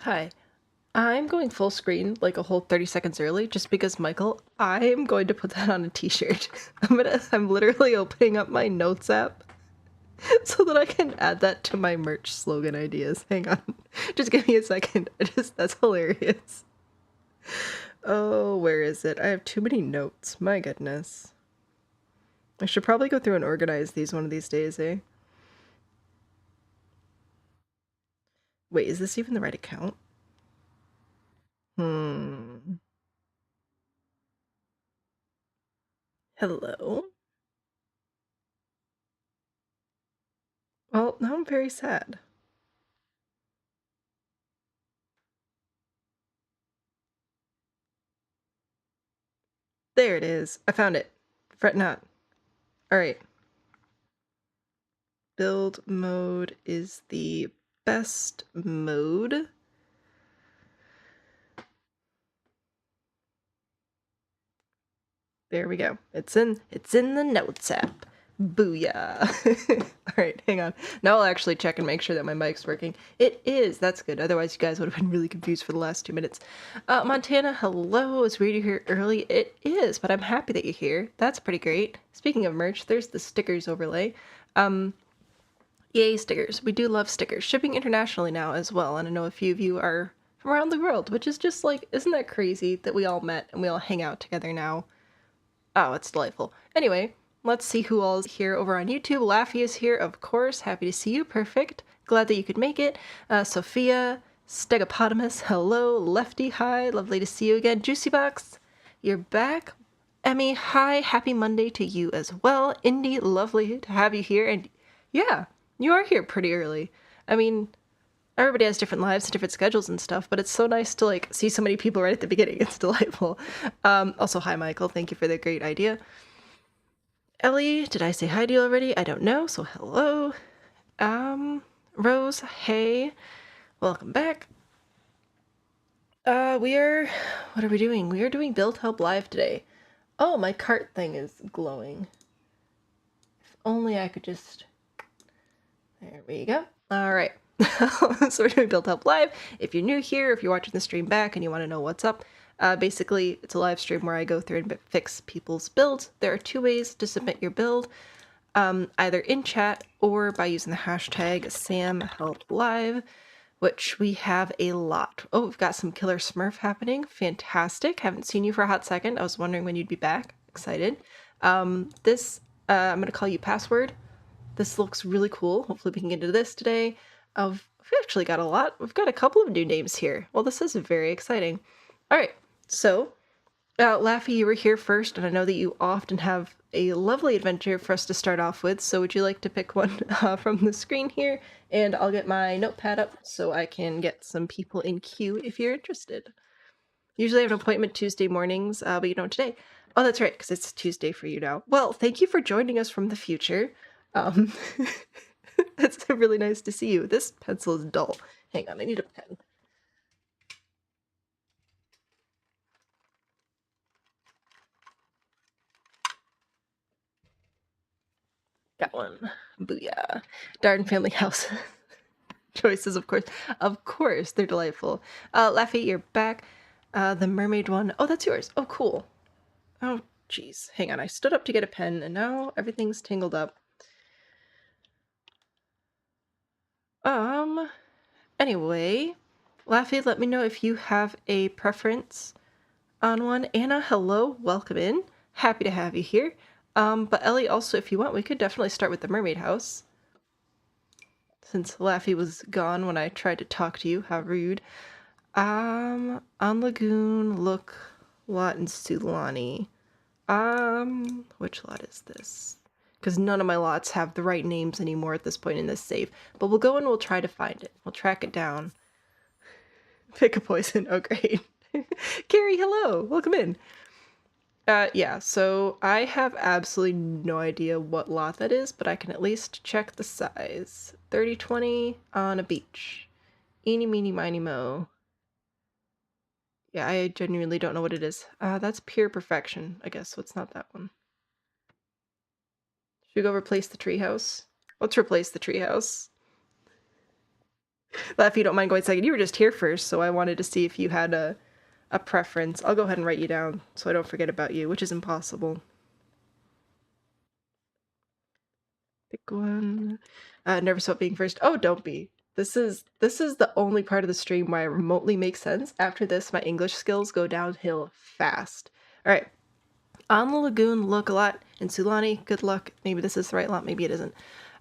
Hi. I'm going full screen like a whole 30 seconds early just because, Michael, I'm going to put that on a t-shirt. I'm literally opening up my notes app so that I can add that to my merch slogan ideas. Hang on. Just give me a second. That's hilarious. Oh, where is it? I have too many notes. My goodness. I should probably go through and organize these one of these days, eh? Wait, is this even the right account? Hmm. Hello? Well, now I'm very sad. There it is. I found it. Fret not. Alright. Build mode is the best mode. There we go. It's in the notes app. Booyah. Alright, hang on. Now I'll actually check and make sure that my mic's working. It is. That's good. Otherwise you guys would have been really confused for the last 2 minutes. Montana, hello. It's weird you're here early. It is, but I'm happy that you're here. That's pretty great. Speaking of merch, there's the stickers overlay. Yay, stickers. We do love stickers. Shipping internationally now as well, and I know a few of you are from around the world, which is just like, isn't that crazy that we all met and we all hang out together now? Oh, it's delightful. Anyway, let's see who all is here over on YouTube. Laffy is here, of course. Happy to see you. Perfect. Glad that you could make it. Sophia, Stegopotamus, hello. Lefty, hi. Lovely to see you again. Juicy Box, you're back. Emmy, hi. Happy Monday to you as well. Indy, lovely to have you here. And yeah, you are here pretty early. I mean, everybody has different lives and different schedules and stuff, but it's so nice to like see so many people right at the beginning. It's delightful. Also, hi Michael, thank you for the great idea. Ellie, did I say hi to you already? I don't know, so hello. Rose, hey, welcome back. What are we doing? We are doing Build Help Live today. Oh, my cart thing is glowing. If only I could just, there we go. All right. So we're doing Build Help Live. If you're new here, if you're watching the stream back and you want to know what's up, basically it's a live stream where I go through and fix people's builds. There are 2 ways to submit your build, either in chat or by using the hashtag SamHelpLive, which we have a lot. Oh, we've got some Killer Smurf happening. Fantastic. Haven't seen you for a hot second. I was wondering when you'd be back. Excited. I'm going to call you Password. This looks really cool. Hopefully we can get into this today. We've actually got a lot. We've got a couple of new names here. Well, this is very exciting. All right, so Laffy, you were here first, and I know that you often have a lovely adventure for us to start off with, so would you like to pick one from the screen here? And I'll get my notepad up so I can get some people in queue if you're interested. Usually I have an appointment Tuesday mornings, but you don't today. Oh, that's right, because it's Tuesday for you now. Well, thank you for joining us from the future. It's really nice to see you. This pencil is dull. Hang on, I need a pen. Got one. Booyah. Darn family house. Choices, of course. Of course, they're delightful. Laffy, you're back. The mermaid one. Oh, that's yours. Oh, cool. Oh, jeez. Hang on, I stood up to get a pen, and now everything's tangled up. Anyway, Laffy, let me know if you have a preference on one. Anna, hello, welcome in. Happy to have you here. But Ellie, also, if you want, we could definitely start with the mermaid house. Since Laffy was gone when I tried to talk to you, how rude. On Lagoon, Look, Lot, and Sulani. Which lot is this? Because none of my lots have the right names anymore at this point in this save. But we'll go and we'll try to find it. We'll track it down. Pick a poison. Oh, great. Carrie, hello. Welcome in. Yeah, so I have absolutely no idea what lot that is, but I can at least check the size. 3020 on a beach. Eeny, meeny, miny, mo. Yeah, I genuinely don't know what it is. That's Pure Perfection, I guess, so it's not that one. Should we go replace the treehouse? Let's replace the treehouse. Well, if you don't mind going second, you were just here first, so I wanted to see if you had a preference. I'll go ahead and write you down so I don't forget about you, which is impossible. Pick one. Nervous about being first. Oh, don't be. This is the only part of the stream where I remotely make sense. After this, my English skills go downhill fast. All right. On the lagoon, look a lot. In Sulani, good luck. Maybe this is the right lot, maybe it isn't.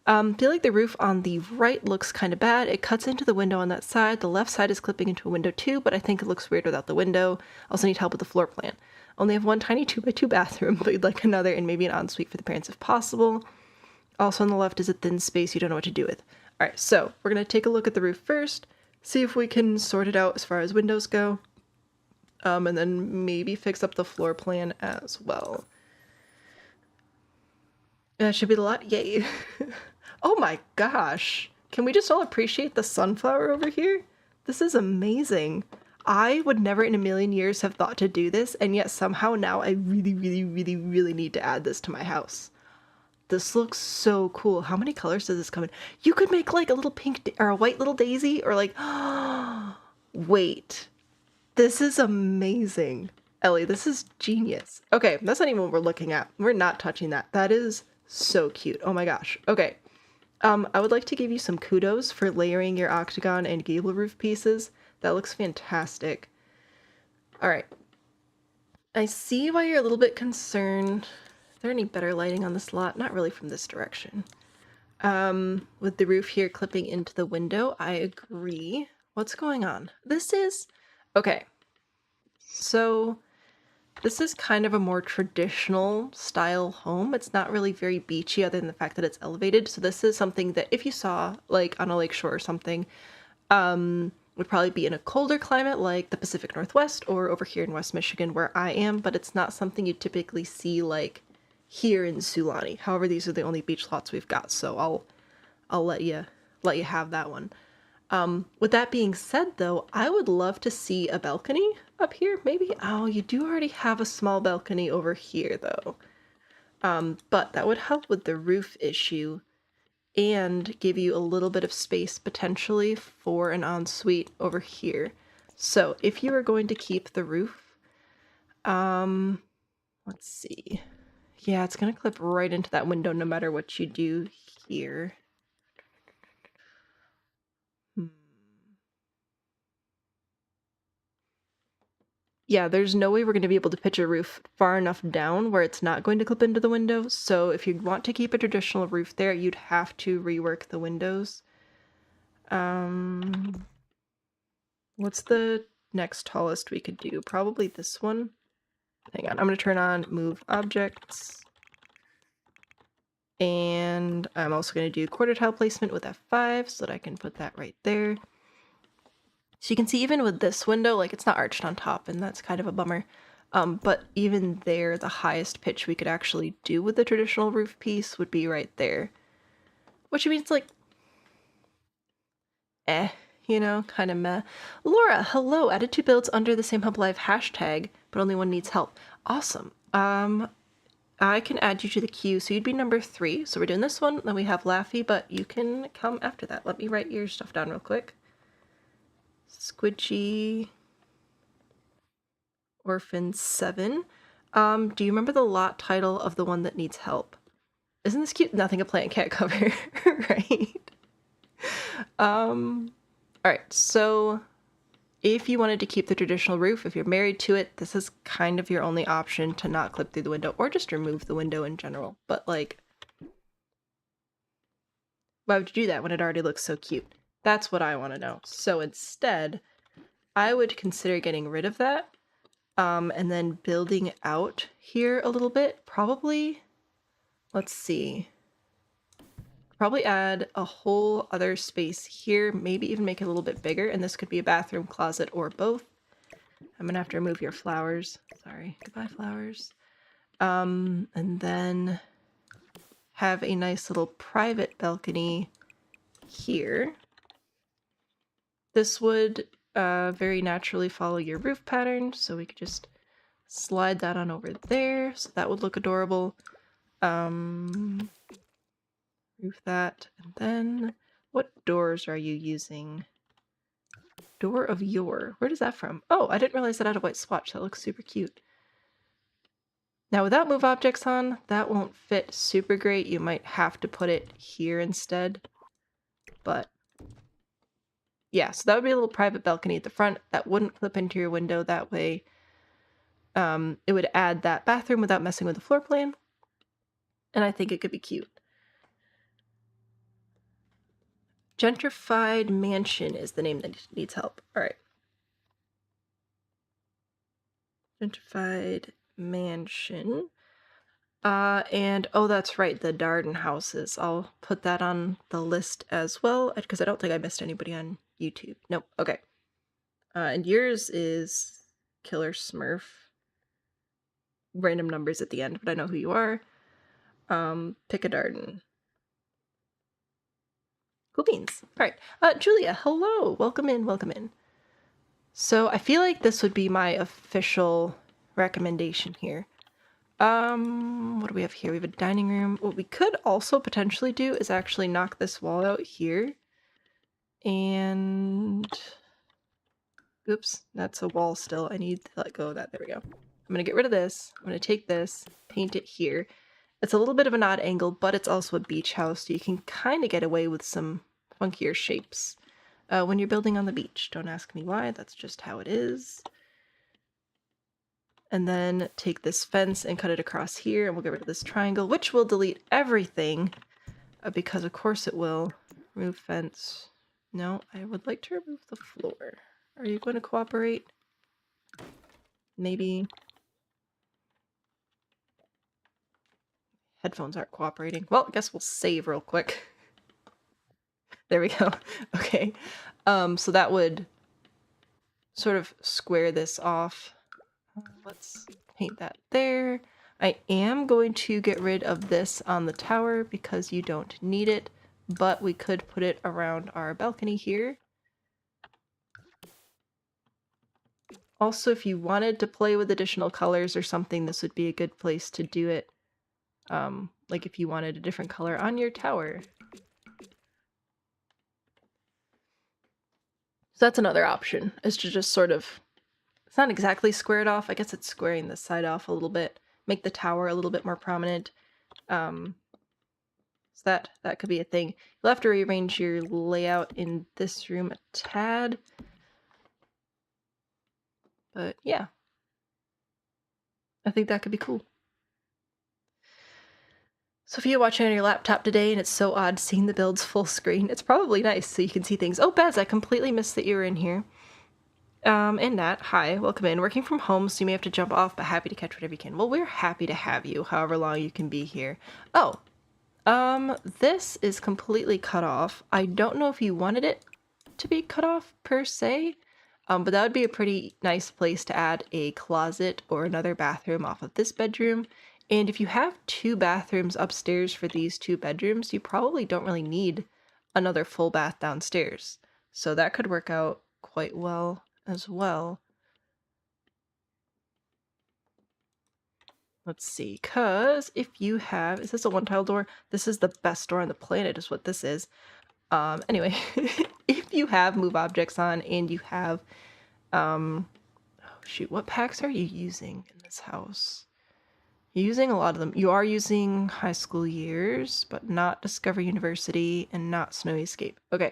Feel like the roof on the right looks kind of bad. It cuts into the window on that side. The left side is clipping into a window too, but I think it looks weird without the window. Also need help with the floor plan. Only have one tiny 2x2 bathroom, but you'd like another and maybe an ensuite for the parents if possible. Also on the left is a thin space you don't know what to do with. All right, so we're going to take a look at the roof first, see if we can sort it out as far as windows go, and then maybe fix up the floor plan as well. That should be the lot. Yay. Oh my gosh. Can we just all appreciate the sunflower over here? This is amazing. I would never in a million years have thought to do this, and yet somehow now I really, really, really, really need to add this to my house. This looks so cool. How many colors does this come in? You could make like a little pink or a white little daisy or like, wait, this is amazing. Ellie, this is genius. Okay, that's not even what we're looking at. We're not touching that. That is so cute. Oh my gosh. Okay. I would like to give you some kudos for layering your octagon and gable roof pieces. That looks fantastic. All right. I see why you're a little bit concerned. Is there any better lighting on this lot? Not really from this direction. With the roof here clipping into the window, I agree. What's going on? This is... Okay. So... This is kind of a more traditional style home. It's not really very beachy other than the fact that it's elevated. So this is something that if you saw like on a lakeshore or something, would probably be in a colder climate like the Pacific Northwest or over here in West Michigan where I am, but it's not something you typically see like here in Sulani. However, these are the only beach lots we've got, so I'll let you have that one. With that being said, though, I would love to see a balcony up here, maybe. Oh, you do already have a small balcony over here, though. But that would help with the roof issue and give you a little bit of space potentially for an ensuite over here. So if you are going to keep the roof, let's see. Yeah, it's gonna clip right into that window no matter what you do here. Yeah, there's no way we're going to be able to pitch a roof far enough down where it's not going to clip into the window. So if you want to keep a traditional roof there, you'd have to rework the windows. What's the next tallest we could do? Probably this one. Hang on, I'm going to turn on move objects. And I'm also going to do quarter tile placement with F5 so that I can put that right there. So you can see even with this window, like it's not arched on top, and that's kind of a bummer. But even there, the highest pitch we could actually do with the traditional roof piece would be right there. Which means like, you know, kind of meh. Laura, hello, added 2 builds under the same hub live hashtag, but only one needs help. Awesome. I can add you to the queue, so you'd be number 3. So we're doing this one, then we have Laffy, but you can come after that. Let me write your stuff down real quick. Squidgy Orphan 7. Do you remember the lot title of the one that needs help? Isn't this cute? Nothing a plant can't cover, right? Alright, so if you wanted to keep the traditional roof, if you're married to it, this is kind of your only option to not clip through the window, or just remove the window in general. But like, why would you do that when it already looks so cute? That's what I want to know. So instead, I would consider getting rid of that, and then building out here a little bit. Probably, let's see, probably add a whole other space here, maybe even make it a little bit bigger, and this could be a bathroom, closet, or both. I'm gonna have to remove your flowers. Sorry, goodbye flowers. And then have a nice little private balcony here. This would very naturally follow your roof pattern, so we could just slide that on over there, so that would look adorable. Roof that, and then what doors are you using? Door of Yore. Where does that from? Oh, I didn't realize that had a white swatch. That looks super cute. Now without move objects on, that won't fit super great. You might have to put it here instead. But yeah, so that would be a little private balcony at the front that wouldn't clip into your window. That way it would add that bathroom without messing with the floor plan. And I think it could be cute. Gentrified Mansion is the name that needs help. All right. Gentrified Mansion. And oh, that's right, the Darden houses. I'll put that on the list as well, because I don't think I missed anybody on YouTube. Nope, okay. And yours is Killer Smurf. Random numbers at the end, but I know who you are. Pick a Darden. Cool beans. All right, Julia, hello. Welcome in, welcome in. So I feel like this would be my official recommendation here. What do we have here? We have a dining room. What we could also potentially do is actually knock this wall out here. And oops, that's a wall still. I need to let go of that. There we go. I'm gonna get rid of this. I'm gonna take this, paint it here. It's a little bit of an odd angle, but it's also a beach house, so you can kind of get away with some funkier shapes when you're building on the beach. Don't ask me why, that's just how it is. And then take this fence and cut it across here, and we'll get rid of this triangle, which will delete everything, because of course it will. Remove fence. No, I would like to remove the floor. Are you going to cooperate? Maybe. Headphones aren't cooperating. Well, I guess we'll save real quick. There we go. Okay. So that would sort of square this off. Let's paint that there. I am going to get rid of this on the tower because you don't need it, but we could put it around our balcony here. Also, if you wanted to play with additional colors or something, this would be a good place to do it. Like if you wanted a different color on your tower. So that's another option, is to just sort of, it's not exactly squared off, I guess it's squaring this side off a little bit, make the tower a little bit more prominent. So that could be a thing. You'll have to rearrange your layout in this room a tad. But yeah, I think that could be cool. So if you're watching on your laptop today and it's so odd seeing the builds full screen, it's probably nice so you can see things. Oh, Bez, I completely missed that you were in here. And Nat, hi, welcome in. Working from home, so you may have to jump off, but happy to catch whatever you can. Well, we're happy to have you, however long you can be here. Oh, this is completely cut off. I don't know if you wanted it to be cut off per se, but that would be a pretty nice place to add a closet or another bathroom off of this bedroom. And if you have 2 bathrooms upstairs for these 2 bedrooms, you probably don't really need another full bath downstairs. So that could work out quite well as well. Let's see, because if you have, is this a 1-tile door? This is the best door on the planet is what this is. Anyway, if you have move objects on and you have, oh shoot, what packs are you using in this house? You're using a lot of them. You are using High School Years, but not Discover University and not Snowy Escape. Okay.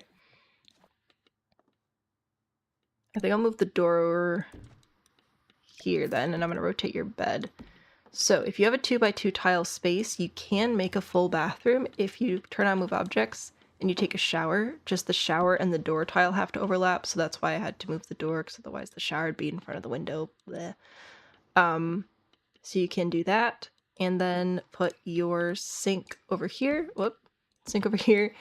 I think I'll move the door here then, and I'm going to rotate your bed. So if you have a 2x2 tile space, you can make a full bathroom if you turn on move objects and you take a shower. Just the shower and the door tile have to overlap, so that's why I had to move the door, because otherwise the shower would be in front of the window. Bleh. So you can do that, and then put your sink over here, sink over here,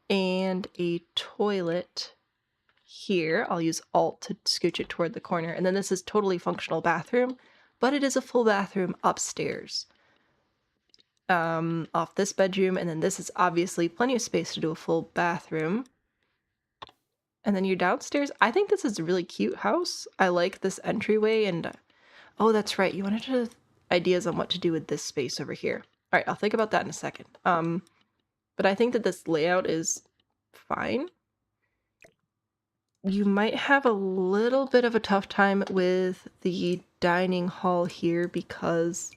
and a toilet here. I'll use Alt to scooch it toward the corner, and then this is totally functional bathroom, but it is a full bathroom upstairs. Off this bedroom, and then this is obviously plenty of space to do a full bathroom. And then you're downstairs. I think this is a really cute house. I like this entryway, and oh, that's right, you wanted to ideas on what to do with this space over here. All right, I'll think about that in a second. But I think that this layout is fine. you might have a little bit of a tough time with the dining hall here because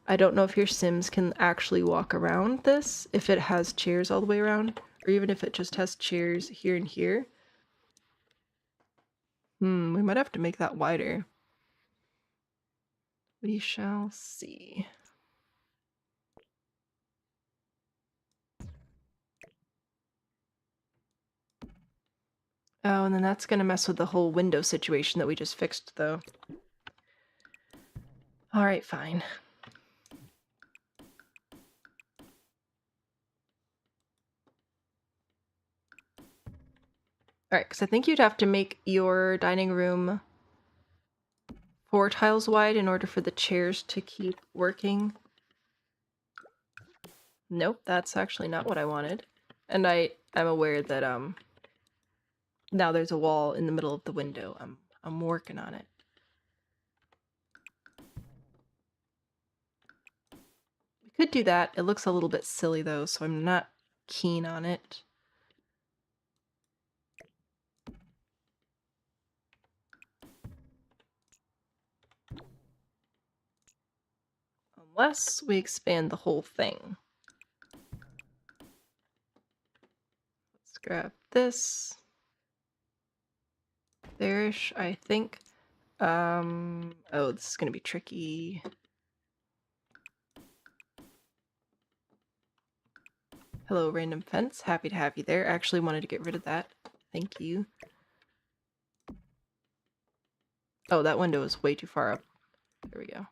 I don't know if your Sims can actually walk around this, if it has chairs all the way around, or even if it just has chairs here and here. We might have to make that wider. We shall see. Oh, and then that's gonna mess with the whole window situation that we just fixed, though. Alright, fine. Alright, because I think you'd have to make your dining room 4 tiles wide in order for the chairs to keep working. Nope, that's actually not what I wanted. And I'm aware that now there's a wall in the middle of the window. I'm working on it. We could do that. It looks a little bit silly though, so I'm not keen on it. Unless we expand the whole thing. Let's grab this. There-ish, I think. Oh, this is gonna be tricky. Hello, random fence. Happy to have you there. I actually wanted to get rid of that. Thank you. Oh, that window is way too far up. There we go.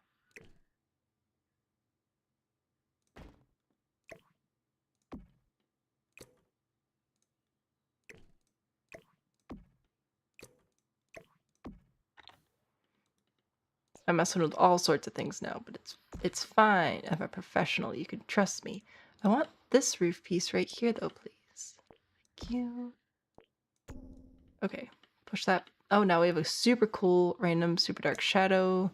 I'm messing with all sorts of things now, but it's fine. I'm a professional. You can trust me. I want this roof piece right here, though, please. Thank you. Okay, push that. Oh, now we have a super cool, random, super dark shadow.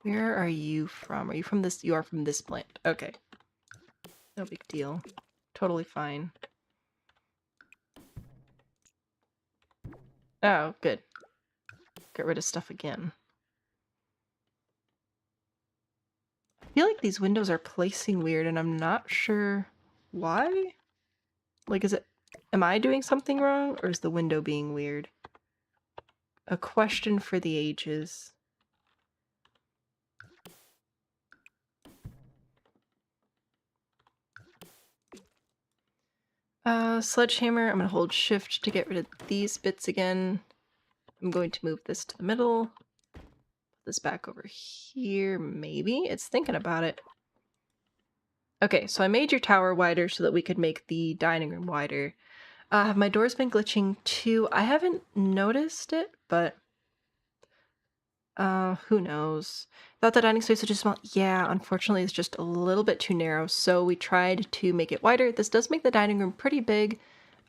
Where are you from? Are you from this? You are from this plant. Okay. No big deal. Totally fine. Oh, good. Get rid of stuff again. I feel like these windows are placing weird and I'm not sure why. Like, am I doing something wrong or is the window being weird? A question for the ages. Sledgehammer, I'm gonna hold shift to get rid of these bits again. I'm going to move this to the middle. Put this back over here, maybe? It's thinking about it. Okay, so I made your tower wider so that we could make the dining room wider. Have my doors been glitching too? I haven't noticed it, but who knows? Thought the dining space was just small. Yeah, unfortunately it's just a little bit too narrow, so we tried to make it wider. This does make the dining room pretty big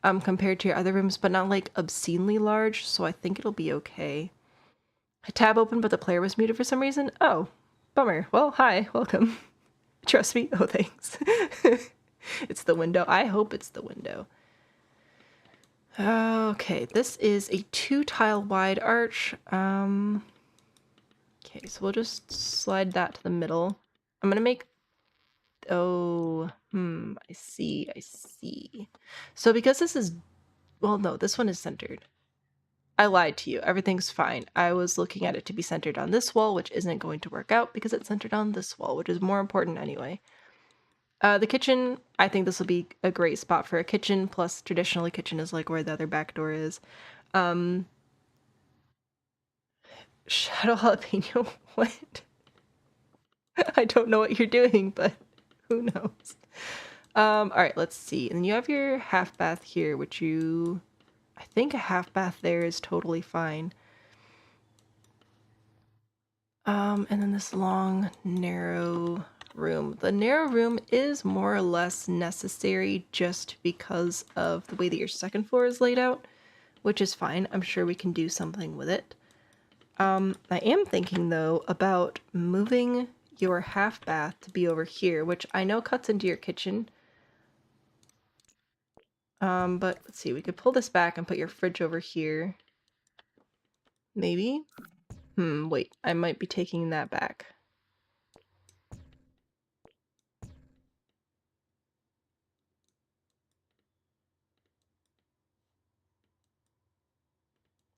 compared to your other rooms, but not like obscenely large, so I think it'll be okay. A tab opened, but the player was muted for some reason. Oh, bummer. Well, hi, welcome. Trust me? Oh, thanks. It's the window. I hope it's the window. Okay, this is a 2-tile wide arch. Okay, so we'll just slide that to the middle. I'm gonna make... Oh, I see, I see. So because this is... Well, no, this one is centered. I lied to you. Everything's fine. I was looking at it to be centered on this wall, which isn't going to work out because it's centered on this wall, which is more important anyway. The kitchen, I think this will be a great spot for a kitchen, plus traditionally kitchen is like where the other back door is. Shadow jalapeno, what? I don't know what you're doing, but who knows? Alright, let's see. And then you have your half bath here, which I think a half bath there is totally fine. And then this long, narrow room. The narrow room is more or less necessary just because of the way that your second floor is laid out, which is fine. I'm sure we can do something with it. I am thinking, though, about moving your half bath to be over here, which I know cuts into your kitchen. But let's see, we could pull this back and put your fridge over here. Maybe? Wait, I might be taking that back.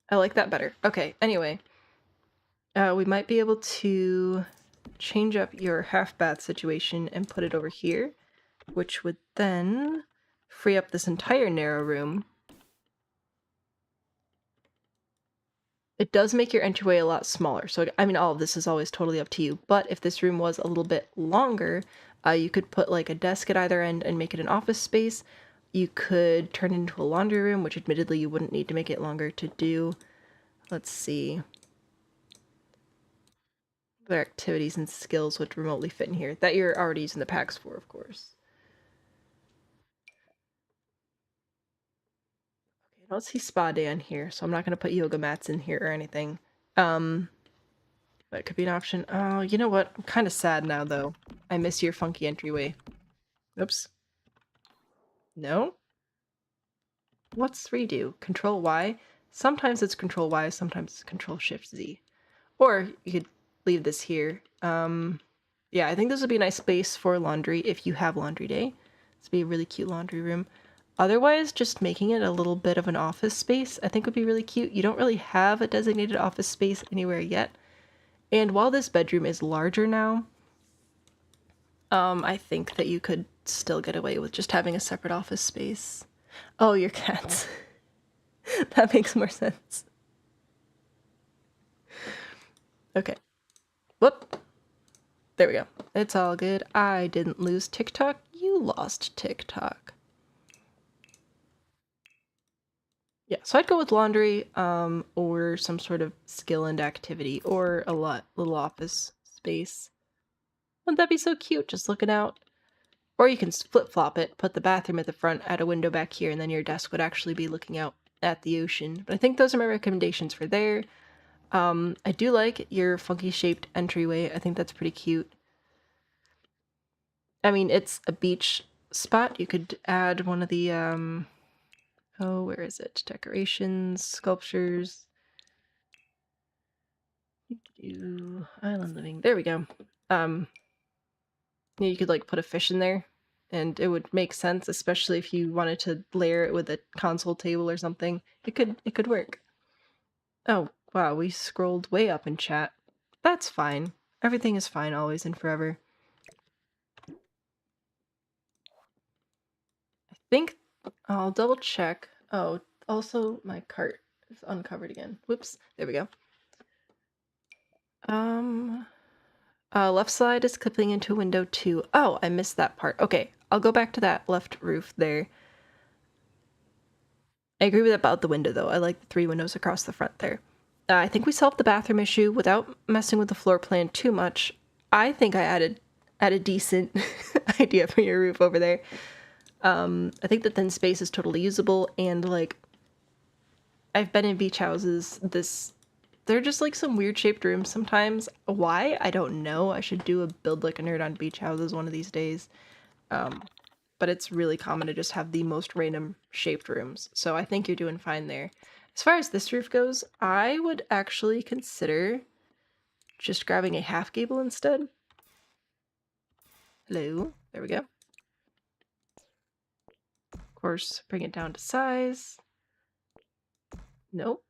I like that better. Okay, anyway. We might be able to change up your half bath situation and put it over here, which would then free up this entire narrow room. It does make your entryway a lot smaller, so I mean all of this is always totally up to you, but if this room was a little bit longer, you could put like a desk at either end and make it an office space. You could turn it into a laundry room, which admittedly you wouldn't need to make it longer to do. Let's see. What activities and skills would remotely fit in here that you're already using the packs for, of course. Okay, I don't see spa day on here, so I'm not going to put yoga mats in here or anything. That could be an option. Oh, you know what? I'm kind of sad now, though. I miss your funky entryway. Oops. No? What's redo? Control Y? Sometimes it's Control Y, sometimes it's Control Shift Z. Or you could leave this here. Yeah, I think this would be a nice space for laundry if you have laundry day. This would be a really cute laundry room. Otherwise, just making it a little bit of an office space I think would be really cute. You don't really have a designated office space anywhere yet. And while this bedroom is larger now, I think that you could still get away with just having a separate office space. Oh, your cats. That makes more sense. Okay. Whoop. There we go. It's all good. I didn't lose TikTok. You lost TikTok. Yeah, so I'd go with laundry, or some sort of skill and activity, or a little office space. Wouldn't that be so cute, just looking out? Or you can flip-flop it, put the bathroom at the front, add a window back here, and then your desk would actually be looking out at the ocean. But I think those are my recommendations for there. I do like your funky-shaped entryway. I think that's pretty cute. I mean, it's a beach spot. You could add one of the, oh, where is it? Decorations, sculptures. Island living. There we go. You could like put a fish in there, and it would make sense, especially if you wanted to layer it with a console table or something. It could work. Oh, wow, we scrolled way up in chat. That's fine. Everything is fine always and forever. I think I'll double check. Oh, also my cart is uncovered again. Whoops. There we go. Left side is clipping into window 2. Oh, I missed that part. Okay, I'll go back to that left roof there. I agree with about the window, though. I like the 3 windows across the front there. I think we solved the bathroom issue without messing with the floor plan too much. I think I added a decent idea for your roof over there. I think the thin space is totally usable, and like, I've been in beach houses. They're just like some weird shaped rooms sometimes. Why? I don't know. I should do a build like a nerd on beach houses one of these days. But it's really common to just have the most random shaped rooms. So I think you're doing fine there. As far as this roof goes, I would actually consider just grabbing a half gable instead. Hello. There we go. Of course, bring it down to size. Nope.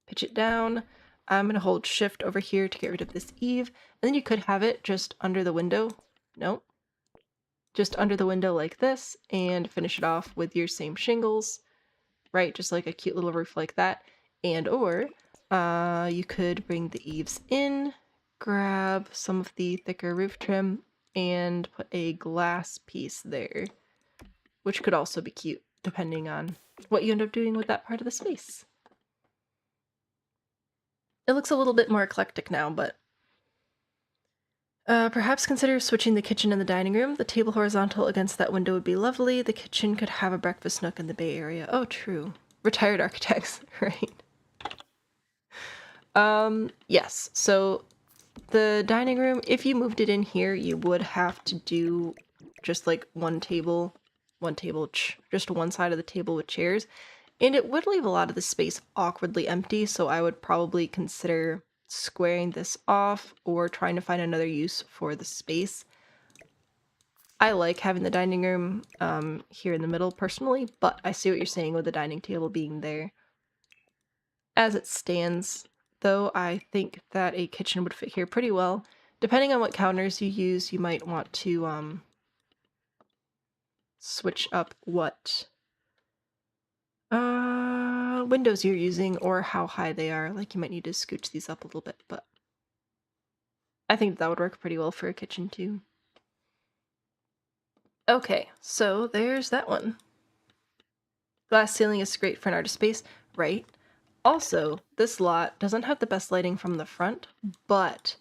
Pitch it down. I'm going to hold shift over here to get rid of this eave. And then you could have it just under the window. Nope. Just under the window like this, and finish it off with your same shingles, right? Just like a cute little roof like that. And or you could bring the eaves in, grab some of the thicker roof trim, and put a glass piece there, which could also be cute depending on what you end up doing with that part of the space. It looks a little bit more eclectic now, but perhaps consider switching the kitchen and the dining room. The table horizontal against that window would be lovely. The kitchen could have a breakfast nook in the Bay Area. Oh, true. Retired architects, right? Yes. So the dining room, if you moved it in here, you would have to do just like one table one table, just one side of the table with chairs. And it would leave a lot of the space awkwardly empty, so I would probably consider squaring this off or trying to find another use for the space. I like having the dining room here in the middle personally, but I see what you're saying with the dining table being there. As it stands, though, I think that a kitchen would fit here pretty well. Depending on what counters you use, you might want to switch up what windows you're using or how high they are. Like, you might need to scooch these up a little bit, but I think that would work pretty well for a kitchen too. Okay, so there's that one. Glass ceiling is great for an artist space, right? Also, this lot doesn't have the best lighting from the front, but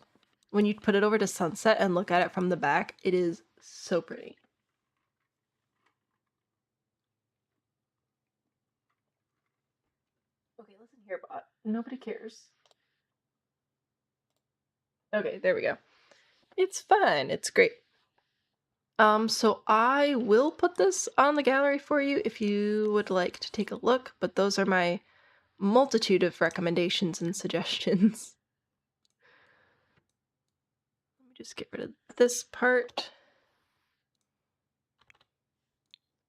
when you put it over to sunset and look at it from the back, it is so pretty. Okay, listen here, bot. Nobody cares. Okay, there we go. It's fine. It's great. So I will put this on the gallery for you if you would like to take a look, but those are my multitude of recommendations and suggestions. Let me just get rid of this part.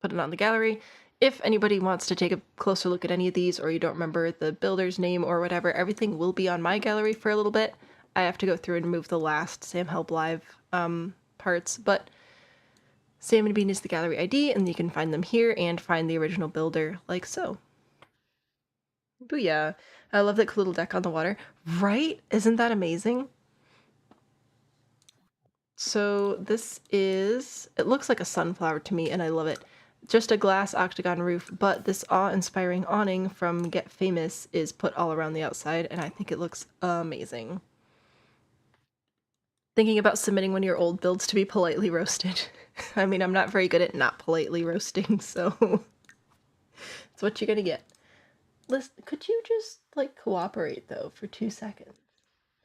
Put it on the gallery. If anybody wants to take a closer look at any of these, or you don't remember the builder's name or whatever, everything will be on my gallery for a little bit. I have to go through and remove the last Sam Help Live parts, but Sam and Bean is the gallery ID, and you can find them here and find the original builder, like so. Booyah. I love that little deck on the water. Right? Isn't that amazing? So this is, it looks like a sunflower to me, and I love it. Just a glass octagon roof, but this awe-inspiring awning from Get Famous is put all around the outside, and I think it looks amazing. Thinking about submitting one of your old builds to be politely roasted. I mean, I'm not very good at not politely roasting, so it's what you're gonna get. Listen, could you just, like, cooperate, though, for 2 seconds?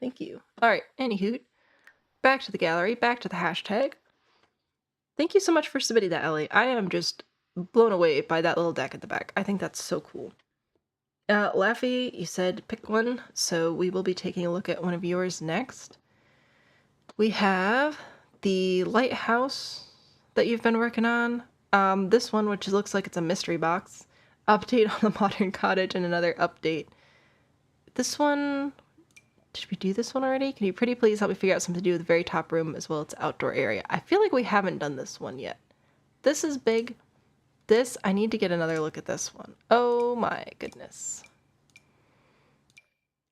Thank you. Alright, anywho, back to the gallery, back to the hashtag. Thank you so much for submitting that, Ellie. I am just blown away by that little deck at the back. I think that's so cool. Laffy, you said pick one, so we will be taking a look at one of yours next. We have the lighthouse that you've been working on. This one, which looks like it's a mystery box. Update on the modern cottage and another update. This one, did we do this one already? Can you pretty please help me figure out something to do with the very top room as well as the outdoor area? I feel like we haven't done this one yet. This is big. This, I need to get another look at this one. Oh my goodness.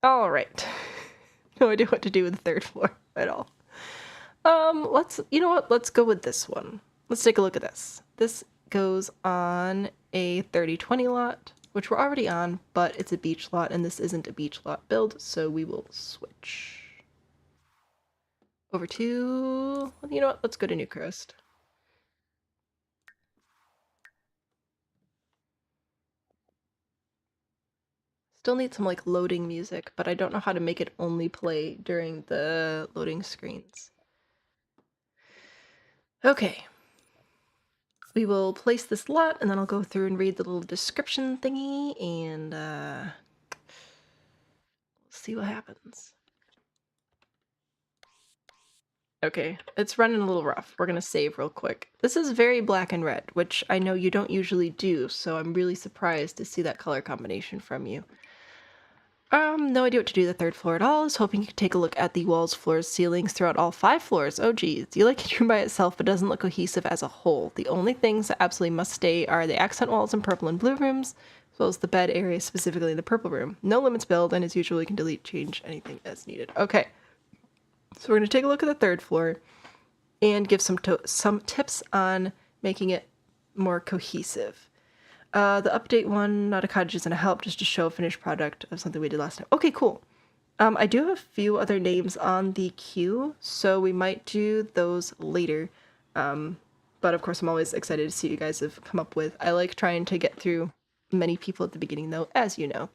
All right. No idea what to do with the third floor at all. You know what? Let's go with this one. Let's take a look at this. This goes on a 30-20 lot, which we're already on, but it's a beach lot, and this isn't a beach lot build, so we will switch over to, you know what? Let's go to New Coast. Still need some, like, loading music, but I don't know how to make it only play during the loading screens. Okay. We will place this lot, and then I'll go through and read the little description thingy, and see what happens. Okay, it's running a little rough. We're gonna save real quick. This is very black and red, which I know you don't usually do, so I'm really surprised to see that color combination from you. No idea what to do the third floor at all. I was hoping you could take a look at the walls, floors, ceilings throughout all 5 floors. Oh geez, you like a room by itself but doesn't look cohesive as a whole. The only things that absolutely must stay are the accent walls in purple and blue rooms, as well as the bed area, specifically in the purple room. No limits build, and as usual you can delete, change anything as needed. Okay, so we're going to take a look at the third floor and give some tips on making it more cohesive. The update one, not a cottage isn't a help, just a show a finished product of something we did last time. Okay, cool. I do have a few other names on the queue, so we might do those later. But of course, I'm always excited to see what you guys have come up with. I like trying to get through many people at the beginning, though, as you know.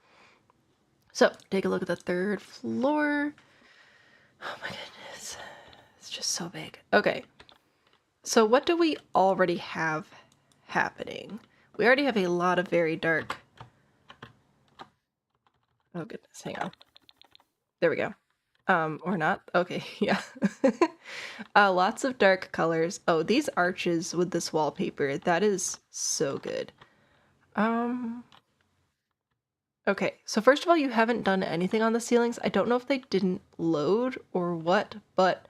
So, take a look at the third floor. Oh my goodness. It's just so big. Okay. So what do we already have happening. We already have a lot of very dark... Oh goodness, hang on. There we go. Or not. Okay, yeah. Lots of dark colors. Oh, these arches with this wallpaper, that is so good. Okay, so first of all, you haven't done anything on the ceilings. I don't know if they didn't load or what, but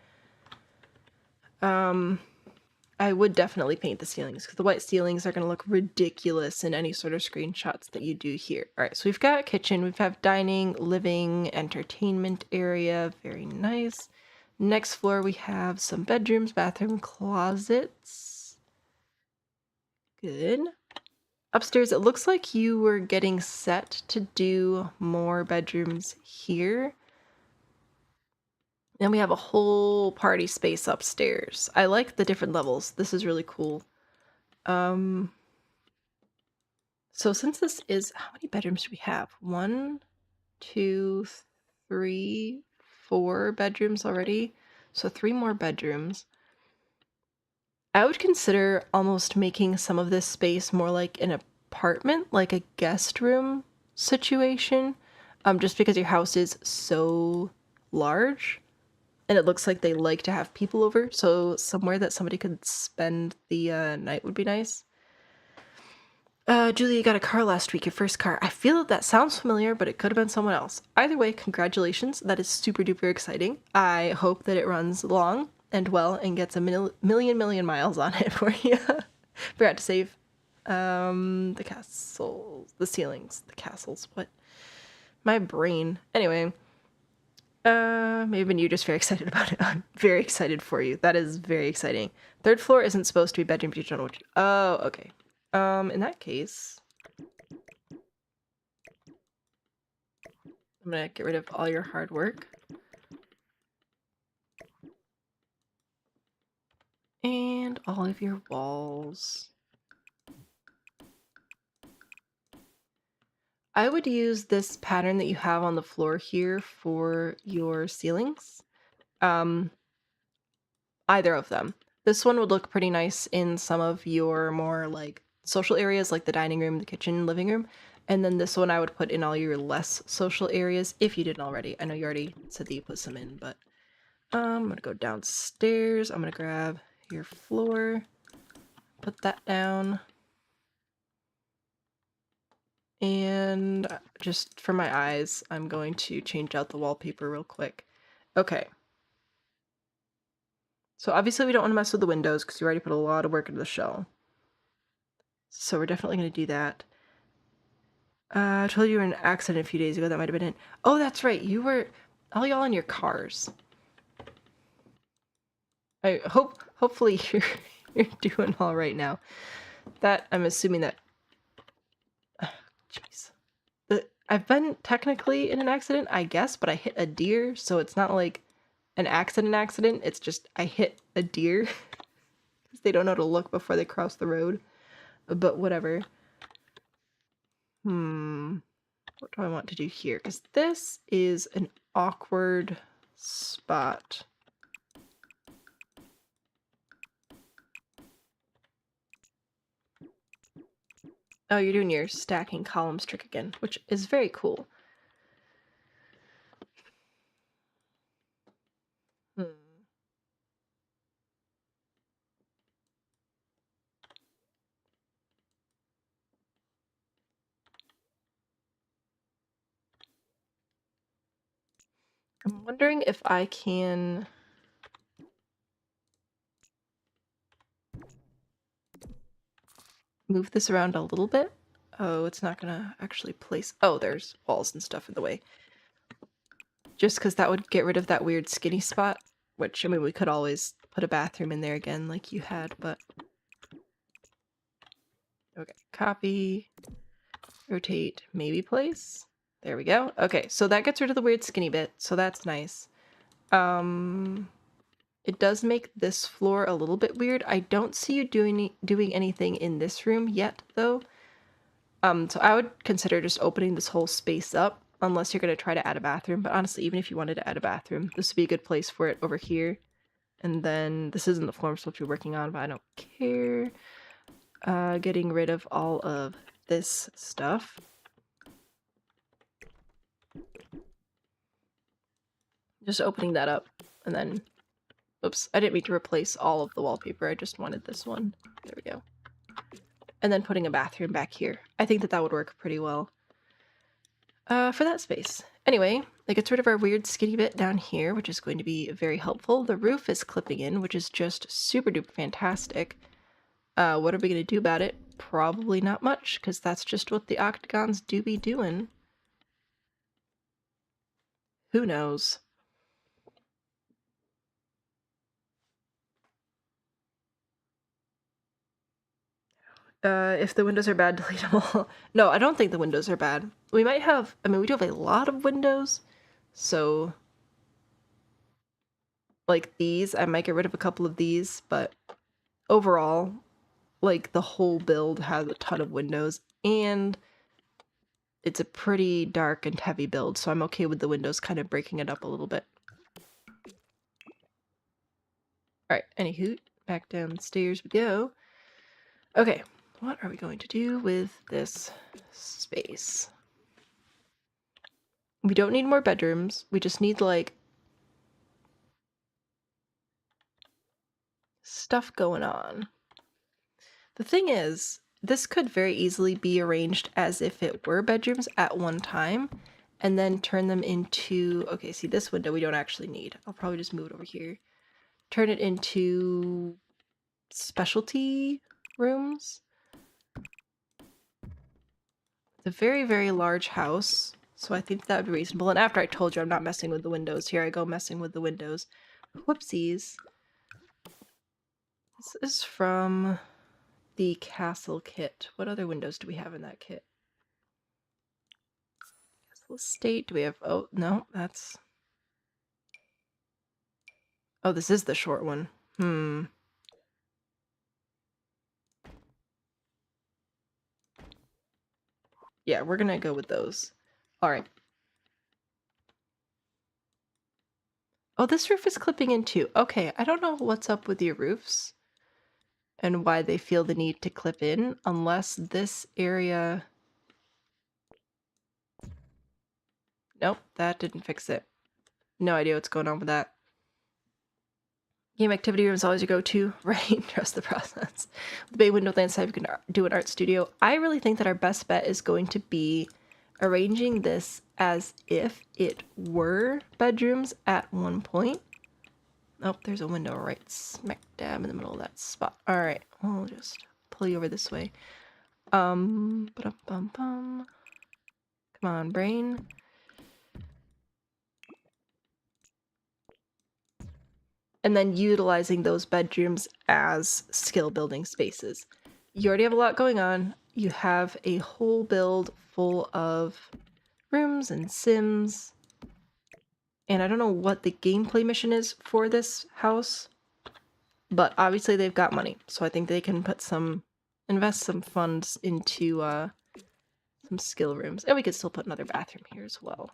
I would definitely paint the ceilings because the white ceilings are going to look ridiculous in any sort of screenshots that you do here. All right, so we've got kitchen, we've got dining, living, entertainment area. Very nice. Next floor, we have some bedrooms, bathroom, closets. Good. Upstairs, it looks like you were getting set to do more bedrooms here. And we have a whole party space upstairs. I like the different levels. This is really cool. So since this is, how many bedrooms do we have? 1, 2, 3, 4 bedrooms already. So 3 more bedrooms. I would consider almost making some of this space more like an apartment, like a guest room situation. Just because your house is so large. And it looks like they like to have people over, so somewhere that somebody could spend the night would be nice. Julie, you got a car last week, your first car. I feel that sounds familiar, but it could have been someone else. Either way, congratulations. That is super duper exciting. I hope that it runs long and well and gets a million miles on it for you. Forgot to save the castles, the ceilings, the castles. What? My brain. Anyway. Maybe you're just very excited about it. I'm very excited for you. That is very exciting. 3rd floor isn't supposed to be bedroom, but you don't know what you... Oh, okay. In that case... I'm gonna get rid of all your hard work. And all of your walls. I would use this pattern that you have on the floor here for your ceilings. Either of them. This one would look pretty nice in some of your more like social areas like the dining room, the kitchen, living room. And then this one I would put in all your less social areas if you didn't already. I know you already said that you put some in, but I'm gonna go downstairs. I'm gonna grab your floor, put that down. And just for my eyes, I'm going to change out the wallpaper real quick. Okay. So obviously we don't want to mess with the windows because you already put a lot of work into the shell. So we're definitely going to do that. I told you you were in an accident a few days ago. That might have been it. Oh, that's right. You were all y'all in your cars. I hopefully you're doing all right now. That I'm assuming that. Jeez. I've been technically in an accident, I guess, but I hit a deer, so it's not like an accident. It's just I hit a deer because they don't know to look before they cross the road. But whatever. What do I want to do here? Because this is an awkward spot. Oh, you're doing your stacking columns trick again, which is very cool. I'm wondering if I can move this around a little bit. Oh, it's not gonna actually place... Oh, there's walls and stuff in the way. Just because that would get rid of that weird skinny spot, which, I mean, we could always put a bathroom in there again like you had, but... Okay, copy, rotate, maybe place. There we go. Okay, so that gets rid of the weird skinny bit, so that's nice. It does make this floor a little bit weird. I don't see you doing anything in this room yet, though. So I would consider just opening this whole space up, unless you're going to try to add a bathroom. But honestly, even if you wanted to add a bathroom, this would be a good place for it over here. And then this isn't the floor I'm supposed to be working on, but I don't care. Getting rid of all of this stuff. Just opening that up, and then, oops, I didn't mean to replace all of the wallpaper, I just wanted this one. There we go. And then putting a bathroom back here. I think that that would work pretty well for that space. Anyway, it gets rid of our weird skinny bit down here, which is going to be very helpful. The roof is clipping in, which is just super duper fantastic. What are we going to do about it? Probably not much, because that's just what the octagons do be doing. Who knows? If the windows are bad, delete them all. No, I don't think the windows are bad. We might have, I mean, we do have a lot of windows, so like these, I might get rid of a couple of these, but overall, like the whole build has a ton of windows, and it's a pretty dark and heavy build, so I'm okay with the windows kind of breaking it up a little bit. Alright, anywho, back downstairs we go. Okay, what are we going to do with this space? We don't need more bedrooms, we just need, like, stuff going on. The thing is, this could very easily be arranged as if it were bedrooms at one time, and then turn them into, okay, see this window we don't actually need. I'll probably just move it over here. Turn it into specialty rooms. It's a very, very large house, so I think that would be reasonable. And after I told you I'm not messing with the windows, here I go messing with the windows. Whoopsies. This is from the castle kit. What other windows do we have in that kit? Castle estate. Do we have, oh, no, that's... Oh, this is the short one. Yeah, we're gonna go with those. Alright. Oh, this roof is clipping in too. Okay, I don't know what's up with your roofs and why they feel the need to clip in, unless this area... Nope, that didn't fix it. No idea what's going on with that. Game activity room is always your go-to, right? Trust the process. With the bay window landscape, you can do an art studio. I really think that our best bet is going to be arranging this as if it were bedrooms at one point. Oh, there's a window right smack dab in the middle of that spot. Alright, I'll just pull you over this way. Come on, brain. And then utilizing those bedrooms as skill building spaces. You already have a lot going on. You have a whole build full of rooms and sims. And I don't know what the gameplay mission is for this house, but obviously they've got money. So I think they can put invest some funds into some skill rooms. And we could still put another bathroom here as well.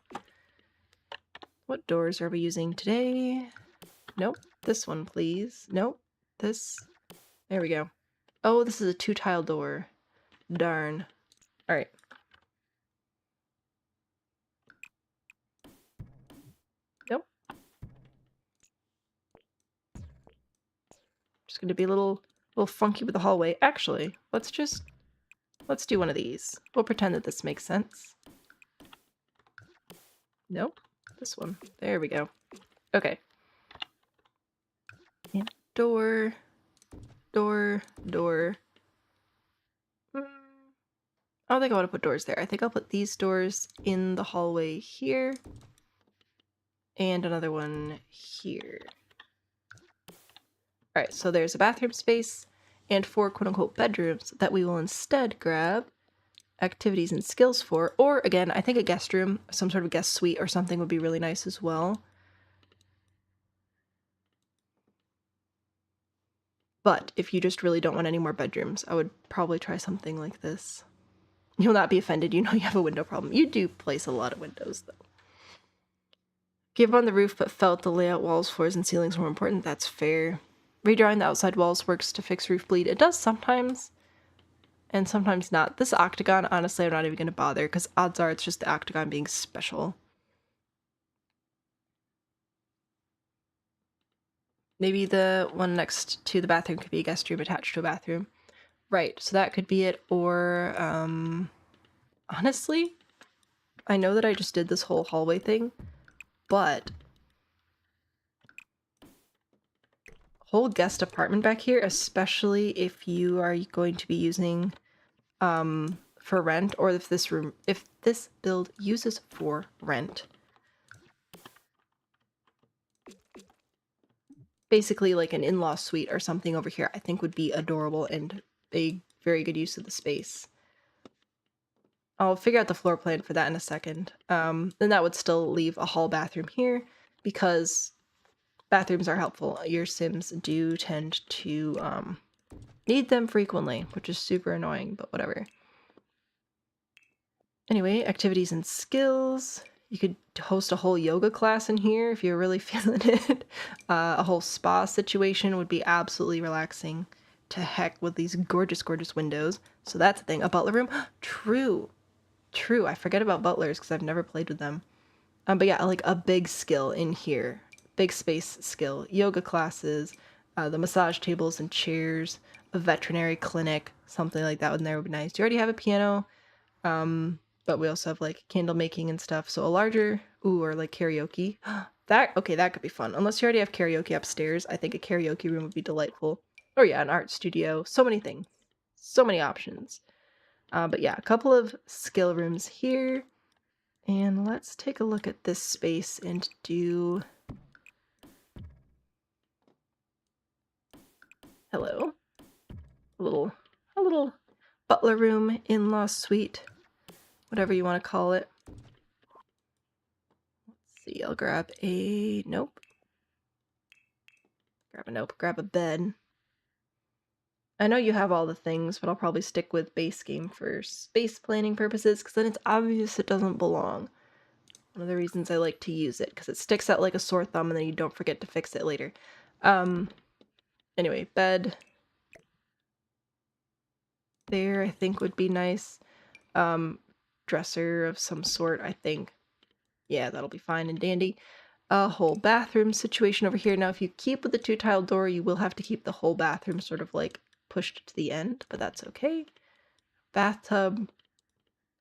What doors are we using today? Nope. This one, please. Nope. This. There we go. Oh, this is a 2-tile door. Darn. Alright. Nope. Just gonna be a little funky with the hallway. Actually, let's do one of these. We'll pretend that this makes sense. Nope. This one. There we go. Okay. And door. Door. Door. I don't think I want to put doors there. I think I'll put these doors in the hallway here. And another one here. Alright, so there's a bathroom space and 4 quote-unquote bedrooms that we will instead grab activities and skills for. Or, again, I think a guest room, some sort of guest suite or something would be really nice as well. But if you just really don't want any more bedrooms, I would probably try something like this. You'll not be offended, you know you have a window problem. You do place a lot of windows, though. Give on the roof, but felt the layout, walls, floors, and ceilings more important. That's fair. Redrawing the outside walls works to fix roof bleed. It does sometimes, and sometimes not. This octagon, honestly, I'm not even going to bother because odds are it's just the octagon being special. Maybe the one next to the bathroom could be a guest room attached to a bathroom. Right, so that could be it, or, honestly, I know that I just did this whole hallway thing, but whole guest apartment back here, especially if you are going to be using for rent, or if this build uses for rent. Basically like an in-law suite or something over here, I think would be adorable and a very good use of the space. I'll figure out the floor plan for that in a second. Then that would still leave a hall bathroom here because bathrooms are helpful. Your Sims do tend to need them frequently, which is super annoying, but whatever. Anyway, activities and skills. You could host a whole yoga class in here if you're really feeling it. A whole spa situation would be absolutely relaxing. To heck with these gorgeous, gorgeous windows. So that's a thing. A butler room? True. True. I forget about butlers because I've never played with them. But yeah, like a big skill in here. Big space skill. Yoga classes, the massage tables and chairs, a veterinary clinic, something like that in there would be nice. You already have a piano. But we also have like candle making and stuff. So a larger, or like karaoke. That could be fun. Unless you already have karaoke upstairs, I think a karaoke room would be delightful. Or yeah, an art studio. So many things. So many options. But yeah, a couple of skill rooms here. And let's take a look at this space and do... Hello. A little butler room, in-law suite, whatever you want to call it. Let's see, I'll grab a... Nope. Grab a bed. I know you have all the things, but I'll probably stick with base game for space planning purposes, because then it's obvious it doesn't belong. One of the reasons I like to use it, because it sticks out like a sore thumb and then you don't forget to fix it later. Anyway, bed. There, I think would be nice. Dresser of some sort, I think. Yeah, that'll be fine and dandy. A whole bathroom situation over here. Now, if you keep with the two-tile door, you will have to keep the whole bathroom sort of like pushed to the end, but that's okay. Bathtub.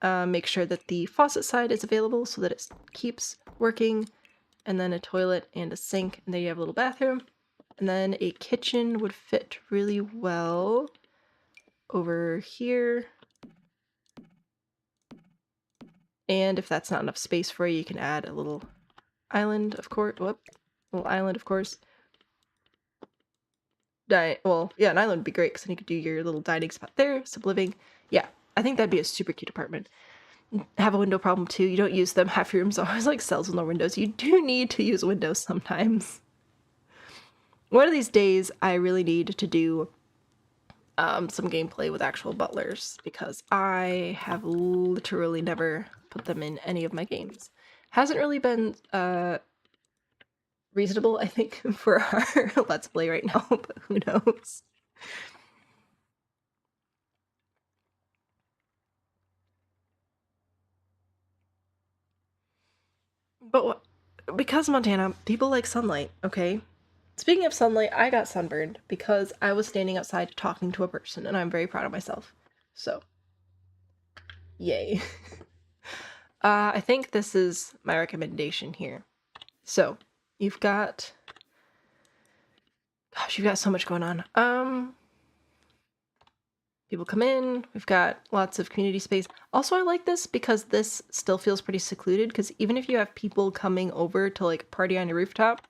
Make sure that the faucet side is available so that it keeps working. And then a toilet and a sink, and there you have a little bathroom. And then a kitchen would fit really well over here. And if that's not enough space for you, you can add a little island, of course. Whoop. Little island, of course. Well, yeah, an island would be great because then you could do your little dining spot there, some living. Yeah, I think that'd be a super cute apartment. Have a window problem too. You don't use them. Half your rooms are always like cells with no windows. You do need to use windows sometimes. One of these days, I really need to do some gameplay with actual butlers because I have literally never put them in any of my games. Hasn't really been reasonable, I think, for our Let's Play right now, but who knows. But because Montana, people like sunlight, okay? Speaking of sunlight, I got sunburned because I was standing outside talking to a person, and I'm very proud of myself. So, yay. I think this is my recommendation here. So, you've got... Gosh, you've got so much going on. People come in, we've got lots of community space. Also, I like this because this still feels pretty secluded, because even if you have people coming over to, like, party on the rooftop,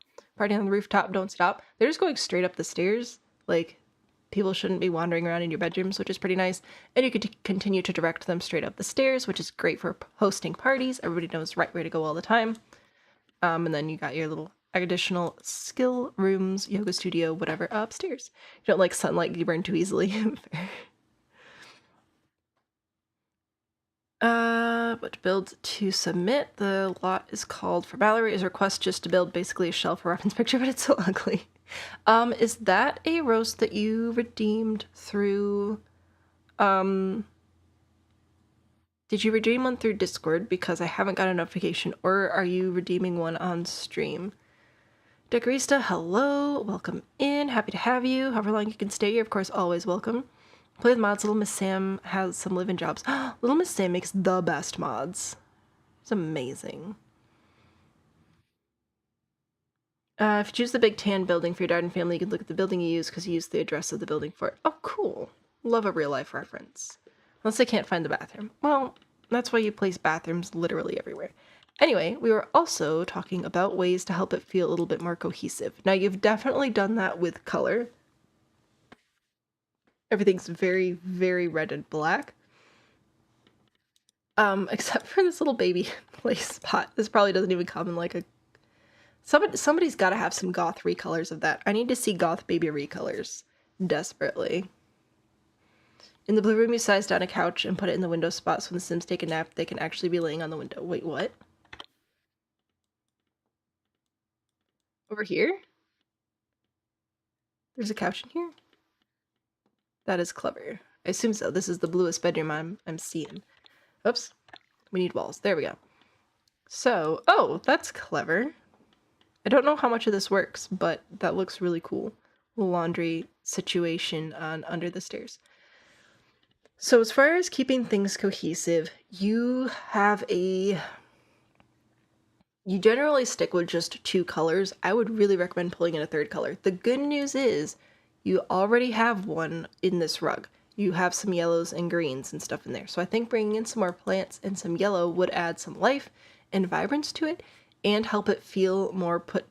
don't stop, they're just going straight up the stairs. Like, people shouldn't be wandering around in your bedrooms, which is pretty nice. And you could continue to direct them straight up the stairs, which is great for hosting parties. Everybody knows right where to go all the time. And then you got your little additional skill rooms, yoga studio, whatever, upstairs. You don't like sunlight, you burn too easily. What to build to submit. The lot is called for Mallory. Is request just to build basically a shell for reference picture, but it's so ugly. Is that a roast that you redeemed through Did you redeem one through Discord? Because I haven't got a notification, or are you redeeming one on stream? Decorista, hello, welcome in, happy to have you. However long you can stay, you're of course always welcome. Play with mods. Little Miss Sam has some live-in jobs. Little Miss Sam makes the best mods. It's amazing. If you choose the Big Tan building for your Darden family, you can look at the building you use because you use the address of the building for it. Oh, cool. Love a real-life reference. Unless I can't find the bathroom. Well, that's why you place bathrooms literally everywhere. Anyway, we were also talking about ways to help it feel a little bit more cohesive. Now, you've definitely done that with color. Everything's very, very red and black. Except for this little baby play spot. This probably doesn't even come in like a... Somebody's got to have some goth recolors of that. I need to see goth baby recolors. Desperately. In the blue room, you size down a couch and put it in the window spot so when the Sims take a nap, they can actually be laying on the window. Wait, what? Over here? There's a couch in here? That is clever. I assume so. This is the bluest bedroom I'm seeing. Oops. We need walls. There we go. So, oh, that's clever. I don't know how much of this works, but that looks really cool. Laundry situation on under the stairs. So as far as keeping things cohesive, you generally stick with just 2 colors. I would really recommend pulling in a 3rd color. The good news is you already have one in this rug. You have some yellows and greens and stuff in there. So I think bringing in some more plants and some yellow would add some life and vibrance to it and help it feel more put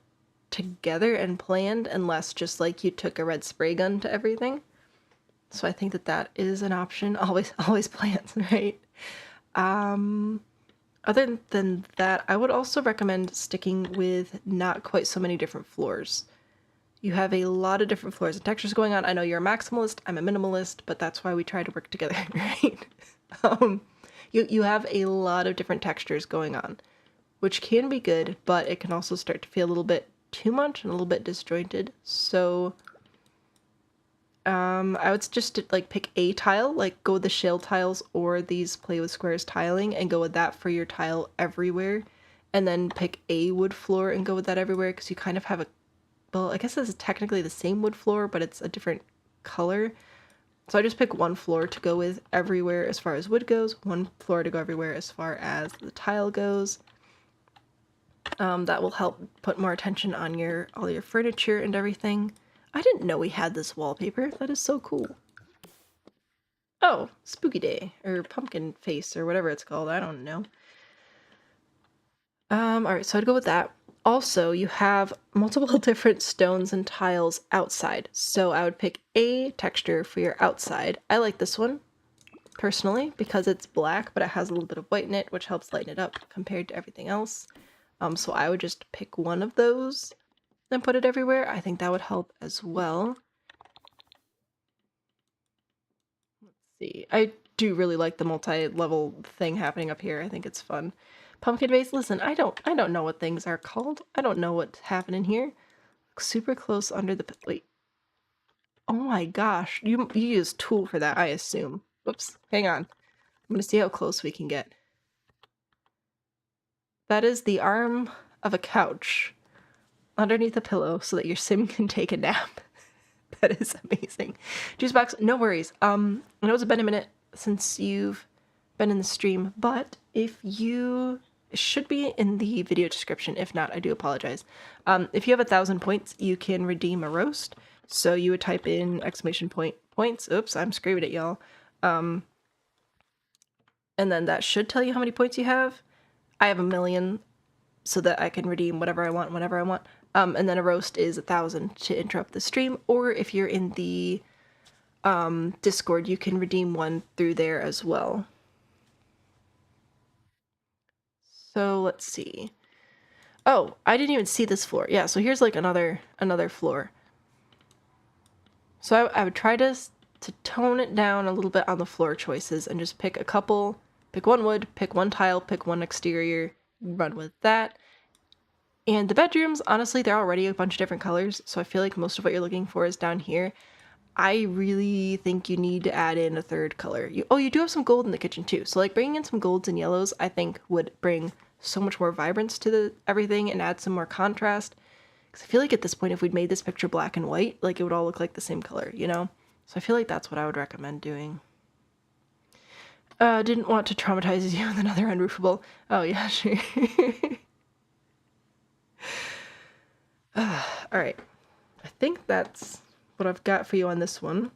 together and planned and less just like you took a red spray gun to everything. So I think that is an option. Always plants, right? Other than that, I would also recommend sticking with not quite so many different floors. You have a lot of different floors and textures going on. I know you're a maximalist, I'm a minimalist, but that's why we try to work together, right? You have a lot of different textures going on, which can be good, but it can also start to feel a little bit too much and a little bit disjointed. So I would just like pick a tile, like go with the shale tiles or these play with squares tiling and go with that for your tile everywhere. And then pick a wood floor and go with that everywhere because you kind of have a, well, I guess this is technically the same wood floor, but it's a different color. So I just pick one floor to go with everywhere as far as wood goes, one floor to go everywhere as far as the tile goes. That will help put more attention on all your furniture and everything. I didn't know we had this wallpaper. That is so cool. Oh, Spooky Day, or Pumpkin Face, or whatever it's called. I don't know. Alright, so I'd go with that. Also, you have multiple different stones and tiles outside. So I would pick a texture for your outside. I like this one, personally, because it's black, but it has a little bit of white in it, which helps lighten it up compared to everything else. So I would just pick one of those and put it everywhere. I think that would help as well. Let's see. I do really like the multi-level thing happening up here. I think it's fun. Pumpkin vase. Listen, I don't know what things are called. I don't know what's happening here. Super close under the... Wait. Oh my gosh. You use tool for that, I assume. Whoops. Hang on. I'm gonna see how close we can get. That is the arm of a couch underneath a pillow so that your sim can take a nap. That is amazing. Juice box, no worries. I know it's been a minute since you've been in the stream, but it should be in the video description. If not, I do apologize. If you have 1,000 points, you can redeem a roast. So you would type in points. Oops, I'm screaming at y'all. And then that should tell you how many points you have. I have 1,000,000 so that I can redeem whatever I want, whenever I want. And then a roast is 1,000 to interrupt the stream. Or if you're in the Discord, you can redeem one through there as well. So let's see. Oh, I didn't even see this floor. Yeah, so here's like another floor. So I would try to tone it down a little bit on the floor choices and just pick a couple. Pick one wood, pick one tile, pick one exterior, run with that. And the bedrooms, honestly, they're already a bunch of different colors, so I feel like most of what you're looking for is down here. I really think you need to add in a third color. You do have some gold in the kitchen too. So like bringing in some golds and yellows, I think would bring so much more vibrance to everything and add some more contrast. Because I feel like at this point, if we'd made this picture black and white, like it would all look like the same color, you know? So I feel like that's what I would recommend doing. Didn't want to traumatize you with another unroofable. Oh yeah, sure. Alright. I think that's what I've got for you on this one.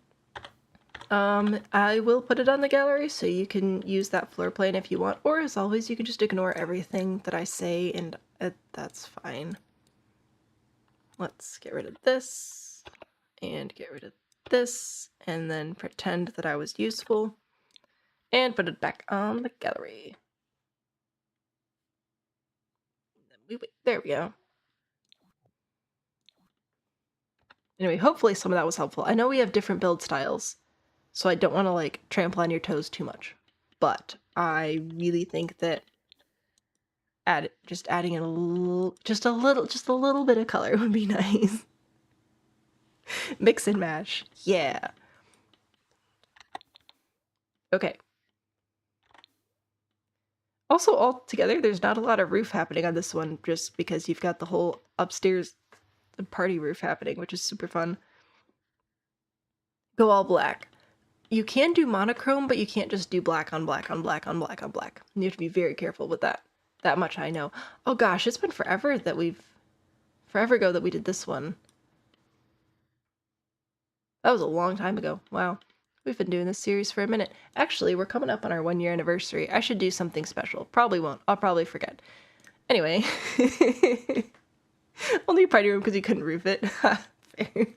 I will put it on the gallery so you can use that floor plan if you want, or as always, you can just ignore everything that I say and that's fine. Let's get rid of this and get rid of this and then pretend that I was useful and put it back on the gallery. There we go. Anyway, hopefully some of that was helpful. I know we have different build styles, so I don't want to like trample on your toes too much, but I really think that just adding in just a little bit of color would be nice. Mix and mash, yeah. Okay. Also, altogether, there's not a lot of roof happening on this one, just because you've got the whole upstairs party roof happening, which is super fun. Go all black. You can do monochrome, but you can't just do black on black on black on black on black. You have to be very careful with that. That much I know. Oh gosh, it's been forever ago that we did this one. That was a long time ago. Wow. We've been doing this series for a minute. Actually, we're coming up on our 1-year anniversary. I should do something special. Probably won't. I'll probably forget. Anyway. Only party room because you couldn't roof it. Fair.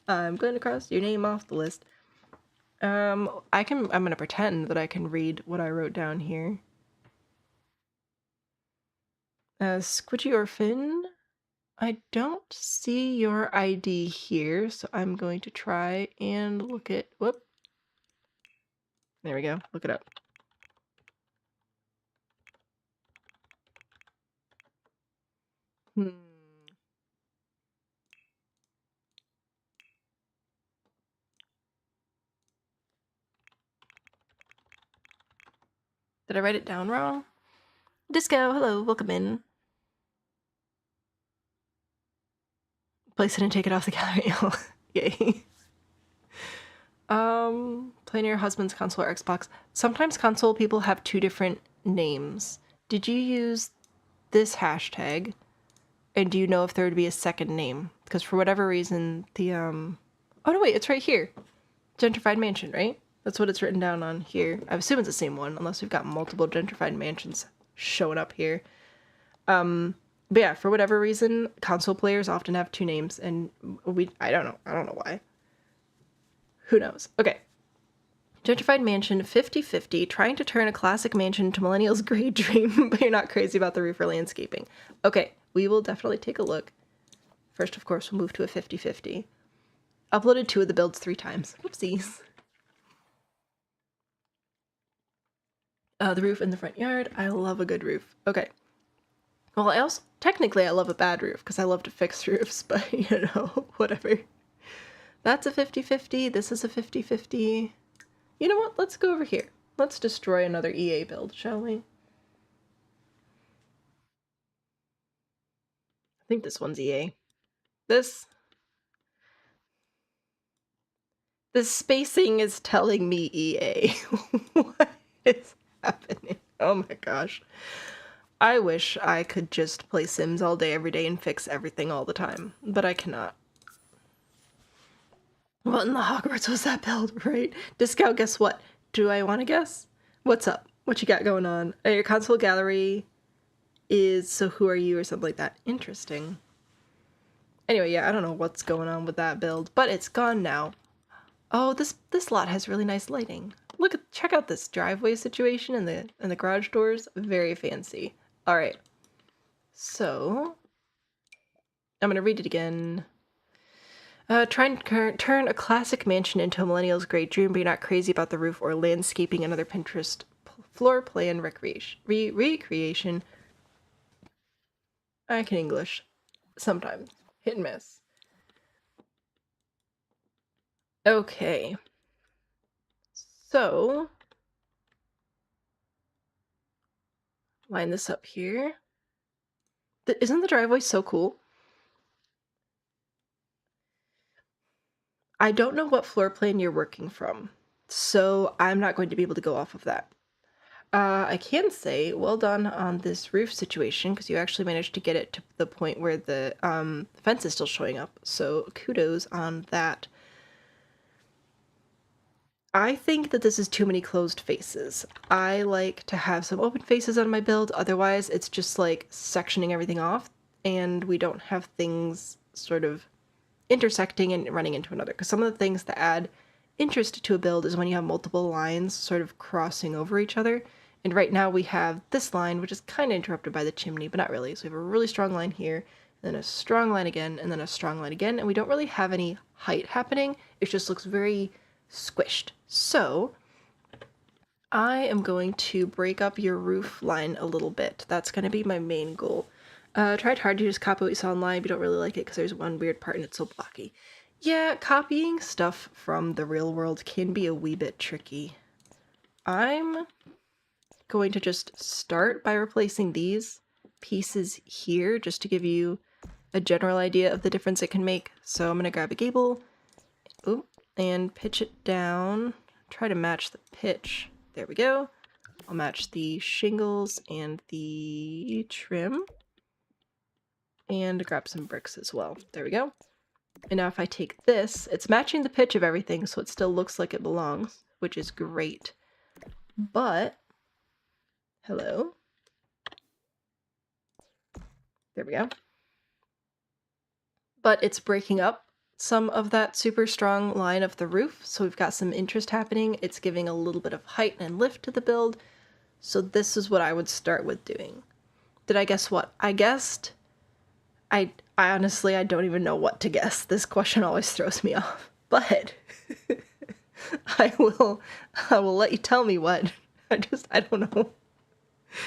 I'm going to cross your name off the list. I'm gonna pretend that I can read what I wrote down here. Squidgy Orphan. I don't see your ID here, so I'm going to try and look it. Whoop. There we go. Look it up. Hmm. Did I write it down wrong? Disco, hello, welcome in. Place it and take it off the gallery. Yay. Playing your husband's console or Xbox. Sometimes console people have 2 different names. Did you use this hashtag? And do you know if there would be a second name? Because for whatever reason, the, oh no, wait, it's right here. Gentrified Mansion, right? That's what it's written down on here. I assume it's the same one, unless we've got multiple gentrified mansions showing up here. But yeah, for whatever reason, console players often have 2 names, and I don't know why. Who knows? Okay. Gentrified Mansion 50/50, trying to turn a classic mansion to millennials' great dream, but you're not crazy about the roof or landscaping. Okay, we will definitely take a look. First, of course, we'll move to a 50/50. Uploaded 2 of the builds 3 times. Whoopsies. The roof in the front yard. I love a good roof. Okay. Well, technically I love a bad roof because I love to fix roofs, but you know, whatever. That's a 50/50. This is a 50/50. You know what? Let's go over here. Let's destroy another EA build, shall we? I think this one's EA. This spacing is telling me EA. What is happening? Oh my gosh. I wish I could just play Sims all day, every day, and fix everything all the time, but I cannot. What in the Hogwarts was that build, right? Disco, guess what? Do I want to guess? What's up? What you got going on? Your console gallery is So Who Are You or something like that. Interesting. Anyway, yeah, I don't know what's going on with that build, but it's gone now. Oh, this lot has really nice lighting. Check out this driveway situation and the garage doors. Very fancy. All right. So, I'm gonna read it again. Try and turn a classic mansion into a millennial's great dream, but you're not crazy about the roof or landscaping. Another Pinterest floor plan recreation. I can English sometimes. Hit and miss. Okay. So, line this up here. Isn't the driveway so cool? I don't know what floor plan you're working from, so I'm not going to be able to go off of that. I can say well done on this roof situation because you actually managed to get it to the point where the fence is still showing up, so kudos on that. I think that this is too many closed faces. I like to have some open faces on my build, otherwise it's just like sectioning everything off and we don't have things sort of intersecting and running into another. Because some of the things that add interest to a build is when you have multiple lines sort of crossing over each other. And right now we have this line, which is kind of interrupted by the chimney, but not really. So we have a really strong line here, then a strong line again, and then a strong line again, and we don't really have any height happening. It just looks very squished. So I am going to break up your roof line a little bit. That's going to be my main goal. Tried hard to just copy what you saw online, but don't really like it because there's one weird part and it's so blocky. Yeah, copying stuff from the real world can be a wee bit tricky. I'm going to just start by replacing these pieces here just to give you a general idea of the difference it can make. So I'm going to grab a gable and pitch it down. Try to match the pitch. There we go. I'll match the shingles and the trim. And grab some bricks as well. There we go. And now if I take this, it's matching the pitch of everything, so it still looks like it belongs, which is great. But, hello. There we go. But it's breaking up some of that super strong line of the roof, so we've got some interest happening. It's giving a little bit of height and lift to the build. So this is what I would start with doing. Did I guess what? I guessed... I honestly, I don't even know what to guess. This question always throws me off. But I will let you tell me what. I don't know.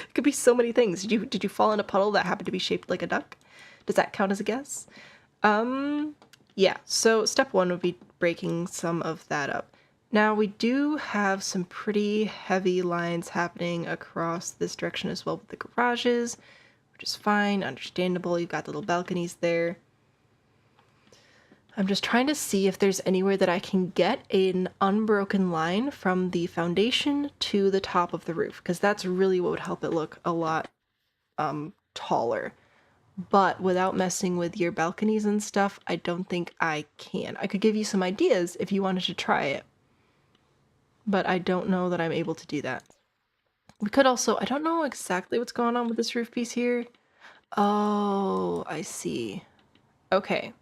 It could be so many things. Did you fall in a puddle that happened to be shaped like a duck? Does that count as a guess? Yeah, so step one would be breaking some of that up. Now we do have some pretty heavy lines happening across this direction as well with the garages, which is fine, understandable. You've got the little balconies there. I'm just trying to see if there's anywhere that I can get an unbroken line from the foundation to the top of the roof, because that's really what would help it look a lot taller. But without messing with your balconies and stuff, I don't think I can. I could give you some ideas if you wanted to try it, but I don't know that I'm able to do that. We could also, I don't know exactly what's going on with this roof piece here. Oh, I see. Okay.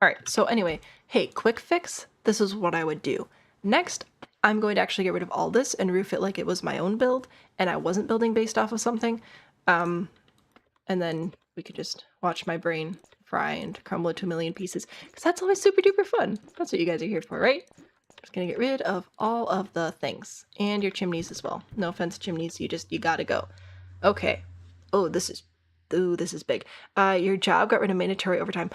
All right, so anyway, hey, quick fix, this is what I would do. Next, I'm going to actually get rid of all this and roof it like it was my own build, and I wasn't building based off of something. And then we could just watch my brain fry and crumble it to a million pieces, because that's always super duper fun. That's what you guys are here for, right? Just gonna get rid of all of the things. And your chimneys as well. No offense, chimneys, you gotta go. Okay. Oh, this is big. Your job got rid of mandatory overtime.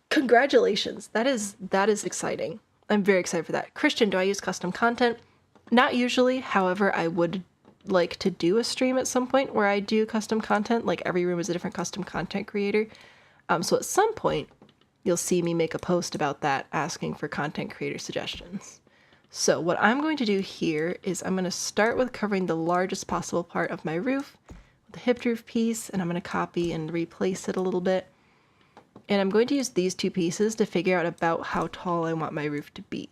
Congratulations. That is exciting. I'm very excited for that. Christian, do I use custom content? Not usually. However, I would like to do a stream at some point where I do custom content. Like every room is a different custom content creator. So at some point, you'll see me make a post about that, asking for content creator suggestions. So what I'm going to do here is I'm going to start with covering the largest possible part of my roof, the hipped roof piece, and I'm going to copy and replace it a little bit. And I'm going to use these two pieces to figure out about how tall I want my roof to be.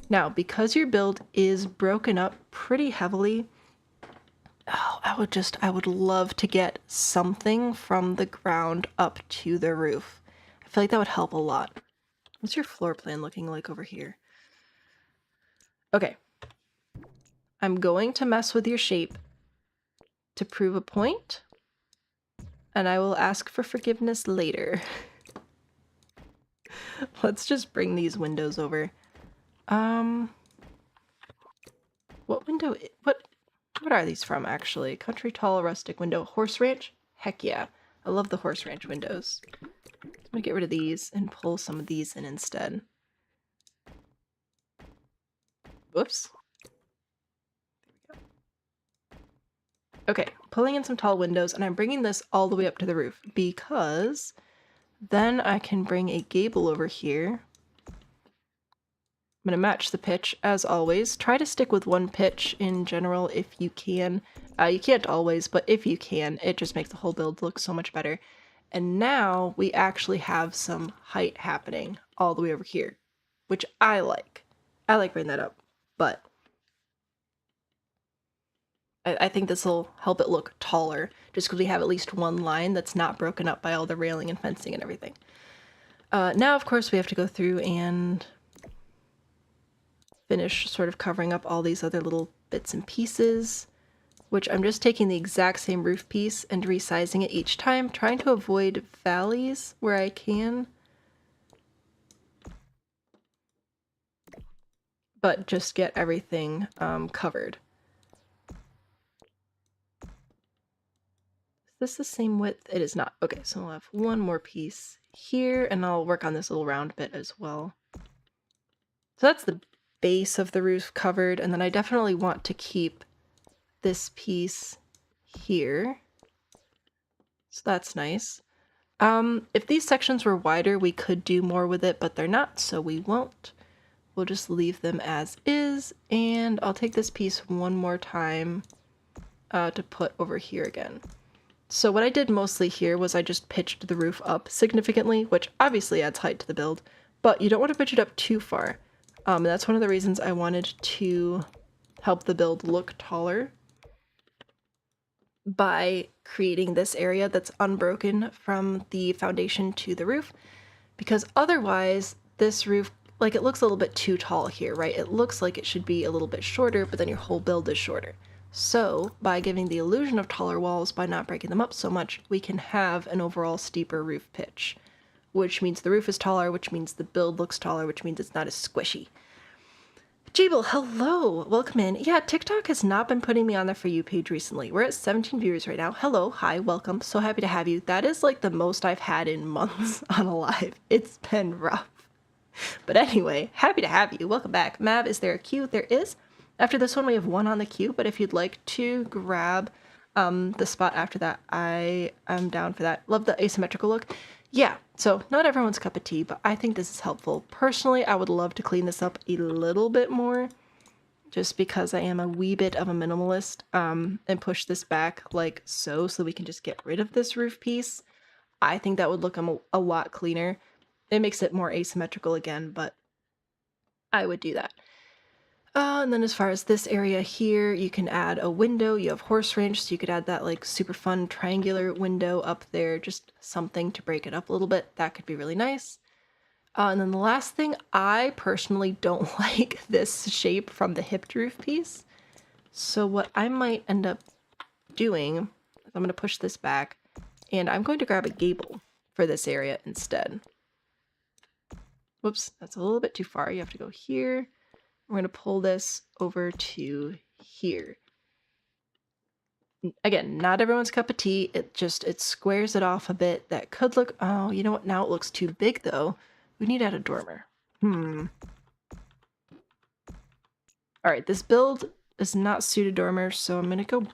Now, because your build is broken up pretty heavily, I would love to get something from the ground up to the roof. I feel like that would help a lot. What's your floor plan looking like over here? Okay. I'm going to mess with your shape to prove a point, and I will ask for forgiveness later. Let's just bring these windows over. What window? What are these from, actually? Country tall rustic window. Horse ranch? Heck yeah. I love the horse ranch windows. I'm gonna get rid of these and pull some of these in instead. Whoops. Okay, pulling in some tall windows, and I'm bringing this all the way up to the roof because then I can bring a gable over here. I'm going to match the pitch as always. Try to stick with one pitch in general if you can. You can't always, but if you can, it just makes the whole build look so much better. And now we actually have some height happening all the way over here, which I like. I like bringing that up, but I think this will help it look taller just because we have at least one line that's not broken up by all the railing and fencing and everything. Now, of course, we have to go through and finish sort of covering up all these other little bits and pieces, which I'm just taking the exact same roof piece and resizing it each time, trying to avoid valleys where I can, but just get everything covered. Is this the same width? It is not. Okay, so we'll have one more piece here, and I'll work on this little round bit as well. So that's the base of the roof covered, and then I definitely want to keep this piece here. So that's nice. If these sections were wider, we could do more with it, but they're not, so we won't. We'll just leave them as is, and I'll take this piece one more time to put over here again. So what I did mostly here was I just pitched the roof up significantly, which obviously adds height to the build, but you don't want to pitch it up too far. And that's one of the reasons I wanted to help the build look taller by creating this area that's unbroken from the foundation to the roof, because otherwise this roof, like, it looks a little bit too tall here, right? It looks like it should be a little bit shorter, but then your whole build is shorter. So by giving the illusion of taller walls, by not breaking them up so much, we can have an overall steeper roof pitch, which means the roof is taller, which means the build looks taller, which means it's not as squishy. Jabel, hello! Welcome in. Yeah, TikTok has not been putting me on the For You page recently. We're at 17 viewers right now. Hello, hi, welcome. So happy to have you. That is like the most I've had in months on a live. It's been rough. But anyway, happy to have you. Welcome back. Mav, is there a queue? There is. After this one, we have one on the queue, but if you'd like to grab the spot after that, I am down for that. Love the asymmetrical look. Yeah, so not everyone's cup of tea, but I think this is helpful. Personally, I would love to clean this up a little bit more, just because I am a wee bit of a minimalist, and push this back like so we can just get rid of this roof piece. I think that would look a lot cleaner. It makes it more asymmetrical again, but I would do that. And then as far as this area here, you can add a window. You have horse ranch, so you could add that like super fun triangular window up there, just something to break it up a little bit. That could be really nice. And then the last thing, I personally don't like this shape from the hipped roof piece. So what I might end up doing is I'm going to push this back, and I'm going to grab a gable for this area instead. Whoops, that's a little bit too far. You have to go here. We're going to pull this over to here. Again, not everyone's cup of tea. It squares it off a bit. That could look, oh, you know what? Now it looks too big though. We need to add a dormer. All right, this build is not suited dormer, so I'm going to go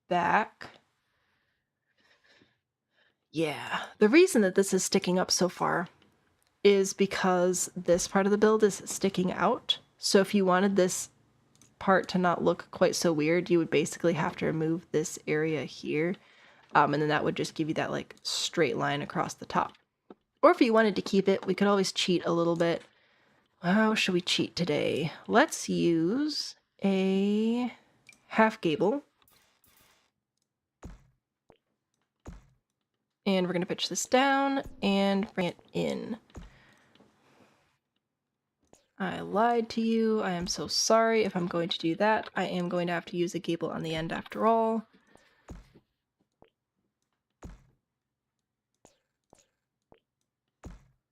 back. Yeah, the reason that this is sticking up so far is because this part of the build is sticking out. So if you wanted this part to not look quite so weird, you would basically have to remove this area here. And then that would just give you that like straight line across the top. Or if you wanted to keep it, we could always cheat a little bit. How should we cheat today? Let's use a half gable. And we're going to pitch this down and bring it in. I lied to you. I am so sorry if I'm going to do that. I am going to have to use a gable on the end after all.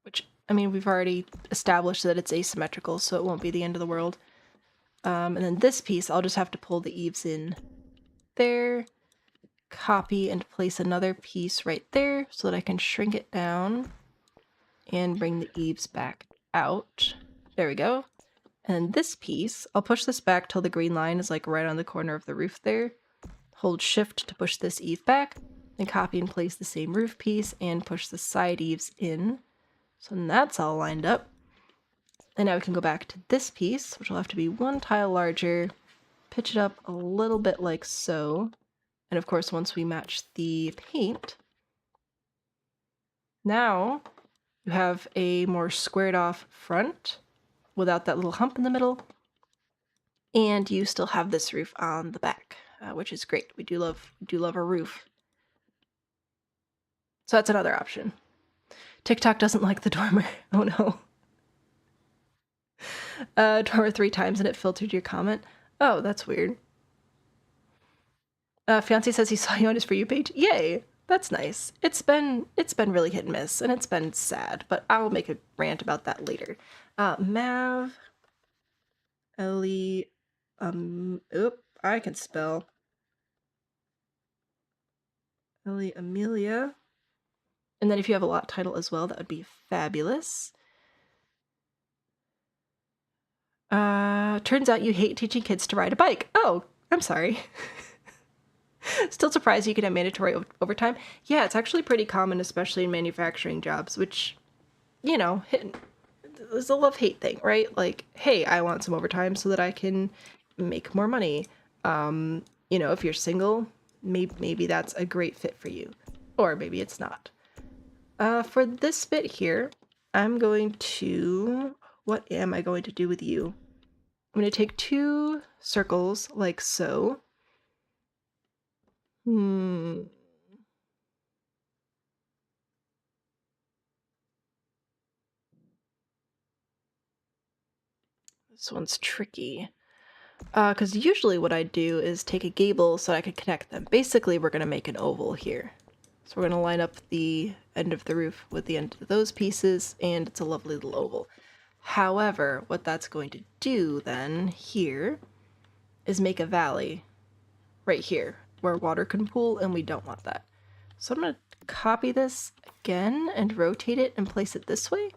Which, I mean, we've already established that it's asymmetrical, so it won't be the end of the world. And then this piece, I'll just have to pull the eaves in there, copy and place another piece right there so that I can shrink it down and bring the eaves back out. There we go. And this piece, I'll push this back till the green line is like right on the corner of the roof there. Hold shift to push this eave back, then copy and place the same roof piece and push the side eaves in. So that's all lined up. And now we can go back to this piece, which will have to be one tile larger, pitch it up a little bit like so. And of course, once we match the paint, now you have a more squared off front without that little hump in the middle. And you still have this roof on the back, which is great. We do love a roof. So that's another option. TikTok doesn't like the dormer. Oh no. Dormer 3 times and it filtered your comment. Oh, that's weird. Fiance says he saw you on his For You page. Yay! That's nice. It's been really hit and miss, and it's been sad, but I'll make a rant about that later. Mav, Ellie, I can spell. Ellyamelia. And then if you have a lot title as well, that would be fabulous. Turns out you hate teaching kids to ride a bike. Oh, I'm sorry. Still surprised you can have mandatory overtime. Yeah, it's actually pretty common, especially in manufacturing jobs, which, you know, it's a love-hate thing, right? Like, hey, I want some overtime so that I can make more money. You know, if you're single, maybe that's a great fit for you. Or maybe it's not. For this bit here, I'm going to... What am I going to do with you? I'm going to take 2 circles like so. This one's tricky. Because usually what I do is take a gable so I could connect them. Basically, we're going to make an oval here. So we're going to line up the end of the roof with the end of those pieces, and it's a lovely little oval. However, what that's going to do then here is make a valley right here where water can pool, and we don't want that. So I'm going to copy this again and rotate it and place it this way.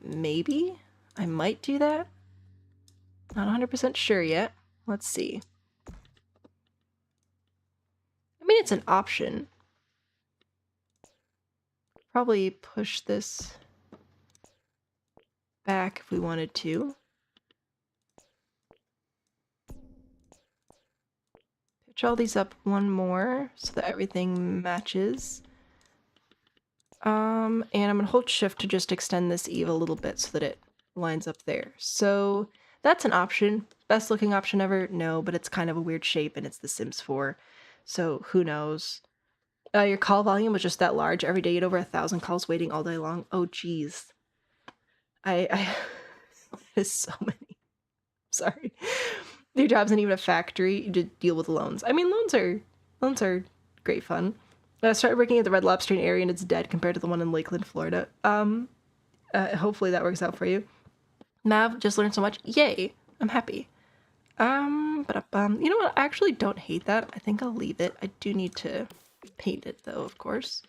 Maybe I might do that. Not 100% sure yet. Let's see. I mean, it's an option. Probably push this back if we wanted to. Pitch all these up one more so that everything matches. And I'm gonna hold shift to just extend this eave a little bit so that it lines up there. So that's an option. Best looking option ever? No, but it's kind of a weird shape and it's The Sims 4. So who knows? Your call volume was just that large. Every day you had over 1,000 calls waiting all day long. Oh, geez. There's so many. Sorry. Your job's not even a factory. You just deal with loans. I mean, loans are great fun. I started working at the Red Lobster area and it's dead compared to the one in Lakeland, Florida. Hopefully that works out for you. Mav just learned so much. Yay. I'm happy. You know what? I actually don't hate that. I think I'll leave it. I do need to paint it though, of course.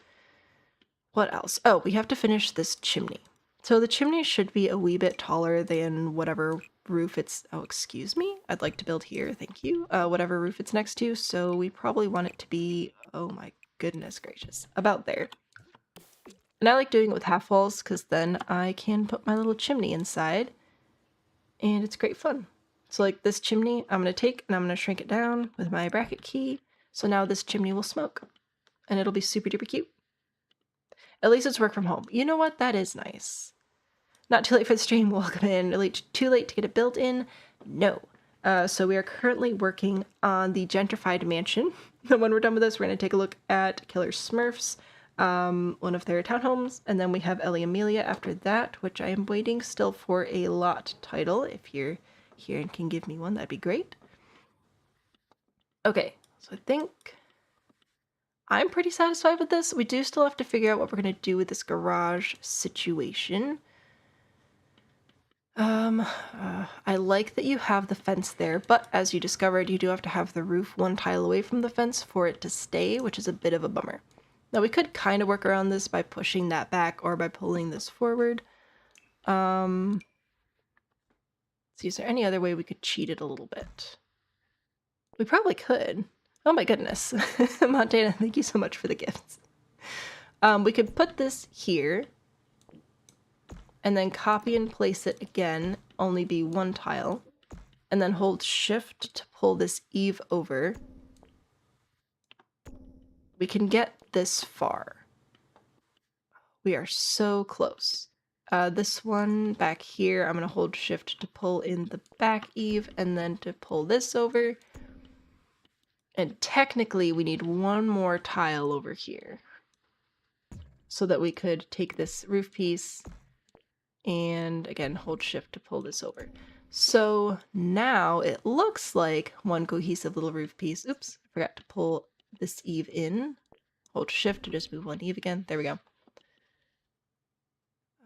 What else? Oh, we have to finish this chimney. So the chimney should be a wee bit taller than whatever roof it's... Oh, excuse me? I'd like to build here, thank you. Whatever roof it's next to, so we probably want it to be... Oh my goodness gracious. About there. And I like doing it with half walls, because then I can put my little chimney inside. And it's great fun. So like this chimney, I'm going to take and I'm going to shrink it down with my bracket key. So now this chimney will smoke. And it'll be super duper cute. At least it's work from home. You know what? That is nice. Not too late for the stream. Welcome in. Too late to get it built in? No. So we are currently working on the gentrified mansion. When we're done with this, we're going to take a look at Killer Smurfs, one of their townhomes, and then we have ellyamelia after that, which I am waiting still for a lot title. If you're here and can give me one, that'd be great. Okay, so I think I'm pretty satisfied with this. We do still have to figure out what we're going to do with this garage situation. I like that you have the fence there, but as you discovered, you do have to have the roof one tile away from the fence for it to stay, which is a bit of a bummer. Now we could kind of work around this by pushing that back or by pulling this forward. Let's see, is there any other way we could cheat it a little bit? We probably could. Oh my goodness. Montana, thank you so much for the gifts. We could put this here and then copy and place it again, only be one tile, and then hold shift to pull this eave over. We can get this far. We are so close. This one back here, I'm going to hold shift to pull in the back eave and then to pull this over. And technically we need one more tile over here so that we could take this roof piece and again hold shift to pull this over. So now it looks like one cohesive little roof piece. Oops, I forgot to pull this eave in. Hold shift to just move one eave again. There we go.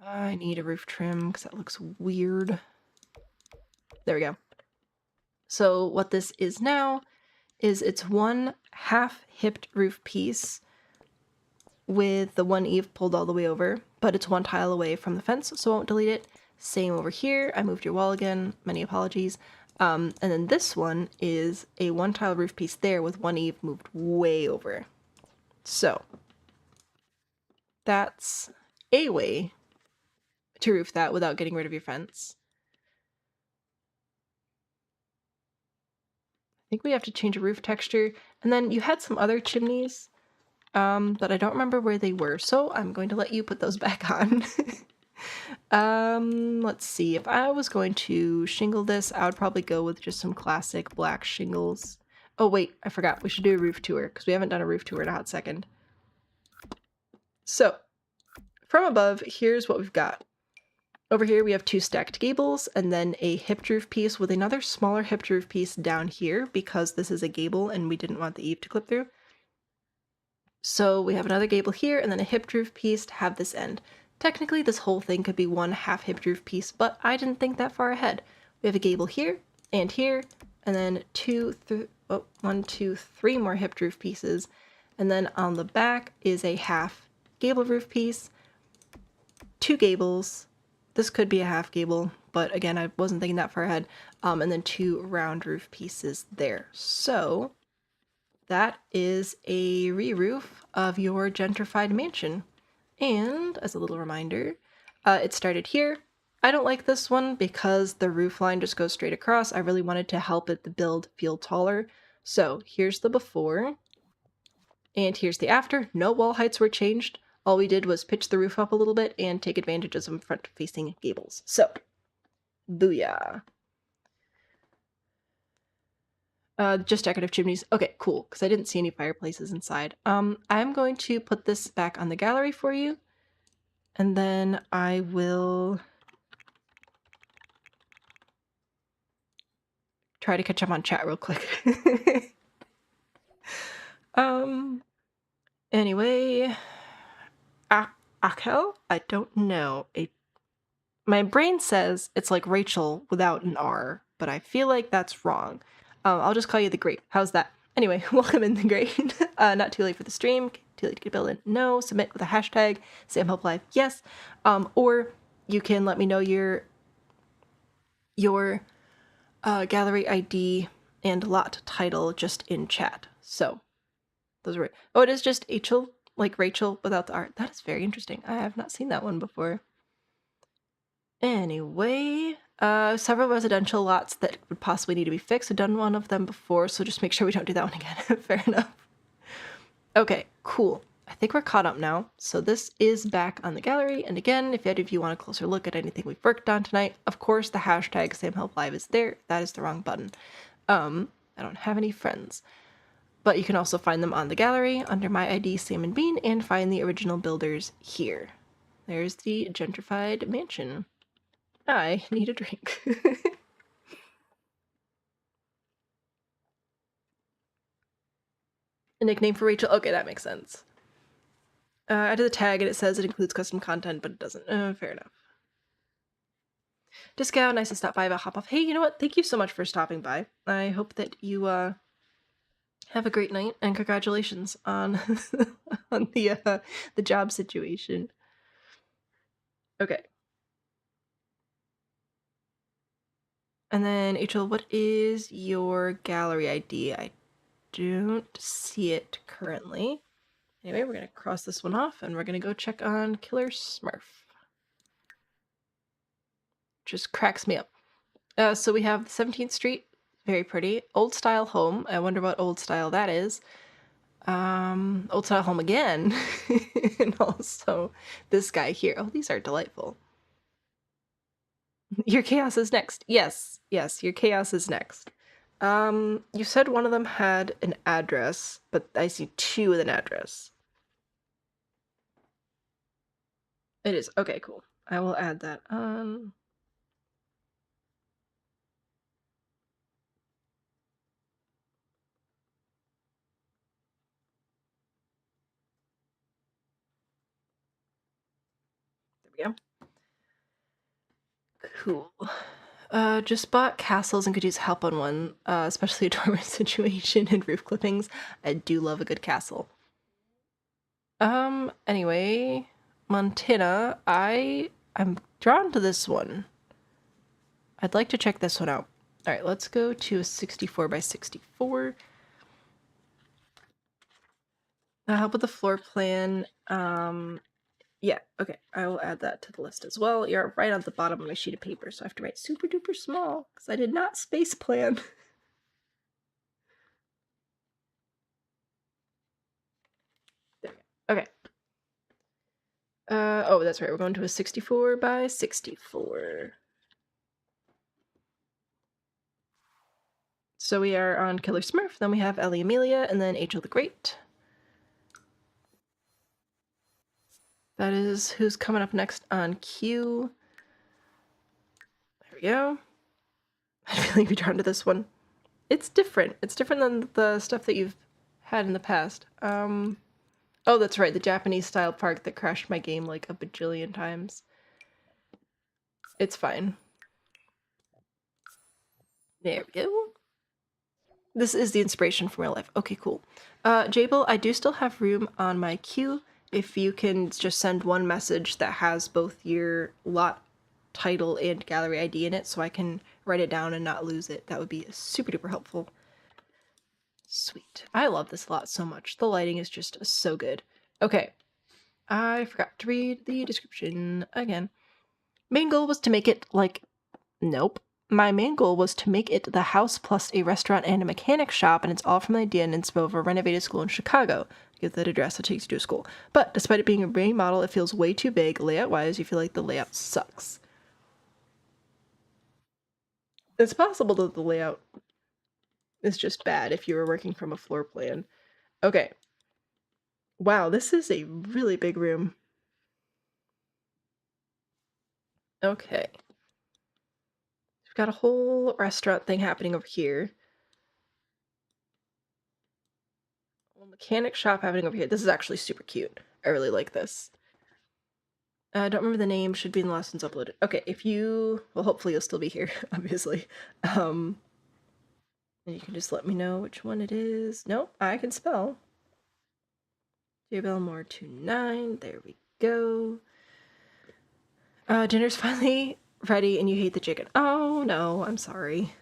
I need a roof trim because that looks weird. There we go. So what this is now is it's one half-hipped roof piece with the one eave pulled all the way over, but it's one tile away from the fence, so I won't delete it. Same over here. I moved your wall again. Many apologies. And then this one is a one tile roof piece there with one eave moved way over. So that's a way to roof that without getting rid of your fence. I think we have to change a roof texture. And then you had some other chimneys that I don't remember where they were, so I'm going to let you put those back on. Let's see. If I was going to shingle this, I would probably go with just some classic black shingles. Oh wait, I forgot. We should do a roof tour because we haven't done a roof tour in a hot second. So, from above, here's what we've got. Over here we have two stacked gables and then a hipped roof piece with another smaller hipped roof piece down here because this is a gable and we didn't want the eave to clip through. So we have another gable here and then a hipped roof piece to have this end. Technically this whole thing could be one half hipped roof piece, but I didn't think that far ahead. We have a gable here, and then one, two, three more hipped roof pieces. And then on the back is a half gable roof piece, two gables. This could be a half gable, but again, I wasn't thinking that far ahead. And then two round roof pieces there. So that is a re-roof of your gentrified mansion. And as a little reminder, it started here. I don't like this one because the roof line just goes straight across. I really wanted to help the build feel taller. So here's the before, and here's the after. No wall heights were changed. All we did was pitch the roof up a little bit and take advantage of some front-facing gables. So, booyah. Just decorative chimneys. Okay, cool, because I didn't see any fireplaces inside. I'm going to put this back on the gallery for you, and then I will try to catch up on chat real quick. Anyway, Achel? I don't know. My brain says it's like Rachel without an R, but I feel like that's wrong. I'll just call you the Great. How's that? Anyway, welcome in the Great. Not too late for the stream. Too late to get built in? No. Submit with a hashtag. Sam Help Live? Yes. Or you can let me know your gallery ID and lot title just in chat. So those are right. Oh, it is just Achel, like Rachel without the R. That is very interesting. I have not seen that one before. Anyway, several residential lots that would possibly need to be fixed. I've done one of them before, so just make sure we don't do that one again. Fair enough. Okay, cool. I think we're caught up now. So this is back on the gallery. And again, if any of you want a closer look at anything we've worked on tonight, of course, the hashtag SamHelpLive is there. That is the wrong button. I don't have any friends. But you can also find them on the gallery under my ID, Sam and Bean, and find the original builders here. There's the gentrified mansion. I need a drink. A nickname for Rachel? Okay, that makes sense. I did the tag and it says it includes custom content, but it doesn't. Fair enough. Disco, nice to stop by. I'll hop off. Hey, you know what? Thank you so much for stopping by. I hope that you have a great night and congratulations on on the job situation. Okay. And then, Rachel, what is your gallery ID? I don't see it currently. Anyway, we're going to cross this one off, and we're going to go check on Killer Smurf. Just cracks me up. So we have 17th Street, very pretty. Old style home. I wonder what old style that is. Old style home again. And also this guy here. Oh, these are delightful. Your chaos is next. Yes, your chaos is next. You said one of them had an address, but I see two with an address. It is. Okay, cool. I will add that on. There we go. Cool. Just bought castles and could use help on one, especially a dormant situation and roof clippings. I do love a good castle. Anyway, Montana, I'm drawn to this one. I'd like to check this one out. All right, let's go to a 64 by 64. Help with the floor plan. Yeah, okay, I will add that to the list as well. You're right on the bottom of my sheet of paper, so I have to write super duper small because I did not space plan. There we go. Okay. Oh, that's right. We're going to a 64 by 64. So we are on Killer Smurf, then we have Ellyamelia, and then Achelthegreat. That is who's coming up next on queue. There we go. I'd really be drawn to this one. It's different. It's different than the stuff that you've had in the past. Oh, that's right, the Japanese-style park that crashed my game like a bajillion times. It's fine. There we go. This is the inspiration for my life. Okay, cool. Jabel, I do still have room on my queue. If you can just send one message that has both your lot title and gallery ID in it so I can write it down and not lose it, that would be super duper helpful. Sweet. I love this lot so much. The lighting is just so good. Okay. I forgot to read the description again. Main goal was to make it like... Nope. My main goal was to make it the house plus a restaurant and a mechanic shop, and it's all from the idea and inspo of a renovated school in Chicago. Get that address, it takes you to a school. But despite it being a remodel, it feels way too big. Layout-wise, you feel like the layout sucks. It's possible that the layout is just bad if you were working from a floor plan. Okay. Wow, this is a really big room. Okay. We've got a whole restaurant thing happening over here. A mechanic shop happening over here. This is actually super cute. I really like this. I don't remember the name. Should be in the lessons uploaded. Okay, if you... Well, hopefully you'll still be here, obviously. And you can just let me know which one it is. Nope, I can spell. JBellmore29. There we go. Dinner's finally ready and you hate the chicken. Oh, no, I'm sorry.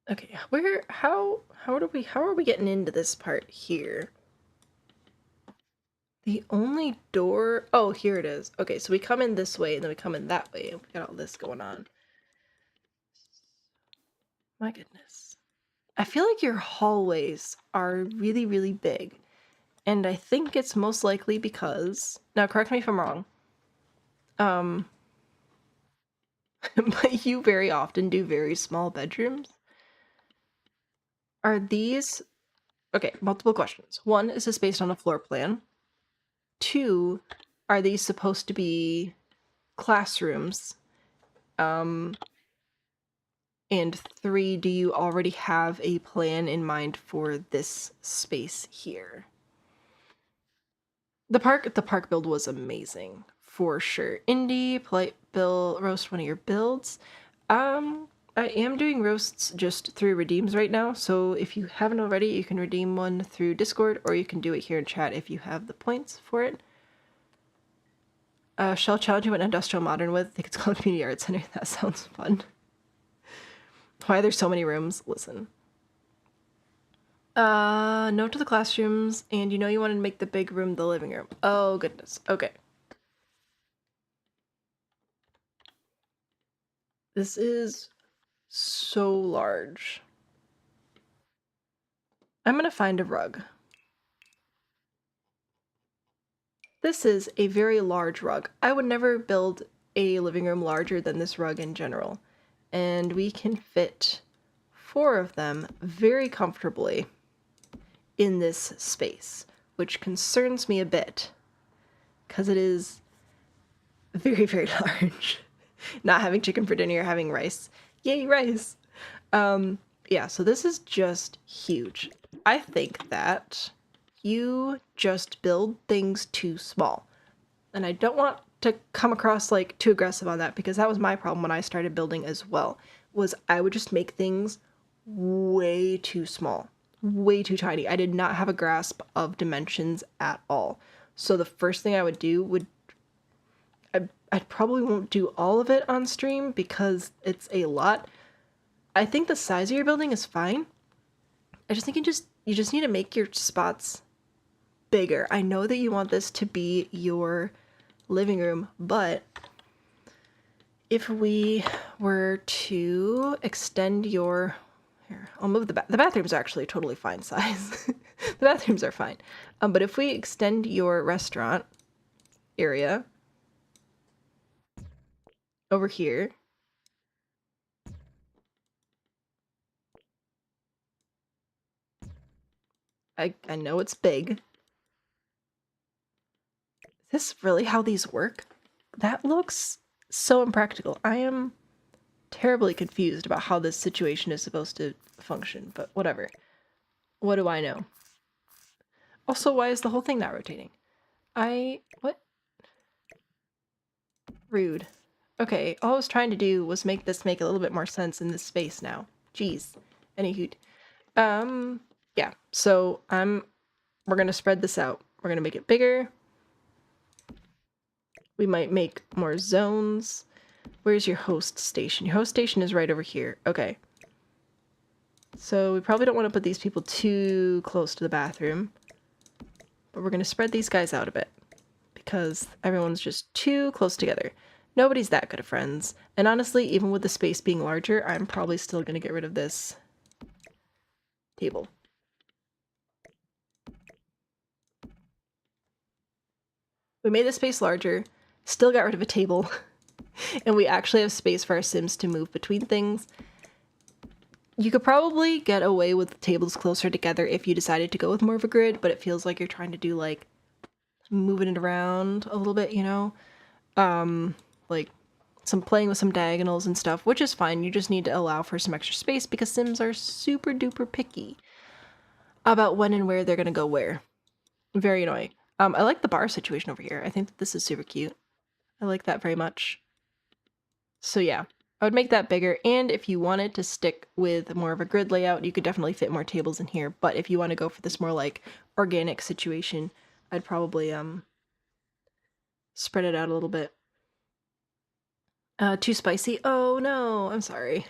Okay, how are we getting into this part here? The only door... Oh, here it is. Okay, so we come in this way, and then we come in that way, and we got all this going on. My goodness. I feel like your hallways are really, really big. And I think it's most likely because... Now, correct me if I'm wrong. But you very often do very small bedrooms. Are these... Okay, multiple questions. One, is this based on a floor plan? Two, are these supposed to be classrooms? And three, do you already have a plan in mind for this space here? The park build was amazing, for sure. Indie, polite Bill, roast one of your builds. I am doing roasts just through redeems right now, so if you haven't already, you can redeem one through Discord, or you can do it here in chat if you have the points for it. Shall challenge you an industrial modern with? I think it's called Community Arts Center. That sounds fun. Why are there so many rooms? Listen. No to the classrooms, and you know you wanted to make the big room the living room. Oh, goodness. Okay. This is so large. I'm gonna find a rug. This is a very large rug. I would never build a living room larger than this rug in general. And we can fit 4 of them very comfortably in this space, which concerns me a bit because it is very, very large. Not having chicken for dinner, having rice. Yay, rice! Yeah, so this is just huge. I think that you just build things too small. And I don't want to come across like too aggressive on that, because that was my problem when I started building as well, was I would just make things way too small, way too tiny. I did not have a grasp of dimensions at all. So the first thing I would do would, I probably won't do all of it on stream because it's a lot. I think the size of your building is fine. I just think you just need to make your spots bigger. I know that you want this to be your living room, but if we were to extend your, here, I'll move the bathrooms are actually totally fine size. The bathrooms are fine. But if we extend your restaurant area over here, I know it's big. Is this really how these work? That looks so impractical. I am terribly confused about how this situation is supposed to function, but whatever. What do I know? Also, why is the whole thing not rotating? What? Rude. Okay, all I was trying to do was make this make a little bit more sense in this space now. Jeez. Anywho. Yeah, so we're gonna spread this out. We're gonna make it bigger. We might make more zones. Where's your host station? Your host station is right over here. Okay. So we probably don't want to put these people too close to the bathroom. But we're going to spread these guys out a bit, because everyone's just too close together. Nobody's that good of friends. And honestly, even with the space being larger, I'm probably still going to get rid of this table. We made the space larger, still got rid of a table, and we actually have space for our Sims to move between things. You could probably get away with tables closer together if you decided to go with more of a grid, but it feels like you're trying to do like moving it around a little bit, you know? Like playing with some diagonals and stuff, which is fine. You just need to allow for some extra space because Sims are super duper picky about when and where they're gonna go where. Very annoying. I like the bar situation over here. I think that this is super cute. I like that very much. So yeah, I would make that bigger, and if you wanted to stick with more of a grid layout, you could definitely fit more tables in here, but if you want to go for this more like organic situation, I'd probably spread it out a little bit. Too spicy? Oh no, I'm sorry.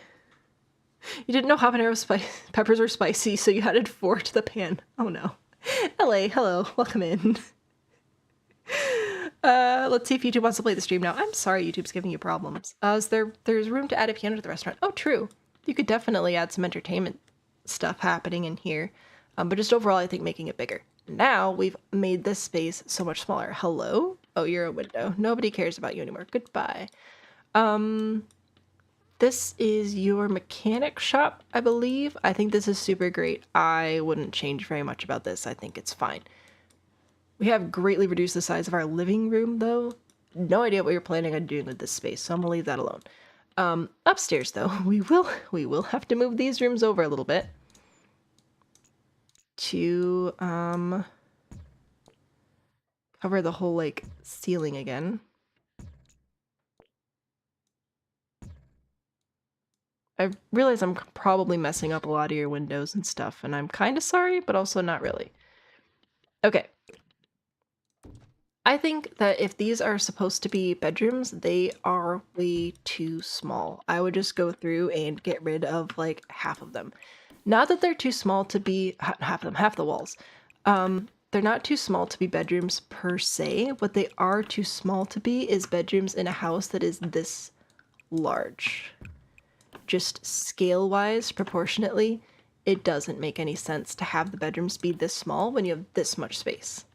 You didn't know habanero peppers were spicy, so you added 4 to the pan. Oh no. LA, hello, welcome in. Let's see if YouTube wants to play the stream now. I'm sorry YouTube's giving you problems. There's room to add a piano to the restaurant. Oh, true. You could definitely add some entertainment stuff happening in here. But just overall, I think making it bigger. Now we've made this space so much smaller. Hello? Oh, you're a window. Nobody cares about you anymore. Goodbye. This is your mechanic shop, I believe. I think this is super great. I wouldn't change very much about this. I think it's fine. We have greatly reduced the size of our living room, though. No idea what you're planning on doing with this space, so I'm gonna leave that alone. Upstairs, though, we will have to move these rooms over a little bit to cover the whole like ceiling again. I realize I'm probably messing up a lot of your windows and stuff, and I'm kind of sorry, but also not really. Okay. I think that if these are supposed to be bedrooms, they are way too small. I would just go through and get rid of like half of them. Not that they're too small to be half of them, half the walls. They're not too small to be bedrooms per se. What they are too small to be is bedrooms in a house that is this large. Just scale-wise, proportionately, it doesn't make any sense to have the bedrooms be this small when you have this much space.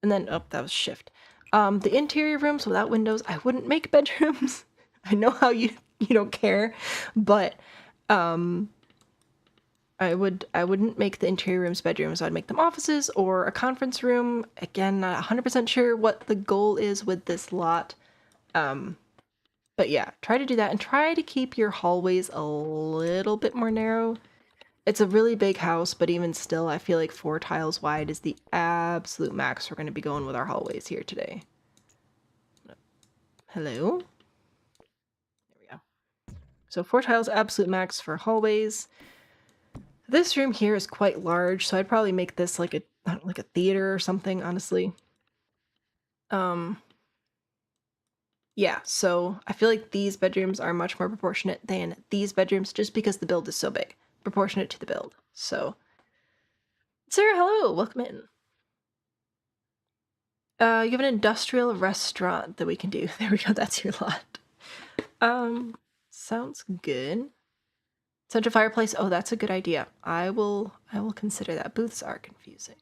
And then, oh, that was shift. The interior rooms without windows, I wouldn't make bedrooms. I know how you don't care, but I wouldn't make the interior rooms bedrooms. I'd make them offices or a conference room. Again, not 100% sure what the goal is with this lot. But yeah, try to do that and try to keep your hallways a little bit more narrow. It's a really big house, but even still, I feel like 4 tiles wide is the absolute max we're going to be going with our hallways here today. Hello? There we go. So 4 tiles, absolute max for hallways. This room here is quite large, so I'd probably make this like a theater or something, honestly. Yeah, so I feel like these bedrooms are much more proportionate than these bedrooms just because the build is so big. Proportionate to the build. So, Sarah, hello! Welcome in. You have an industrial restaurant that we can do. There we go, that's your lot. Sounds good. Central fireplace, oh, that's a good idea. I will consider that. Booths are confusing.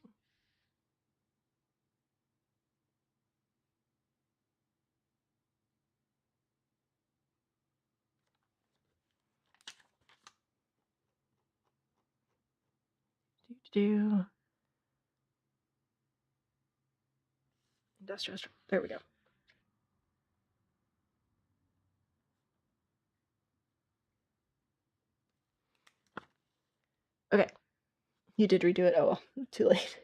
Industrial, there we go. Okay, you did redo it. Oh well, too late.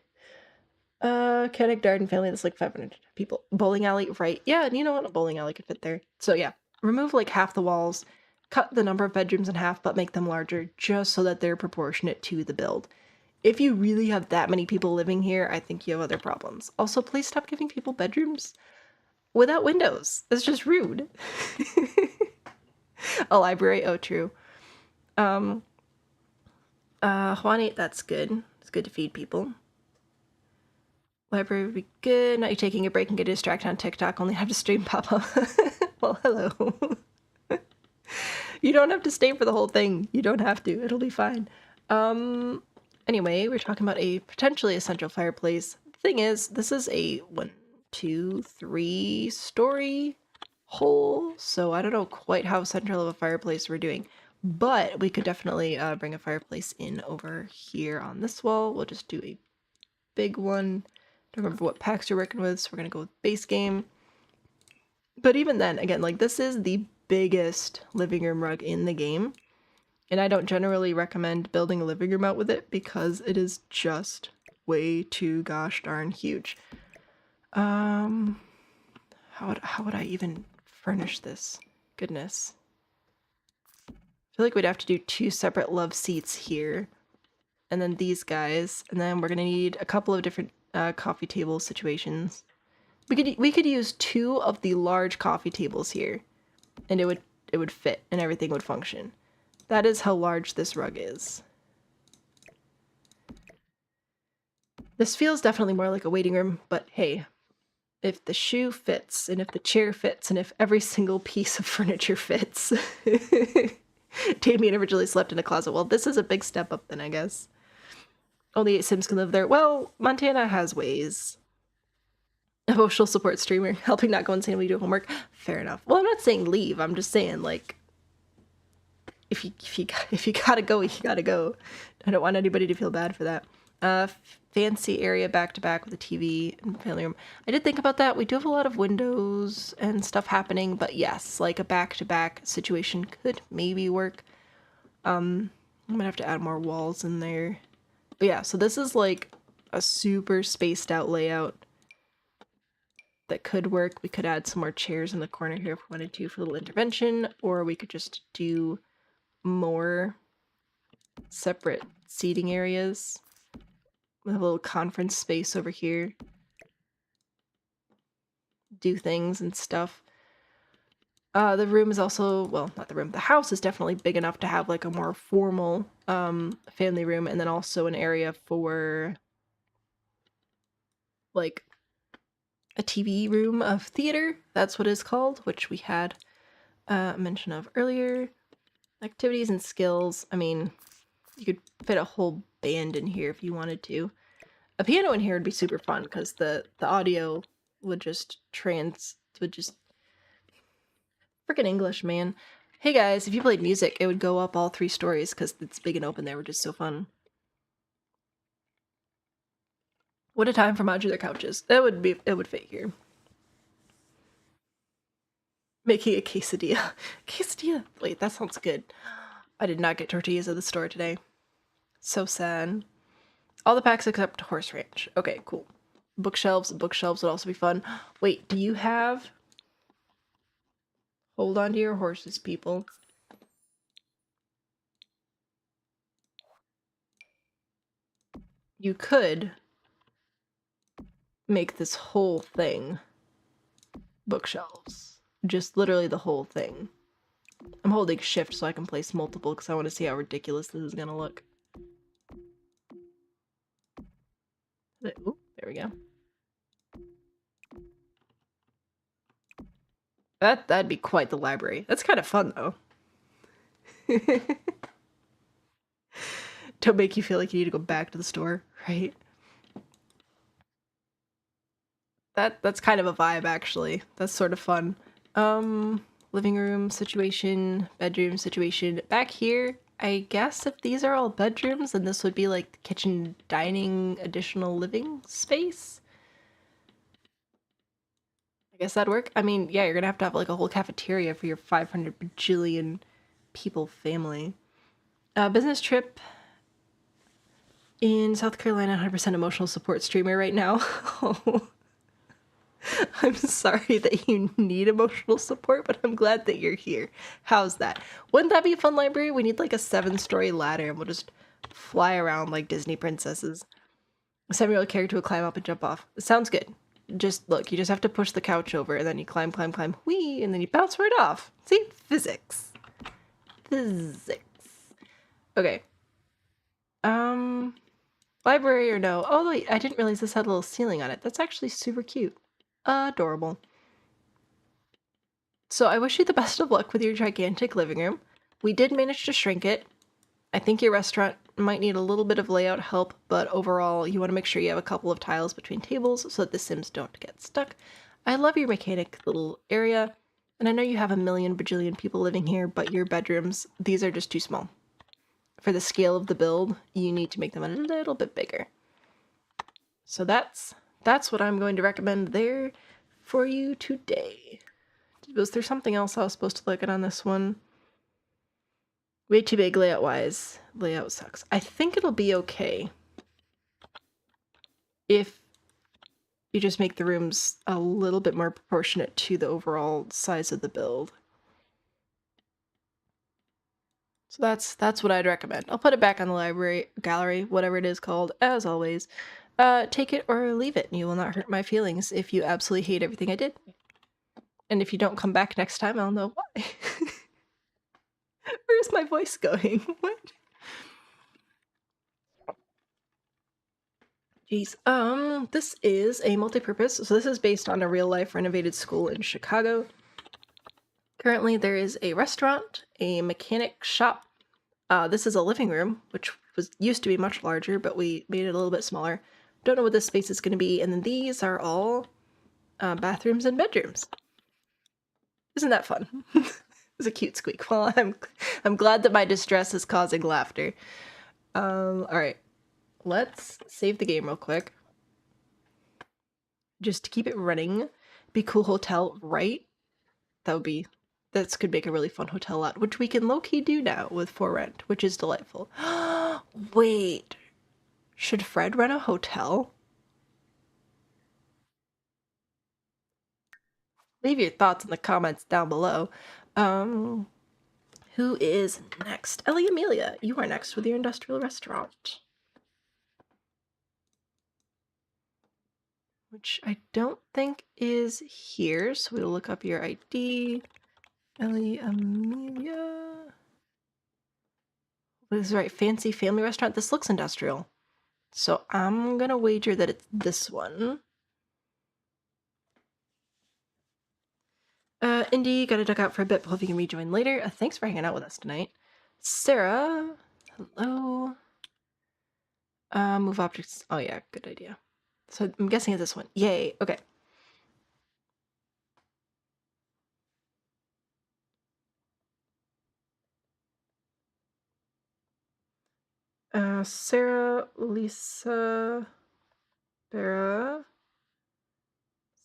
Kennick Darden family, that's like 500 people. Bowling alley, right? Yeah, and you know what? A bowling alley could fit there. So yeah, remove like half the walls, cut the number of bedrooms in half, but make them larger just so that they're proportionate to the build. If you really have that many people living here, I think you have other problems. Also, please stop giving people bedrooms without windows. That's just rude. A library, oh true. Juanite, that's good. It's good to feed people. Library would be good. Not you taking a break and get distracted on TikTok. Only have to stream pop-up. Well, hello. You don't have to stay for the whole thing. You don't have to. It'll be fine. Anyway, we're talking about a potentially a central fireplace. The thing is, this is a 1, 2, 3 story hole, so I don't know quite how central of a fireplace we're doing. But we could definitely bring a fireplace in over here on this wall. We'll just do a big one. Don't remember what packs you're working with, so we're gonna go with base game. But even then, again, like this is the biggest living room rug in the game. And I don't generally recommend building a living room out with it because it is just way too gosh darn huge. How would I even furnish this? Goodness. I feel like we'd have to do 2 separate love seats here. And then these guys. And then we're gonna need a couple of different coffee table situations. We could use 2 of the large coffee tables here. And it would fit and everything would function. That is how large this rug is. This feels definitely more like a waiting room, but hey, if the shoe fits, and if the chair fits, and if every single piece of furniture fits. Damien originally slept in a closet. Well, this is a big step up then, I guess. Only 8 Sims can live there. Well, Montana has ways. Emotional support streamer, helping not go insane when you do homework. Fair enough. Well, I'm not saying leave. I'm just saying, like, if you gotta go, you gotta go. I don't want anybody to feel bad for that. Fancy area back to back with a TV and family room. I did think about that. We do have a lot of windows and stuff happening, but yes, like a back to back situation could maybe work. I'm gonna have to add more walls in there. But yeah, so this is like a super spaced out layout that could work. We could add some more chairs in the corner here if we wanted to for a little intervention, or we could just do more separate seating areas. We have a little conference space over here. do things and stuff. The room is also, well, not the room, the house is definitely big enough to have like a more formal family room, and then also an area for like a TV room of theater. That's what it's called, which we had mention of earlier. Activities and skills. I mean, you could fit a whole band in here if you wanted to. A piano in here would be super fun because the audio would just freaking English, man. Hey guys, if you played music, it would go up all 3 stories because it's big and open there, which is so fun. What a time for modular couches. It would fit here. Making a quesadilla. Quesadilla. Wait, that sounds good. I did not get tortillas at the store today. So sad. All the packs except Horse Ranch. Okay, cool. Bookshelves. Bookshelves would also be fun. Wait, do you have... Hold on to your horses, people. You could make this whole thing bookshelves. Just literally the whole thing. I'm holding shift so I can place multiple because I want to see how ridiculous this is going to look. Ooh, there we go. That'd be quite the library. That's kind of fun though. Don't make you feel like you need to go back to the store, right? That's kind of a vibe actually. That's sort of fun. Living room situation, bedroom situation. Back here, I guess if these are all bedrooms, then this would be like the kitchen, dining, additional living space. I guess that'd work. I mean, yeah, you're gonna have to have like a whole cafeteria for your 500 bajillion people family. Business trip in South Carolina, 100% emotional support streamer right now. I'm sorry that you need emotional support, but I'm glad that you're here. How's that? Wouldn't that be a fun library? We need like a 7-story ladder and we'll just fly around like Disney princesses. A 7-year-old character will climb up and jump off. Sounds good. Just look, you just have to push the couch over and then you climb, whee, and then you bounce right off. See? Physics. Physics. Okay. Library or no? Oh wait, I didn't realize this had a little ceiling on it. That's actually super cute. Adorable. So I wish you the best of luck with your gigantic living room. We did manage to shrink it. I think your restaurant might need a little bit of layout help, but overall you want to make sure you have a couple of tiles between tables so that the Sims don't get stuck. I love your mechanic little area, and I know you have a million bajillion people living here, but your bedrooms, these are just too small. For the scale of the build, you need to make them a little bit bigger. So that's what I'm going to recommend there for you today. Was there something else I was supposed to look at on this one? Way too big layout-wise. Layout sucks. I think it'll be okay if you just make the rooms a little bit more proportionate to the overall size of the build. So that's what I'd recommend. I'll put it back on the library gallery, whatever it is called, as always. Take it or leave it. You will not hurt my feelings if you absolutely hate everything I did. And if you don't come back next time, I'll know why. Where's my voice going? What? Jeez. This is a multi-purpose. So this is based on a real-life renovated school in Chicago. Currently, there is a restaurant, a mechanic shop. This is a living room, which used to be much larger, but we made it a little bit smaller. Don't know what this space is going to be. And then these are all bathrooms and bedrooms. Isn't that fun? It's a cute squeak. Well, I'm glad that my distress is causing laughter. All right, let's save the game real quick. Just to keep it running. Be cool hotel, right? That could make a really fun hotel lot, which we can low-key do now with For Rent, which is delightful. Wait, should Fred rent a hotel? Leave your thoughts in the comments down below. Who is next? Ellyamelia, you are next with your industrial restaurant. which I don't think is here. So we'll look up your ID. ellyamelia. This is right. Fancy family restaurant. This looks industrial. So I'm gonna wager that it's this one. Indy, gotta duck out for a bit, but hope you can rejoin later. Thanks for hanging out with us tonight. Sarah, hello. Move objects. Oh yeah, good idea. So I'm guessing it's this one. Yay, okay. Sarah, Lisa, Vera,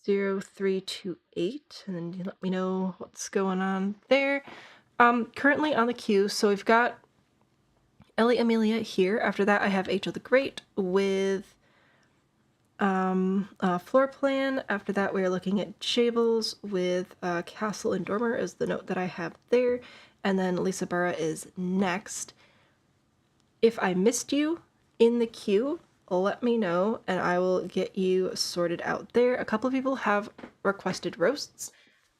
0328, and then you let me know what's going on there. Currently on the queue, so we've got ellyamelia here. After that, I have achelthegreat with floor plan. After that, we are looking at Shables with Castle and Dormer as the note that I have there. And then Lisa Burra is next. If I missed you in the queue, let me know and I will get you sorted out there. A couple of people have requested roasts.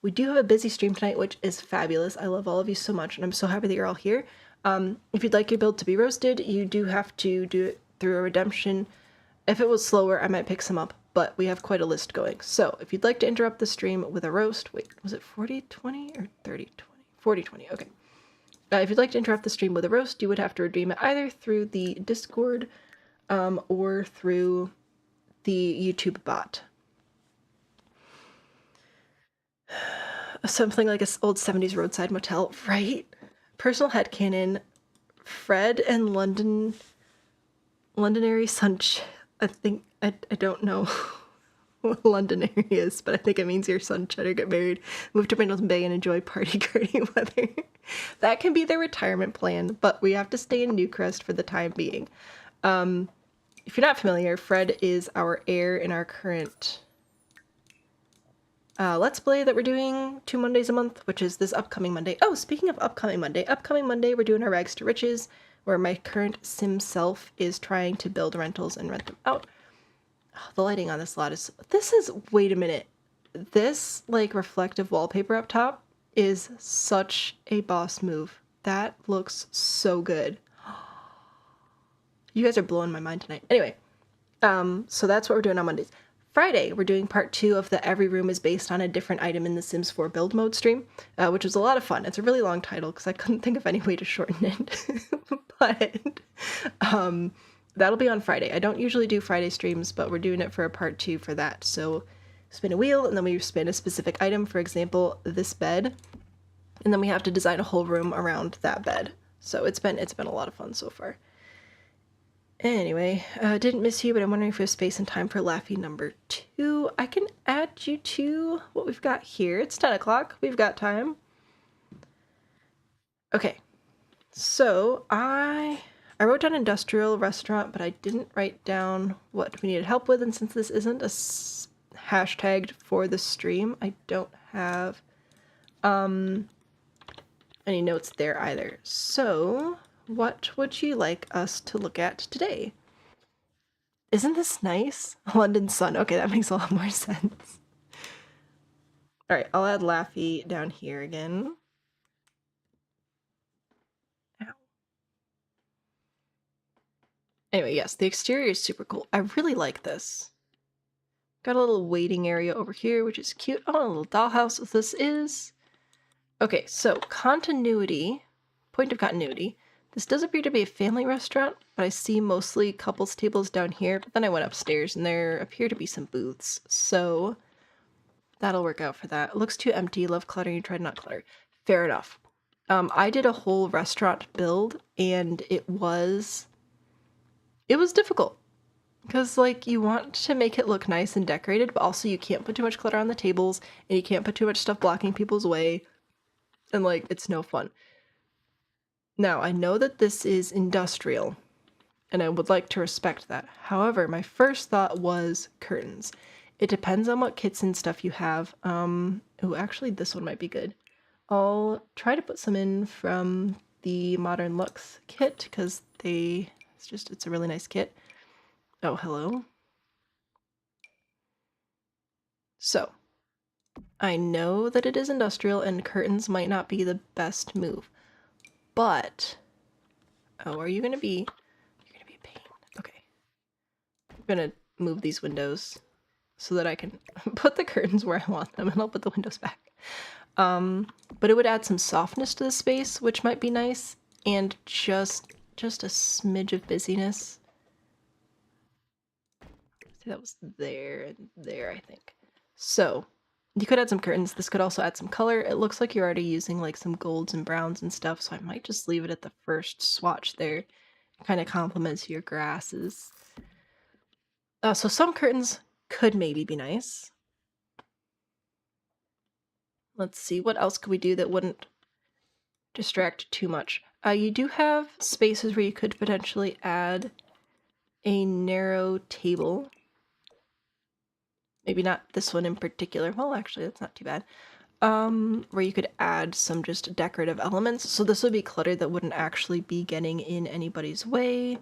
We do have a busy stream tonight, which is fabulous. I love all of you so much, and I'm so happy that you're all here. If you'd like your build to be roasted, you do have to do it through a redemption. If it was slower, I might pick some up, but we have quite a list going. So if you'd like to interrupt the stream with a roast, wait, was it 40-20 or 30-20? 40-20, okay. If you'd like to interrupt the stream with a roast, you would have to redeem it either through the Discord or through the YouTube bot. Something like an old 70s roadside motel, right? Personal headcanon, Fred and Londonary Sunch. I think, I don't know what Londonary is, but I think it means your son Cheddar get married, move to Brindleton Bay, and enjoy party gurdy weather. That can be their retirement plan, but we have to stay in Newcrest for the time being. If you're not familiar, Fred is our heir in our current Let's Play that we're doing 2 Mondays a month, which is this upcoming Monday. Oh, speaking of upcoming Monday we're doing our Rags to Riches, where my current sim self is trying to build rentals and rent them out. Oh, the lighting on this lot is... wait a minute. This, like, reflective wallpaper up top is such a boss move. That looks so good. You guys are blowing my mind tonight. Anyway, so that's what we're doing on Mondays. Friday, we're doing part 2 of the Every Room is Based on a Different Item in the Sims 4 build mode stream, which was a lot of fun. It's a really long title because I couldn't think of any way to shorten it. But that'll be on Friday. I don't usually do Friday streams, but we're doing it for a part 2 for that. So spin a wheel, and then we spin a specific item, for example, this bed, and then we have to design a whole room around that bed. So it's been a lot of fun so far. Anyway, didn't miss you, but I'm wondering if we have space and time for Laffy number 2. I can add you to what we've got here. It's 10 o'clock. We've got time. Okay, so I wrote down industrial restaurant, but I didn't write down what we needed help with, and since this isn't a hashtagged for the stream, I don't have any notes there either. So what would you like us to look at today? Isn't this nice? London Sun. Okay, that makes a lot more sense. All right, I'll add Laffy down here again. Ow. Anyway, yes, the exterior is super cool. I really like this. Got a little waiting area over here, which is cute. Oh, a little dollhouse. This is... Okay, so continuity, point of continuity. This does appear to be a family restaurant, but I see mostly couples tables down here. But then I went upstairs and there appear to be some booths, so that'll work out for that. It looks too empty. Love clutter. You tried not clutter. Fair enough. I did a whole restaurant build, and it was difficult because, like, you want to make it look nice and decorated, but also you can't put too much clutter on the tables, and you can't put too much stuff blocking people's way, and, like, it's no fun. Now, I know that this is industrial, and I would like to respect that. However, my first thought was curtains. It depends on what kits and stuff you have. Oh, actually, this one might be good. I'll try to put some in from the Modern Looks kit, because it's a really nice kit. Oh, hello. So I know that it is industrial and curtains might not be the best move, but oh, are you gonna be? You're gonna be a pain. Okay, I'm gonna move these windows so that I can put the curtains where I want them, and I'll put the windows back. But it would add some softness to the space, which might be nice, and just a smidge of busyness. See, that was there and there, I think. So you could add some curtains. This could also add some color. It looks like you're already using like some golds and browns and stuff, so I might just leave it at the first swatch there. It kind of complements your grasses. So some curtains could maybe be nice. Let's see, what else could we do that wouldn't distract too much? You do have spaces where you could potentially add a narrow table. Maybe not this one in particular. Well, actually, that's not too bad. Where you could add some just decorative elements. So this would be clutter that wouldn't actually be getting in anybody's way.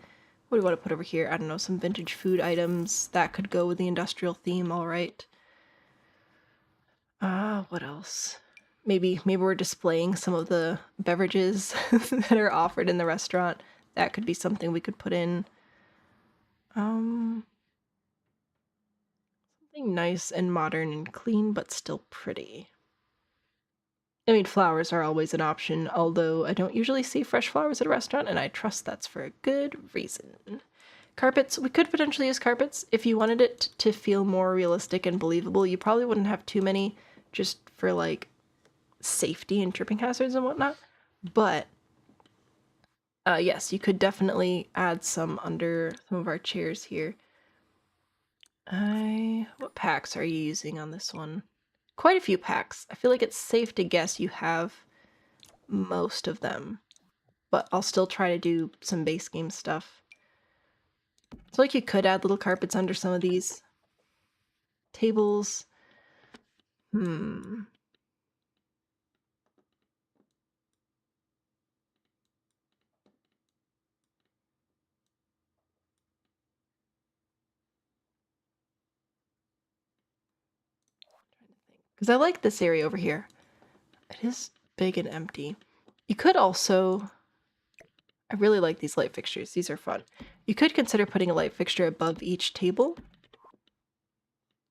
What do we want to put over here? I don't know, some vintage food items. That could go with the industrial theme, all right. What else? Maybe we're displaying some of the beverages that are offered in the restaurant. That could be something we could put in. Something nice and modern and clean, but still pretty. I mean, flowers are always an option, although I don't usually see fresh flowers at a restaurant, and I trust that's for a good reason. Carpets, we could potentially use carpets. If you wanted it to feel more realistic and believable, you probably wouldn't have too many, just for like safety and tripping hazards and whatnot. But yes, you could definitely add some under some of our chairs here. What packs are you using on this one? Quite a few packs. I feel like it's safe to guess you have most of them, but I'll still try to do some base game stuff. So like you could add little carpets under some of these tables. Because I like this area over here. It is big and empty. You could also... I really like these light fixtures. These are fun. You could consider putting a light fixture above each table,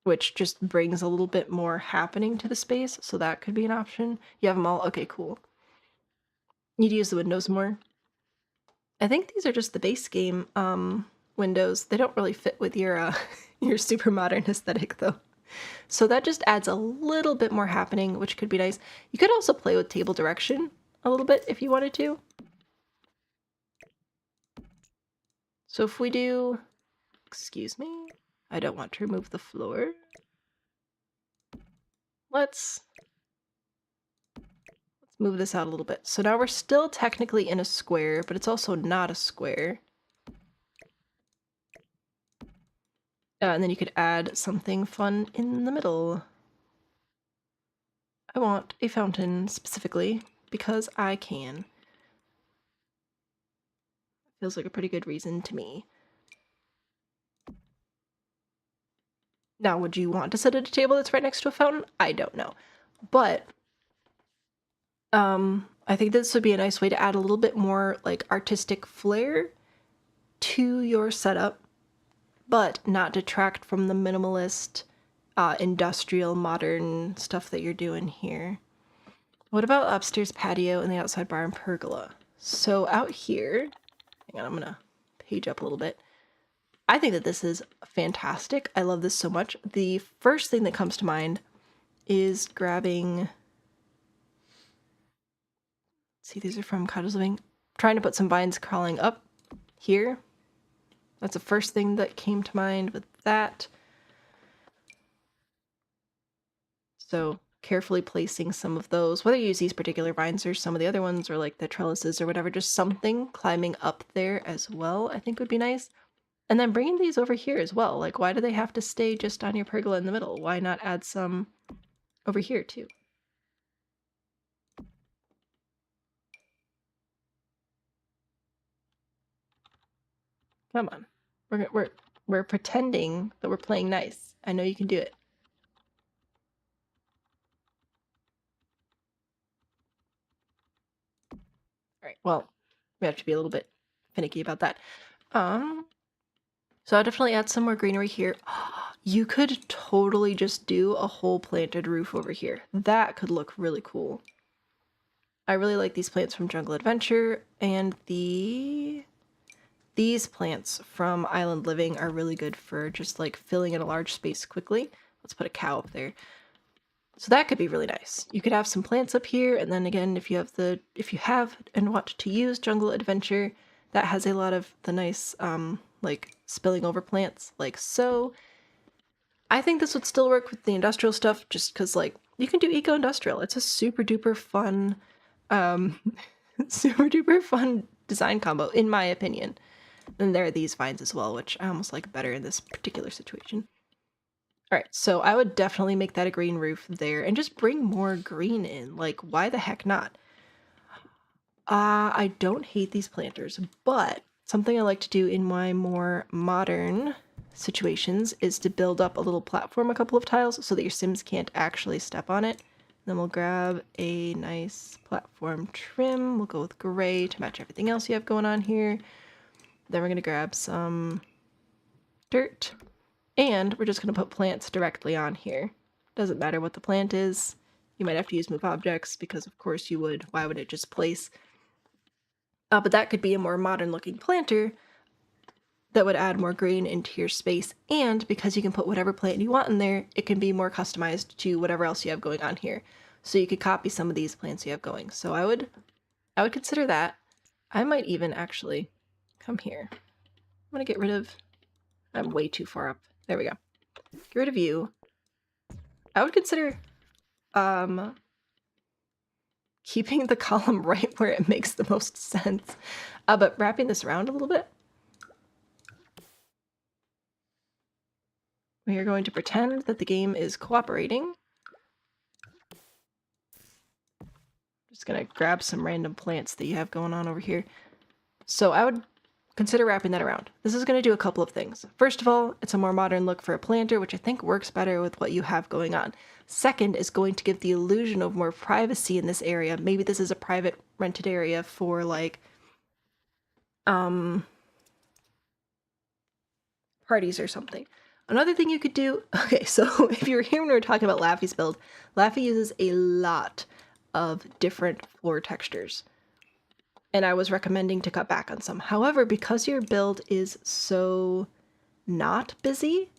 which just brings a little bit more happening to the space, so that could be an option. You have them all? Okay, cool. Need to use the windows more. I think these are just the base game windows. They don't really fit with your your super modern aesthetic though. So that just adds a little bit more happening, which could be nice. You could also play with table direction a little bit if you wanted to. So if we do, excuse me, I don't want to remove the floor. Let's move this out a little bit. So now we're still technically in a square, but it's also not a square. And then you could add something fun in the middle. I want a fountain specifically because I can. Feels like a pretty good reason to me. Now, would you want to sit at a table that's right next to a fountain? I don't know. But I think this would be a nice way to add a little bit more like artistic flair to your setup, but not detract from the minimalist, industrial, modern stuff that you're doing here. What about upstairs patio and the outside bar and pergola? So out here, hang on, I'm gonna page up a little bit. I think that this is fantastic. I love this so much. The first thing that comes to mind is grabbing... See, these are from Cottage Living. Trying to put some vines crawling up here. That's the first thing that came to mind with that. So carefully placing some of those, whether you use these particular vines or some of the other ones or like the trellises or whatever, just something climbing up there as well, I think would be nice. And then bringing these over here as well. Like, why do they have to stay just on your pergola in the middle? Why not add some over here too? Come on. We're pretending that we're playing nice. I know you can do it. right, well, we have to be a little bit finicky about that. So I'll definitely add some more greenery here. You could totally just do a whole planted roof over here. That could look really cool. I really like these plants from Jungle Adventure, and these plants from Island Living are really good for just like filling in a large space quickly. Let's put a cow up there. So that could be really nice. You could have some plants up here, and then again, if you have and want to use Jungle Adventure, that has a lot of the nice like spilling over plants, like so. I think this would still work with the industrial stuff, just because like you can do eco-industrial. It's a super duper fun, super duper fun design combo, in my opinion. And there are these vines as well, which I almost like better in this particular situation. All right, so I would definitely make that a green roof there and just bring more green in. Like, why the heck not? I don't hate these planters, but something I like to do in my more modern situations is to build up a little platform a couple of tiles so that your Sims can't actually step on it. Then we'll grab a nice platform trim. We'll go with gray to match everything else you have going on here. Then we're going to grab some dirt. And we're just going to put plants directly on here. Doesn't matter what the plant is. You might have to use move objects because of course you would. Why would it just place? But that could be a more modern looking planter that would add more green into your space. And because you can put whatever plant you want in there, it can be more customized to whatever else you have going on here. So you could copy some of these plants you have going. So I would consider that. I might even actually come here. I'm going to get rid of, I'm way too far up. There we go. Get rid of you. I would consider keeping the column right where it makes the most sense, but wrapping this around a little bit. We are going to pretend that the game is cooperating. Just gonna grab some random plants that you have going on over here. So I would consider wrapping that around. This is going to do a couple of things. First of all, it's a more modern look for a planter, which I think works better with what you have going on. Second is going to give the illusion of more privacy in this area. Maybe this is a private rented area for like parties or something. Another thing you could do, okay, so if you were here when we were talking about Laffy's build, Laffy uses a lot of different floor textures. And I was recommending to cut back on some. However, because your build is so not busy,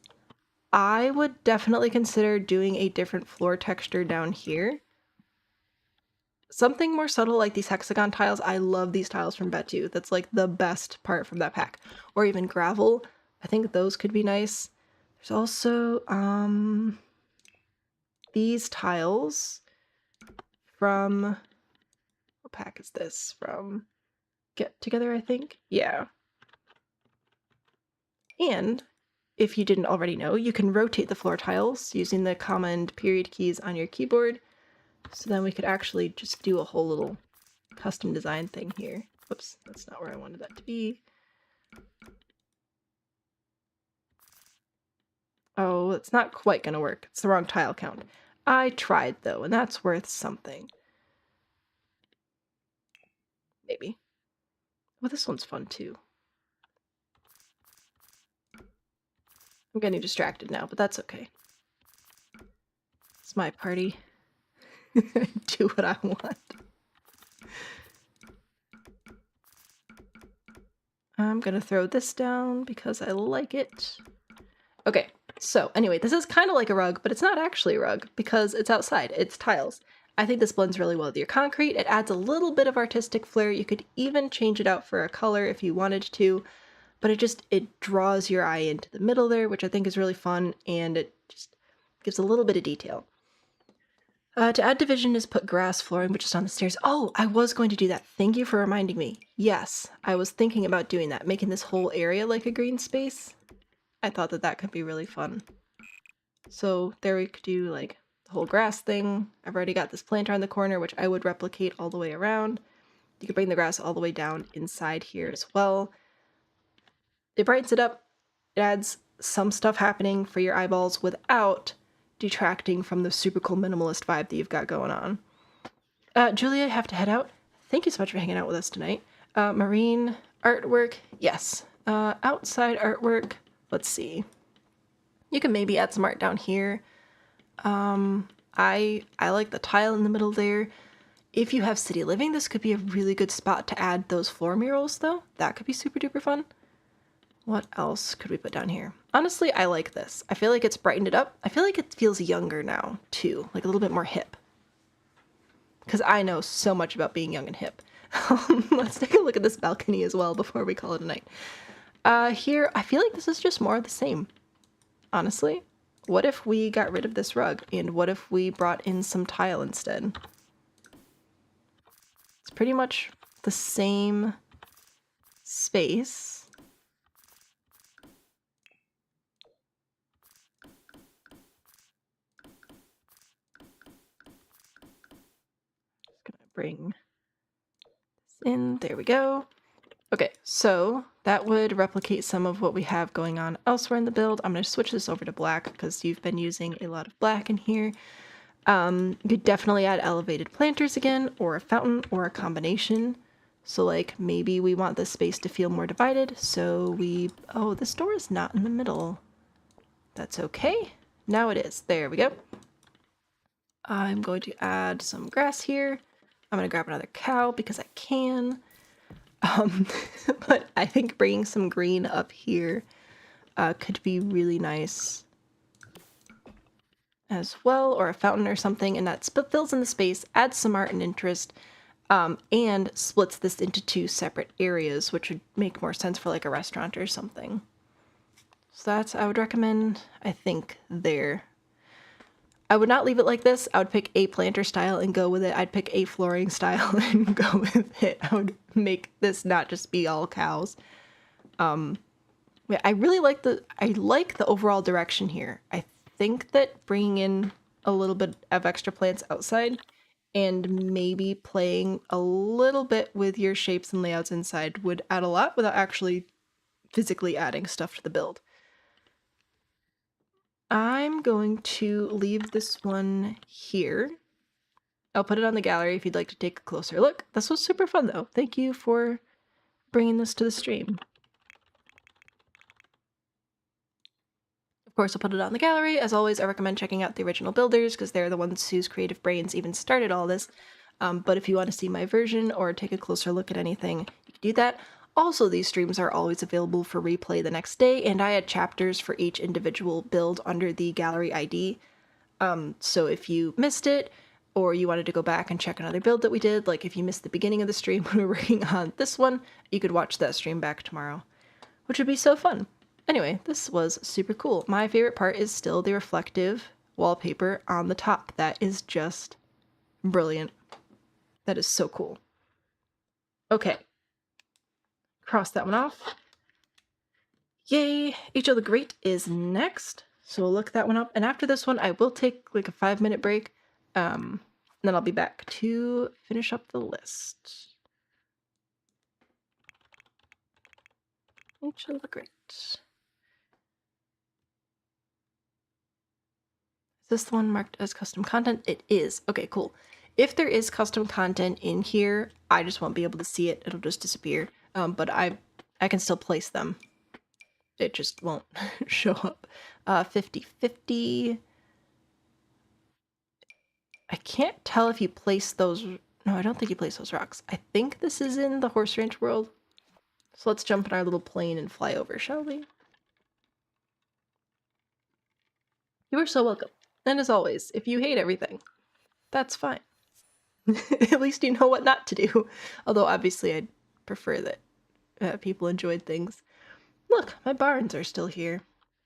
I would definitely consider doing a different floor texture down here. Something more subtle like these hexagon tiles. I love these tiles from Betu. That's like the best part from that pack. Or even gravel. I think those could be nice. There's also these tiles from, what pack is this from? Get Together, I think. Yeah. And if you didn't already know, you can rotate the floor tiles using the comma and period keys on your keyboard. So then we could actually just do a whole little custom design thing here. Whoops, that's not where I wanted that to be. Oh, it's not quite gonna work. It's the wrong tile count. I tried though, and that's worth something. Maybe. Well, this one's fun too. I'm getting distracted now, but that's okay. It's my party. Do what I want. I'm gonna throw this down because I like it. Okay, so anyway, this is kind of like a rug, but it's not actually a rug because it's outside. It's tiles. I think this blends really well with your concrete. It adds a little bit of artistic flair. You could even change it out for a color if you wanted to, but it draws your eye into the middle there, which I think is really fun, and it just gives a little bit of detail. To add division is put grass flooring, but just on the stairs. Oh, I was going to do that. Thank you for reminding me. Yes, I was thinking about doing that, making this whole area like a green space. I thought that that could be really fun. So there we could do like the whole grass thing. I've already got this planter on the corner, which I would replicate all the way around. You could bring the grass all the way down inside here as well. It brightens it up. It adds some stuff happening for your eyeballs without detracting from the super cool minimalist vibe that you've got going on. Julia, I have to head out. thank you so much for hanging out with us tonight. Marine artwork, yes. Outside artwork, let's see. You can maybe add some art down here. I like the tile in the middle there. If you have city living, this could be a really good spot to add those floor murals, though. That could be super duper fun. What else could we put down here? Honestly, I like this. I feel like it's brightened it up. I feel like it feels younger now, too. Like a little bit more hip. Because I know so much about being young and hip. Let's take a look at this balcony as well before we call it a night. Here, I feel like this is just more of the same. Honestly, what if we got rid of this rug? And what if we brought in some tile instead? It's pretty much the same space. Bring this in. There we go. Okay, so that would replicate some of what we have going on elsewhere in the build. I'm going to switch this over to black because you've been using a lot of black in here. You could definitely add elevated planters again, or a fountain, or a combination. So like maybe we want this space to feel more divided, so oh, this door is not in the middle. That's okay. Now it is. There we go. I'm going to add some grass here. I'm going to grab another cow because I can. But I think bringing some green up here could be really nice as well, or a fountain or something, and that fills in the space, adds some art and interest, and splits this into two separate areas, which would make more sense for like a restaurant or something. So that's, I would recommend, I think, there. I would not leave it like this. I would pick a planter style and go with it. I'd pick a flooring style and go with it. I would make this not just be all cows. Yeah, I really like the overall direction here. I think that bringing in a little bit of extra plants outside and maybe playing a little bit with your shapes and layouts inside would add a lot without actually physically adding stuff to the build. I'm going to leave this one here. I'll put it on the gallery if you'd like to take a closer look. This was super fun though. Thank you for bringing this to the stream. Of course, I'll put it on the gallery. As always, I recommend checking out the original builders because they're the ones whose creative brains even started all this. But if you want to see my version or take a closer look at anything, you can do that. Also, these streams are always available for replay the next day, and I had chapters for each individual build under the gallery ID. So if you missed it, or you wanted to go back and check another build that we did, like if you missed the beginning of the stream when we were working on this one, you could watch that stream back tomorrow, which would be so fun. Anyway, this was super cool. My favorite part is still the reflective wallpaper on the top. That is just brilliant. That is so cool. Okay. Cross that one off. Yay! Achelthegreat is next. So we'll look that one up. And after this one, I will take like a 5-minute break. And then I'll be back to finish up the list. Achelthegreat. Is this the one marked as custom content? It is. Okay, cool. If there is custom content in here, I just won't be able to see it. It'll just disappear. But I can still place them. It just won't show up. 50-50. I can't tell if you place those. No, I don't think you place those rocks. I think this is in the horse ranch world. So let's jump in our little plane and fly over, shall we? You are so welcome. And as always, if you hate everything, that's fine. At least you know what not to do. Although obviously I'd prefer that people enjoyed things. Look, my barns are still here.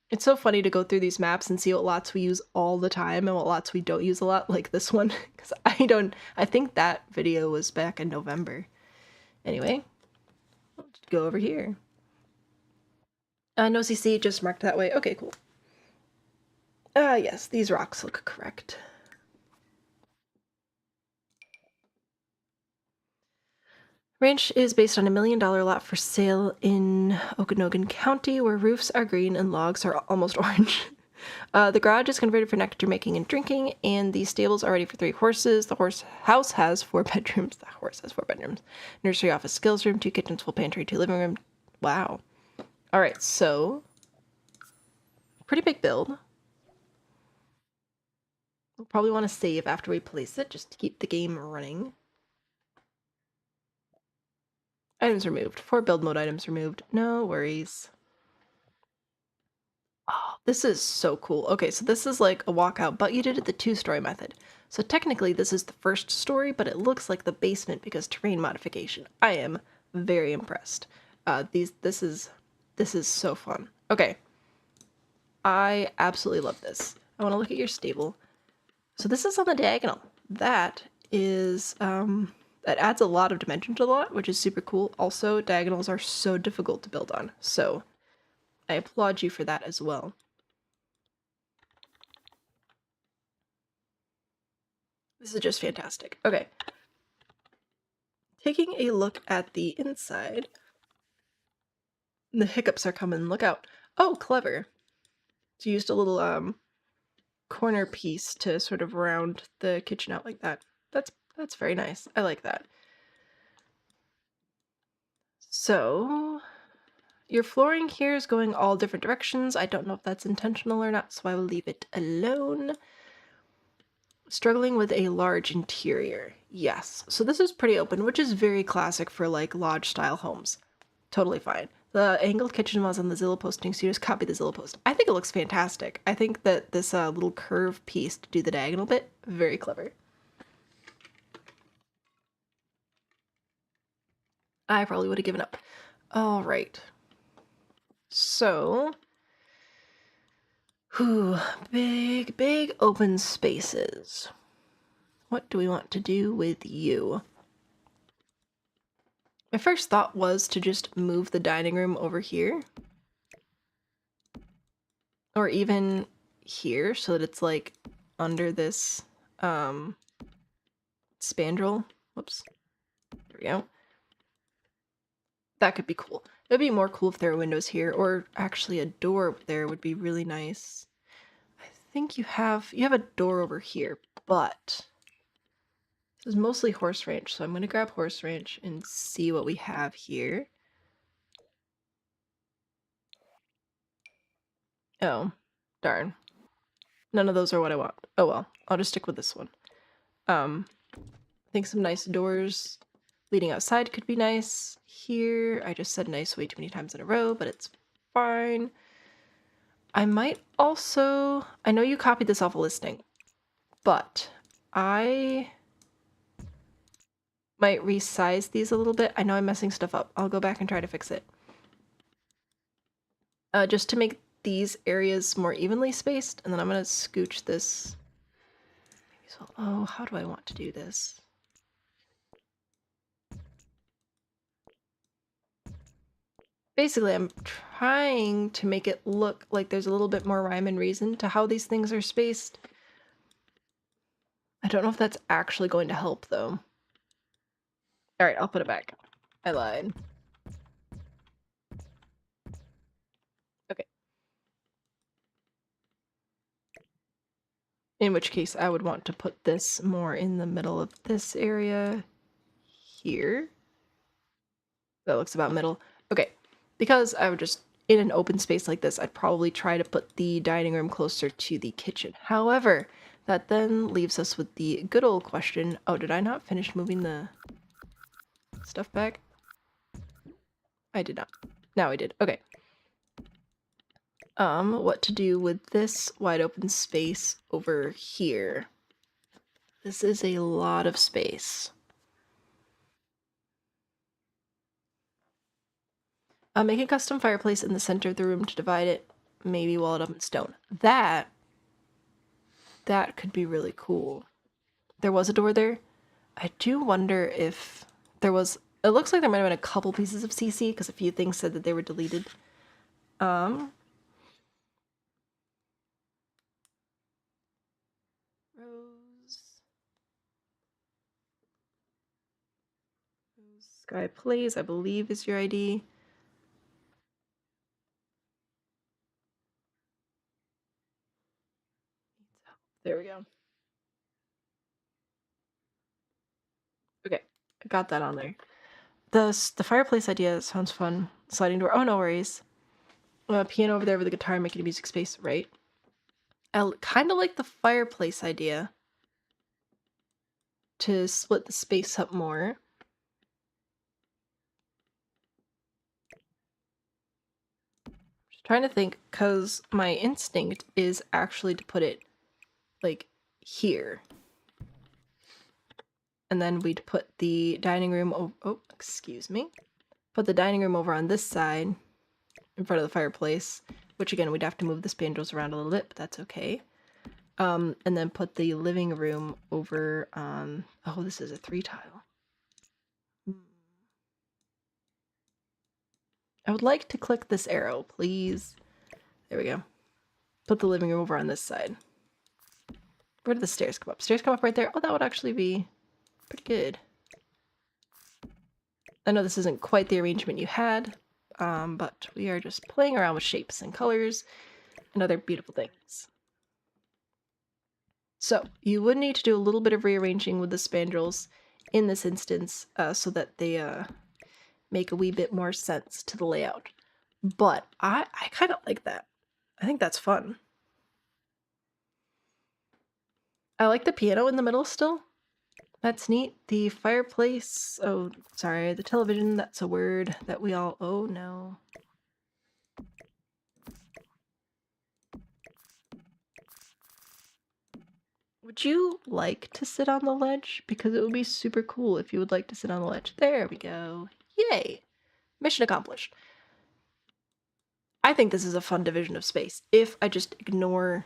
It's so funny to go through these maps and see what lots we use all the time and what lots we don't use a lot, like this one. Because I think that video was back in November. Anyway, let's go over here. No CC, just marked that way. Okay, cool. Yes, these rocks look correct. Ranch is based on $1 million lot for sale in Okanogan County, where roofs are green and logs are almost orange. The garage is converted for nectar making and drinking, and the stables are ready for 3 horses. The house has 4 bedrooms. The horse has 4 bedrooms. Nursery, office, skills room, 2 kitchens, full pantry, 2 living room. Wow. All right, so pretty big build. We'll probably want to save after we place it just to keep the game running. Items removed. 4 build mode items removed. No worries. Oh, this is so cool. Okay, so this is like a walkout, but you did it the 2-story method. So technically this is the 1st story, but it looks like the basement because terrain modification. I am very impressed. This is so fun. Okay. I absolutely love this. I want to look at your stable. So this is on the diagonal. That is, that adds a lot of dimension to the lot, which is super cool. Also, diagonals are so difficult to build on, so I applaud you for that as well. This is just fantastic. Okay. Taking a look at the inside. The hiccups are coming. Look out. Oh, clever. So you used a little corner piece to sort of round the kitchen out like that. That's very nice. I like that. So your flooring here is going all different directions. I don't know if that's intentional or not, so I will leave it alone. Struggling with a large interior. Yes. So this is pretty open, which is very classic for like lodge style homes. Totally fine. The angled kitchen was on the Zillow posting, so you just copy the Zillow post. I think it looks fantastic. I think that this little curve piece to do the diagonal bit, very clever. I probably would have given up. All right. So, big open spaces. What do we want to do with you? My first thought was to just move the dining room over here. Or even here, so that it's like under this spandrel. Whoops. There we go. That could be cool. It'd be more cool if there were windows here, or actually a door there would be really nice. I think you have a door over here, but this is mostly horse ranch, so I'm gonna grab horse ranch and see what we have here. Oh, darn. None of those are what I want. Oh well, I'll just stick with this one. I think some nice doors leading outside could be nice. Here, I just said nice way too many times in a row, but it's fine. I might also... I know you copied this off a listing, but I might resize these a little bit. I know I'm messing stuff up. I'll go back and try to fix it. Just to make these areas more evenly spaced, and then I'm going to scooch this. Oh, how do I want to do this? Basically, I'm trying to make it look like there's a little bit more rhyme and reason to how these things are spaced. I don't know if that's actually going to help, though. Alright, I'll put it back. I lied. Okay. In which case, I would want to put this more in the middle of this area here. That looks about middle. Okay, because I would just, in an open space like this, I'd probably try to put the dining room closer to the kitchen. However, that then leaves us with the good old question. Oh, did I not finish moving the stuff back? I did not. Now I did. Okay. What to do with this wide open space over here? This is a lot of space. Make a custom fireplace in the center of the room to divide it. Maybe wall it up in stone. That could be really cool. There was a door there. I do wonder if there was... It looks like there might have been a couple pieces of CC, because a few things said that they were deleted. Rose Sky Plays, I believe, is your ID. There we go. Okay, I got that on there. The fireplace idea sounds fun. Sliding door. Oh, no worries. Piano over there with the guitar, making a music space, right? I kind of like the fireplace idea to split the space up more. Just trying to think, because my instinct is actually to put it like here. And then we'd put the dining room over, oh, excuse me. Put the dining room over on this side in front of the fireplace, which again, we'd have to move the spandrels around a little bit, but that's okay. And then put the living room over on, oh, this is a 3-tile. I would like to click this arrow, please. There we go. Put the living room over on this side. Where did the stairs come up? Stairs come up right there. Oh, that would actually be pretty good. I know this isn't quite the arrangement you had, but we are just playing around with shapes and colors and other beautiful things. So you would need to do a little bit of rearranging with the spandrels in this instance so that they make a wee bit more sense to the layout. But I kind of like that. I think that's fun. I like the piano in the middle still. That's neat. The fireplace, oh, sorry, the television, that's a word that we all, oh no. Would you like to sit on the ledge? Because it would be super cool if you would like to sit on the ledge. There we go. Yay! Mission accomplished. I think this is a fun division of space if I just ignore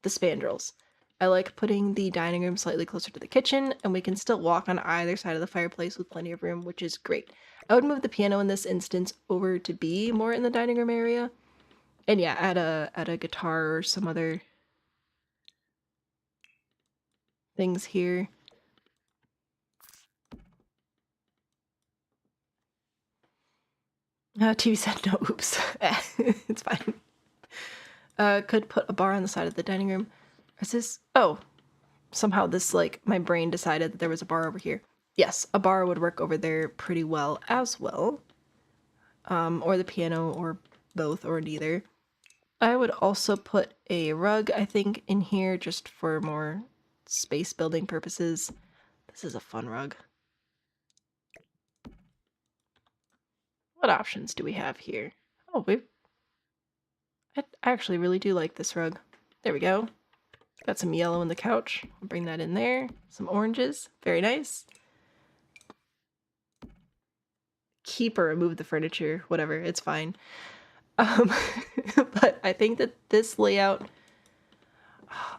the spandrels. I like putting the dining room slightly closer to the kitchen, and we can still walk on either side of the fireplace with plenty of room, which is great. I would move the piano in this instance over to be more in the dining room area. And yeah, add a guitar or some other things here. TV said no, oops. It's fine. Could put a bar on the side of the dining room. Is this, oh, somehow this, like, my brain decided that there was a bar over here. Yes, a bar would work over there pretty well as well. Or the piano, or both, or neither. I would also put a rug, I think, in here just for more space building purposes. This is a fun rug. What options do we have here? Oh, I actually really do like this rug. There we go. Got some yellow in the couch. I'll bring that in there. Some oranges. Very nice. Keep or remove the furniture. Whatever. It's fine. But I think that this layout,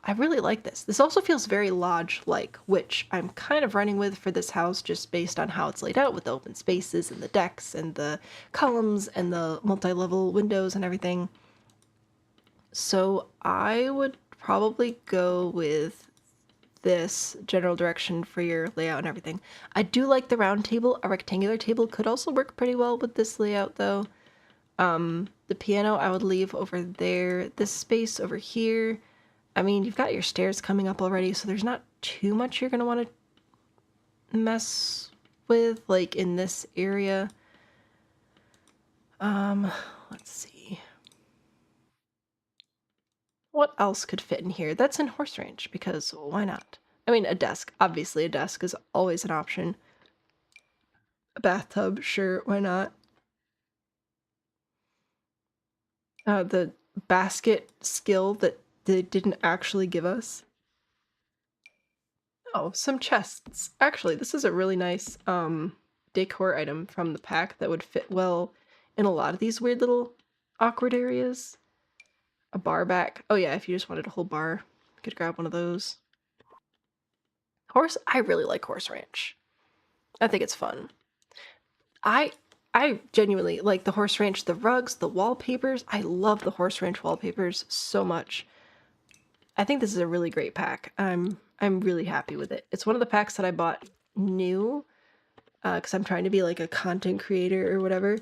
I really like this. This also feels very lodge-like, which I'm kind of running with for this house just based on how it's laid out with the open spaces and the decks and the columns and the multi-level windows and everything. So I would probably go with this general direction for your layout and everything. I do like the round table. A rectangular table could also work pretty well with this layout though. The piano I would leave over there. This space over here. I mean, you've got your stairs coming up already, so there's not too much you're going to want to mess with, like, in this area. Let's see. What else could fit in here? That's in horse ranch, because why not? I mean, a desk. Obviously, a desk is always an option. A bathtub, sure, why not? The basket skill that they didn't actually give us. Oh, some chests. Actually, this is a really nice decor item from the pack that would fit well in a lot of these weird little awkward areas. A bar back. Oh yeah, if you just wanted a whole bar, you could grab one of those. I really like Horse Ranch. I think it's fun. I genuinely like the Horse Ranch, the rugs, the wallpapers. I love the Horse Ranch wallpapers so much. I think this is a really great pack. I'm really happy with it. It's one of the packs that I bought new because I'm trying to be like a content creator or whatever.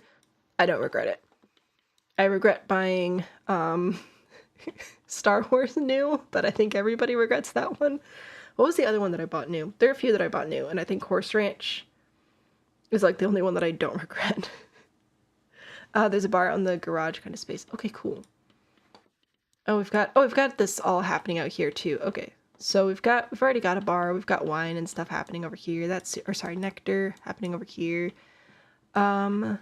I don't regret it. I regret buying Star Wars new, but I think everybody regrets that one. What was the other one that I bought new? There are a few that I bought new, and I think Horse Ranch is like the only one that I don't regret. There's a bar on the garage kind of space. Okay, cool. Oh, we've got this all happening out here too. Okay. So we've already got a bar, we've got wine and stuff happening over here. Nectar happening over here. I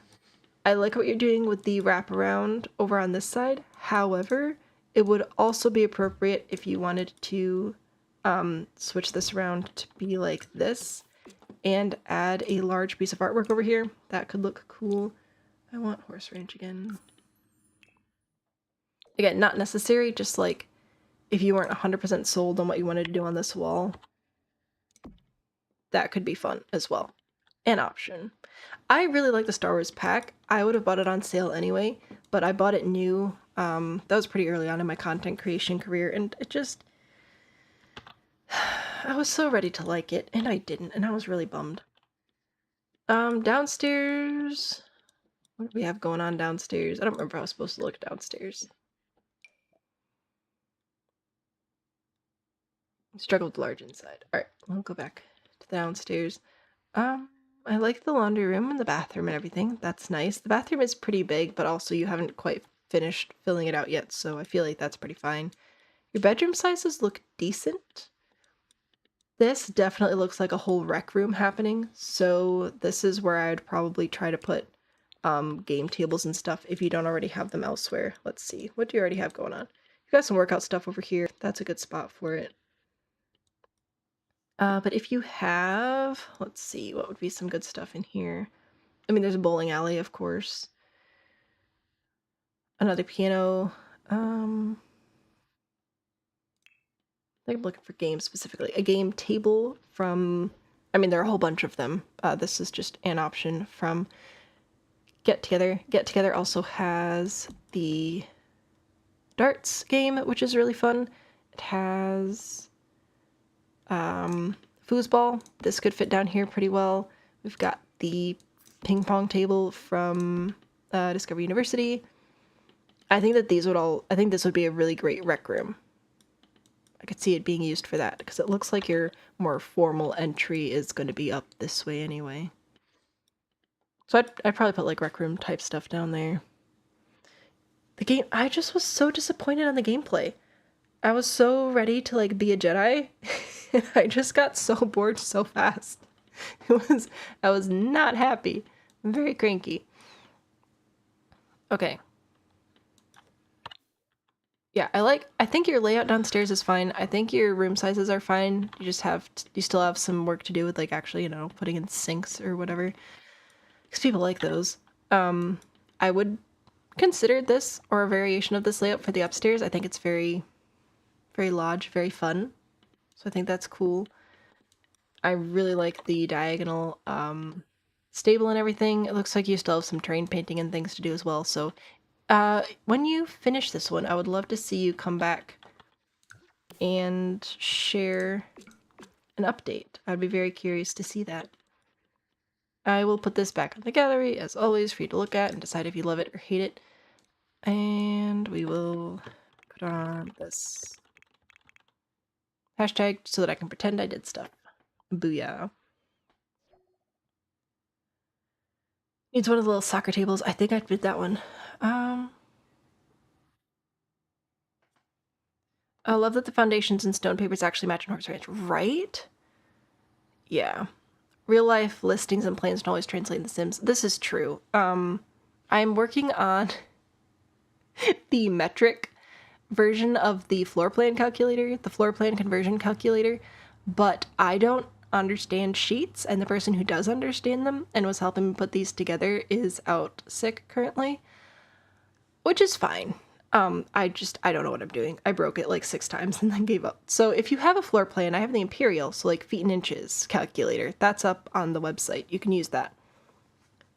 like what you're doing with the wraparound over on this side. However, it would also be appropriate if you wanted to switch this around to be like this and add a large piece of artwork over here. That could look cool. I want Horse Ranch again. Again, not necessary, just like if you weren't 100% sold on what you wanted to do on this wall, that could be fun as well. An option. I really like the Star Wars pack. I would have bought it on sale anyway, but I bought it new. That was pretty early on in my content creation career, and it just... I was so ready to like it, and I didn't, and I was really bummed. Downstairs... What do we have going on downstairs? I don't remember how I was supposed to look downstairs. Struggle with large inside. Alright, we'll go back to the downstairs. I like the laundry room and the bathroom and everything. That's nice. The bathroom is pretty big, but also you haven't quite finished filling it out yet, so I feel like that's pretty fine. Your bedroom sizes look decent. This definitely looks like a whole rec room happening, so this is where I'd probably try to put game tables and stuff if you don't already have them elsewhere. Let's see. What do you already have going on? You've got some workout stuff over here. That's a good spot for it. But if you have, let's see, what would be some good stuff in here? I mean, there's a bowling alley, of course. Another piano. I think I'm looking for games specifically. A game table from, I mean, there are a whole bunch of them. This is just an option from Get Together. Get Together also has the darts game, which is really fun. It has foosball. This could fit down here pretty well. We've got the ping pong table from Discovery University. I think that I think this would be a really great rec room. I could see it being used for that because it looks like your more formal entry is going to be up this way anyway. So I'd probably put like rec room type stuff down there. The game, I just was so disappointed on the gameplay. I was so ready to like be a Jedi. I just got so bored so fast. I was not happy. I'm very cranky. Okay. Yeah, I think your layout downstairs is fine. I think your room sizes are fine. You just you still have some work to do with like actually, you know, putting in sinks or whatever. Because people like those. I would consider this or a variation of this layout for the upstairs. I think it's very, very large, very fun. So I think that's cool. I really like the diagonal stable and everything. It looks like you still have some terrain painting and things to do as well. So when you finish this one, I would love to see you come back and share an update. I'd be very curious to see that. I will put this back in the gallery, as always, for you to look at and decide if you love it or hate it. And we will put on this hashtag so that I can pretend I did stuff. Booyah. Needs one of the little soccer tables. I think I did that one. I love that the foundations and stone papers actually match in Horse Ranch, right? Yeah. Real life listings and plans don't always translate in The Sims. This is true. I'm working on the metric version of the floor plan calculator, the floor plan conversion calculator, but I don't understand sheets, and the person who does understand them and was helping me put these together is out sick currently, which is fine. I don't know what I'm doing. I broke it like 6 times and then gave up. So if you have a floor plan, I have the Imperial, so like feet and inches calculator. That's up on the website. You can use that.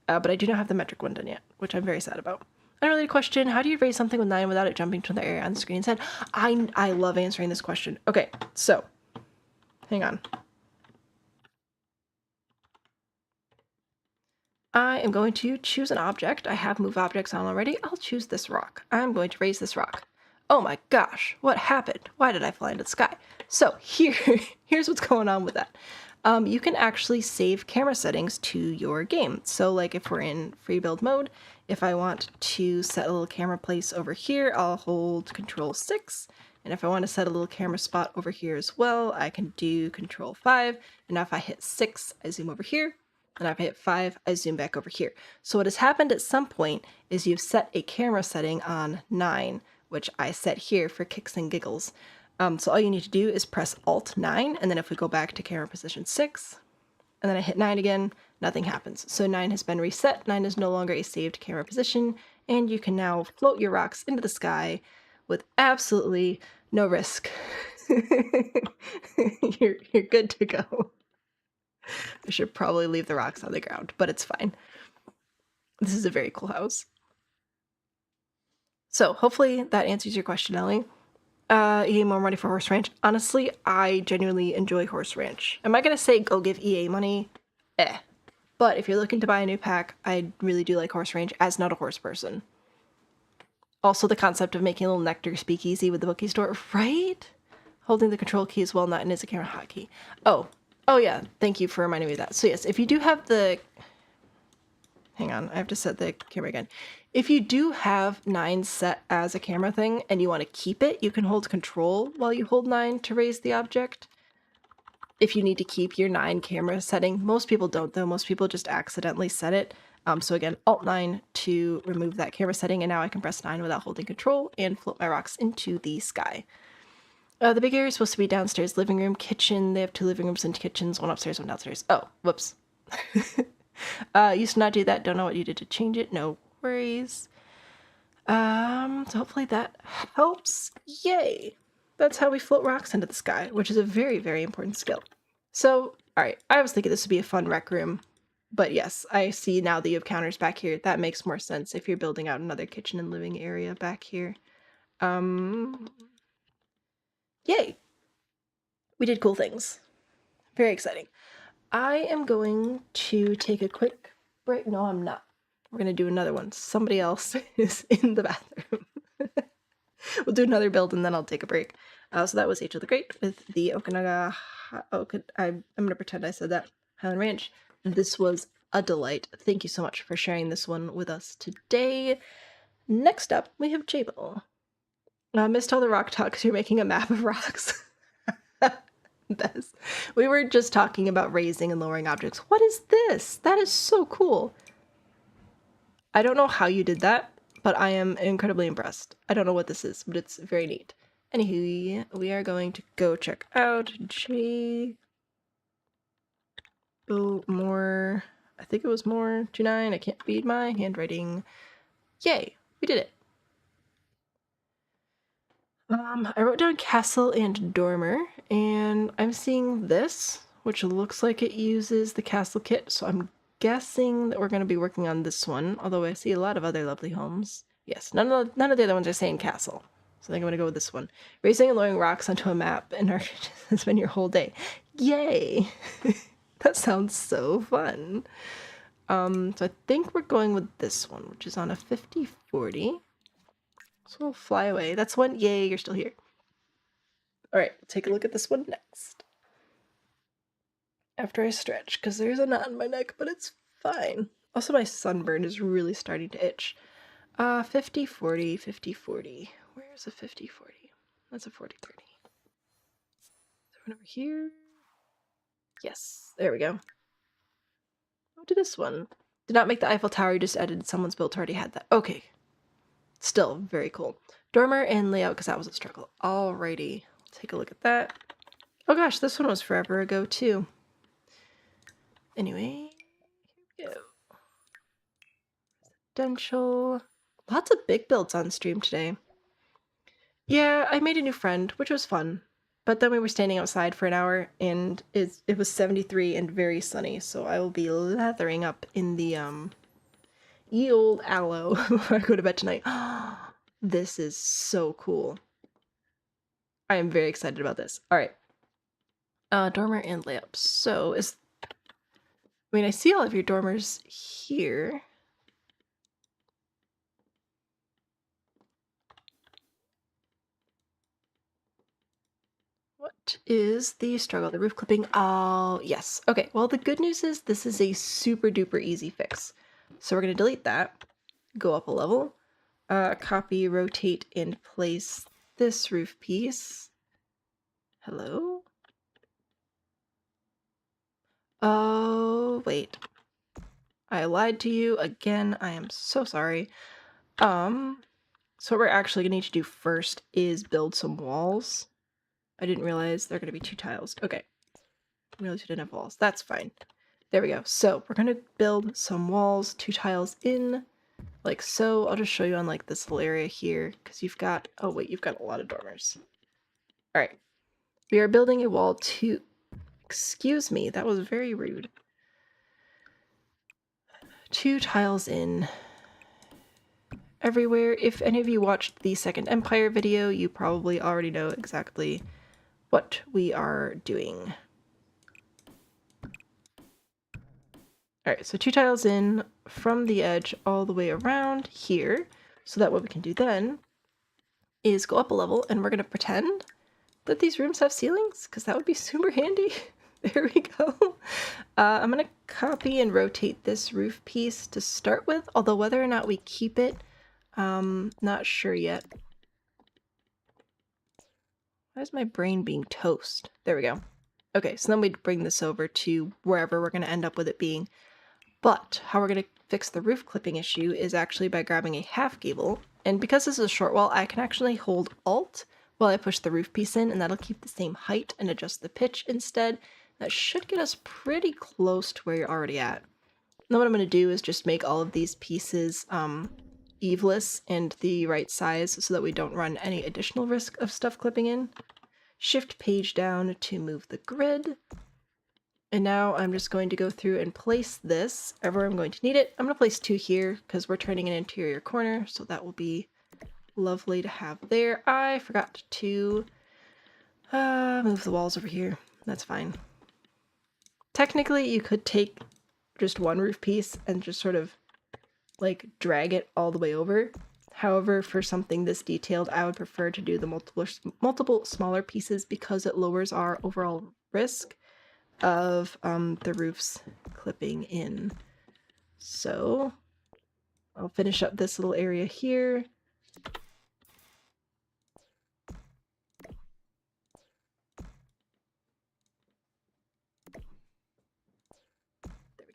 But I do not have the metric one done yet, which I'm very sad about. Unrelated question, how do you raise something with 9 without it jumping to the area on the screen instead? I love answering this question. Okay, so, hang on. I am going to choose an object. I have move objects on already. I'll choose this rock. I'm going to raise this rock. Oh my gosh, what happened? Why did I fly into the sky? So here's what's going on with that. You can actually save camera settings to your game. So like if we're in free build mode, if I want to set a little camera place over here, I'll hold Control 6. And if I want to set a little camera spot over here as well, I can do Control 5. And now if I hit 6, I zoom over here. And if I hit 5, I zoom back over here. So what has happened at some point is you've set a camera setting on 9, which I set here for kicks and giggles. So all you need to do is press Alt-9, and then if we go back to camera position 6, and then I hit 9 again, nothing happens. So 9 has been reset, 9 is no longer a saved camera position, and you can now float your rocks into the sky with absolutely no risk. You're good to go. I should probably leave the rocks on the ground, but it's fine. This is a very cool house. So hopefully that answers your question, Ellie. EA more money for Horse Ranch. Honestly, I genuinely enjoy Horse Ranch. Am I gonna say go give EA money? But if you're looking to buy a new pack, I really do like Horse Ranch as not a horse person. Also the concept of making a little nectar speakeasy with the bookie store, right? Holding the control key as well, not in as a camera hotkey. Oh yeah, thank you for reminding me of that. So yes, if you do have the... Hang on, I have to set the camera again. If you do have 9 set as a camera thing and you want to keep it, you can hold Control while you hold 9 to raise the object. If you need to keep your 9 camera setting. Most people don't though, most people just accidentally set it. So again, Alt-9 to remove that camera setting, and now I can press 9 without holding Control and float my rocks into the sky. The big area is supposed to be downstairs, living room, kitchen. They have 2 living rooms and kitchens, one upstairs, one downstairs. Oh, whoops. Used to not do that. Don't know what you did to change it. No worries. So hopefully that helps. Yay! That's how we float rocks into the sky, which is a very, very important skill. So, alright, I was thinking this would be a fun rec room, but yes, I see now that you have counters back here. That makes more sense if you're building out another kitchen and living area back here. Yay! We did cool things. Very exciting. I am going to take a quick break. No, I'm not. We're going to do another one. Somebody else is in the bathroom. We'll do another build and then I'll take a break. So that was H of the Great with the Okanaga... I'm going to pretend I said that. Highland Ranch. This was a delight. Thank you so much for sharing this one with us today. Next up, we have Jable. Missed all the rock talk because you're making a map of rocks. Best. We were just talking about raising and lowering objects. What is this? That is so cool. I don't know how you did that, but I am incredibly impressed. I don't know what this is, but it's very neat. Anywho, we are going to go check out more. I think it was more 29. I can't read my handwriting. Yay, we did it. I wrote down castle and dormer, and I'm seeing this, which looks like it uses the castle kit, so I'm guessing that we're going to be working on this one, although I see a lot of other lovely homes. Yes, none of the other ones are saying castle, so I think I'm going to go with this one. Raising and lowering rocks onto a map in our has been your whole day. Yay! That sounds so fun. So I think we're going with this one, which is on a 50-40. So we'll fly away. That's one. Yay, you're still here. Alright, we'll take a look at this one next. After I stretch, because there's a knot in my neck, but it's fine. Also, my sunburn is really starting to itch. 50-40, 50-40. Where's a 50-40? That's a 40-30. Is there one over here? Yes, there we go. Go to this one. Did not make the Eiffel Tower, you just edited someone's built already had that. Okay. Still very cool. Dormer and layout, because that was a struggle. Alrighty, take a look at that. Oh gosh, this one was forever ago too. Anyway, here we go. Residential. Lots of big builds on stream today. Yeah, I made a new friend, which was fun. But then we were standing outside for an hour, and it was 73 and very sunny, so I will be lathering up in the ye old aloe before I go to bed tonight. This is so cool. I am very excited about this. Alright. Dormer and layup. So I see all of your dormers here. what is the struggle? The roof clipping? Oh, yes. Okay, well, the good news is this is a super duper easy fix. So we're going to delete that, go up a level, copy, rotate, and place this roof piece. Hello? Oh, wait. I lied to you again. I am so sorry. So what we're actually going to need to do first is build some walls. I didn't realize they're going to be 2 tiles. Okay. I realized we didn't have walls. That's fine. There we go. So we're going to build some walls, 2 tiles in, like so. I'll just show you on like this little area here, because you've got, oh wait, you've got a lot of dormers. All right. We are building a wall to, excuse me, that was very rude. 2 tiles in everywhere. If any of you watched the Second Empire video, you probably already know exactly what we are doing. Alright, so 2 tiles in from the edge all the way around here. So that what we can do then is go up a level, and we're going to pretend that these rooms have ceilings, because that would be super handy. There we go. I'm going to copy and rotate this roof piece to start with, although whether or not we keep it, not sure yet. Why is my brain being toast? There we go. Okay, so then we'd bring this over to wherever we're going to end up with it being. But how we're going to fix the roof clipping issue is actually by grabbing a half gable. And because this is a short wall, I can actually hold Alt while I push the roof piece in, and that'll keep the same height and adjust the pitch instead. That should get us pretty close to where you're already at. Now what I'm going to do is just make all of these pieces eaveless and the right size so that we don't run any additional risk of stuff clipping in. Shift page down to move the grid. And now I'm just going to go through and place this everywhere I'm going to need it. I'm going to place 2 here because we're turning an interior corner, so that will be lovely to have there. I forgot to move the walls over here. That's fine. Technically, you could take just one roof piece and just sort of like drag it all the way over. However, for something this detailed, I would prefer to do the multiple smaller pieces because it lowers our overall risk of the roofs clipping in. So I'll finish up this little area here.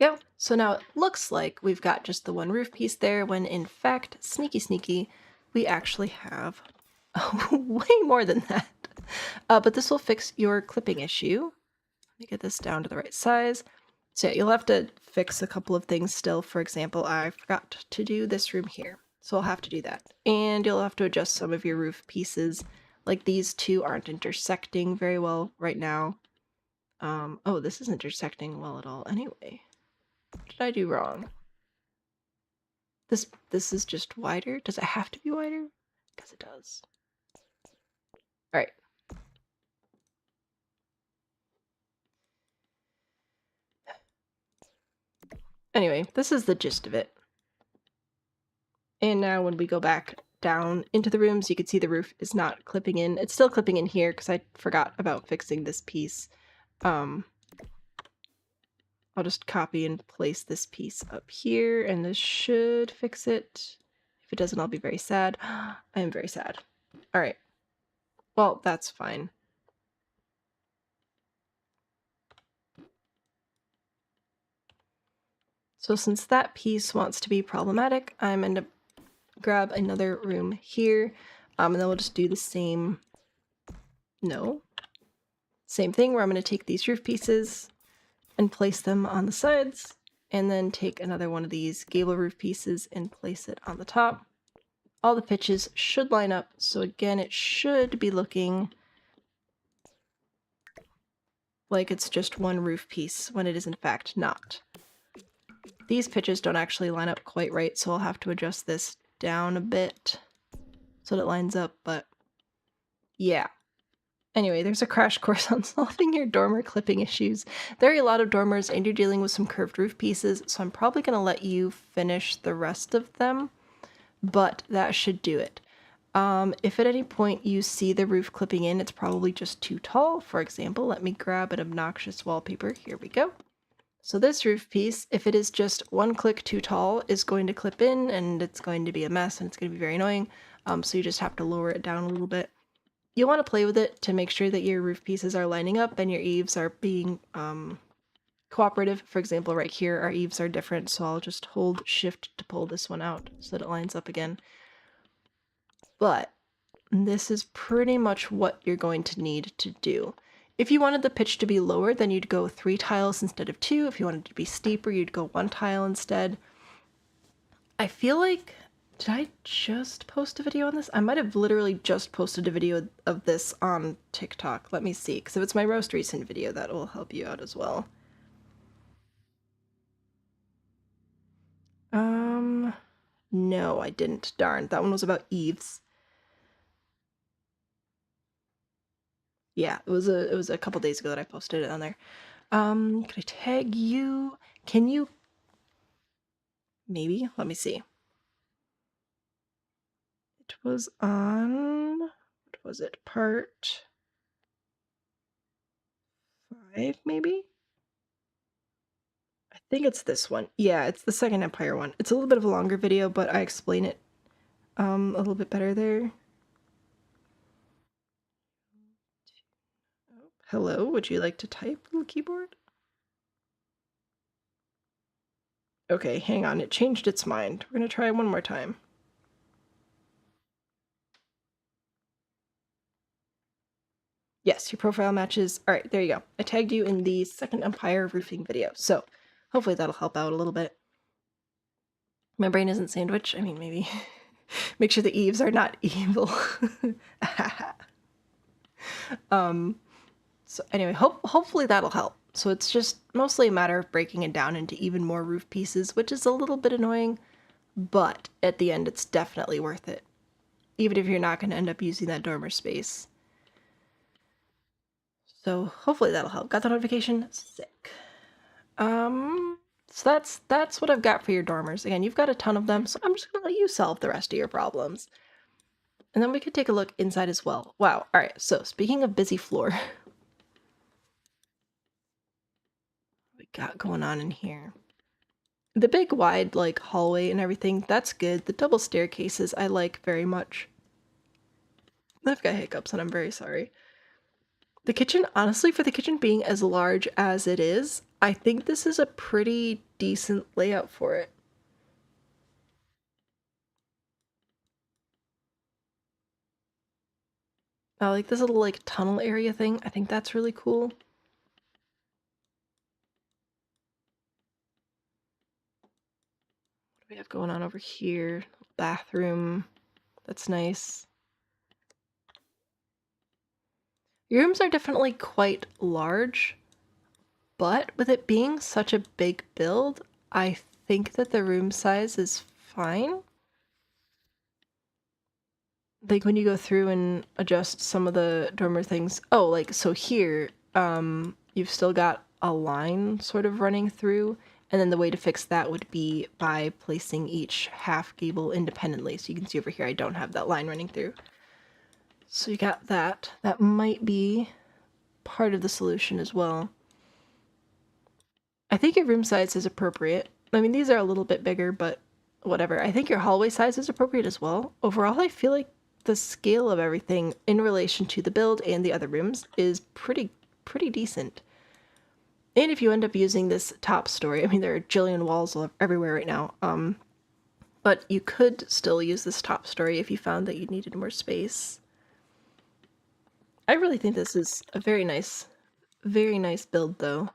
Go. So now it looks like we've got just the one roof piece there, when in fact, sneaky, we actually have way more than that. But this will fix your clipping issue. Let me get this down to the right size. So yeah, you'll have to fix a couple of things still. For example, I forgot to do this room here, so I'll have to do that. And you'll have to adjust some of your roof pieces. Like these 2 aren't intersecting very well right now. Oh, this isn't intersecting well at all anyway. What did I do wrong? This is just wider? Does it have to be wider? Because it does. Alright. Anyway, this is the gist of it. And now when we go back down into the rooms, you can see the roof is not clipping in. It's still clipping in here because I forgot about fixing this piece. I'll just copy and place this piece up here, and this should fix it. If it doesn't, I'll be very sad. I am very sad. All right. Well, that's fine. So since that piece wants to be problematic, I'm going to grab another room here, and then we'll just do the same. Same thing where I'm going to take these roof pieces and place them on the sides, and then take another one of these gable roof pieces and place it on the top. All the pitches should line up, so again, it should be looking like it's just one roof piece when it is in fact not. These pitches don't actually line up quite right, so I'll have to adjust this down a bit so that it lines up, but yeah. Anyway, there's a crash course on solving your dormer clipping issues. There are a lot of dormers and you're dealing with some curved roof pieces, so I'm probably going to let you finish the rest of them, but that should do it. If at any point you see the roof clipping in, it's probably just too tall. For example, let me grab an obnoxious wallpaper. Here we go. So this roof piece, if it is just one click too tall, is going to clip in and it's going to be a mess and it's going to be very annoying. So you just have to lower it down a little bit. You'll want to play with it to make sure that your roof pieces are lining up and your eaves are being cooperative. For example, right here, our eaves are different, so I'll just hold shift to pull this one out so that it lines up again. But this is pretty much what you're going to need to do. If you wanted the pitch to be lower, then you'd go 3 tiles instead of 2. If you wanted it to be steeper, you'd go 1 tile instead. I feel like, did I just post a video on this? I might have literally just posted a video of this on TikTok. Let me see, because if it's my most recent video, that will help you out as well. No, I didn't. Darn, that one was about eaves. Yeah, it was a couple days ago that I posted it on there. Could I tag you? Can you? Maybe. Let me see. It was on, what was it? Part 5, maybe? I think it's this one. Yeah, it's the Second Empire one. It's a little bit of a longer video, but I explain it a little bit better there. Oh, hello, would you like to type on the keyboard? Okay, hang on, it changed its mind. We're gonna try one more time. Yes, your profile matches. All right, there you go. I tagged you in the Second Empire roofing video, so hopefully that'll help out a little bit. My brain isn't sandwich. I mean, maybe. Make sure the eaves are not evil. So anyway, hopefully that'll help. So it's just mostly a matter of breaking it down into even more roof pieces, which is a little bit annoying, but at the end it's definitely worth it. Even if you're not going to end up using that dormer space. So hopefully that'll help. Got the notification? Sick. So that's what I've got for your dormers. Again, you've got a ton of them, so I'm just gonna let you solve the rest of your problems. And then we could take a look inside as well. Wow, alright, so speaking of busy floor, what we got going on in here. The big wide like hallway and everything, that's good. The double staircases I like very much. I've got hiccups and I'm very sorry. The kitchen, honestly, for the kitchen being as large as it is, I think this is a pretty decent layout for it. I like this little like tunnel area thing. I think that's really cool. What do we have going on over here? Bathroom. That's nice. Your rooms are definitely quite large, but with it being such a big build, I think that the room size is fine. Like when you go through and adjust some of the dormer things. Oh, like so here, you've still got a line sort of running through, and then the way to fix that would be by placing each half gable independently. So you can see over here I don't have that line running through. So you got that. That might be part of the solution as well. I think your room size is appropriate. I mean, these are a little bit bigger, but whatever. I think your hallway size is appropriate as well. Overall, I feel like the scale of everything in relation to the build and the other rooms is pretty decent. And if you end up using this top story, I mean, there are a jillion walls everywhere right now, but you could still use this top story if you found that you needed more space. I really think this is a very nice build, though.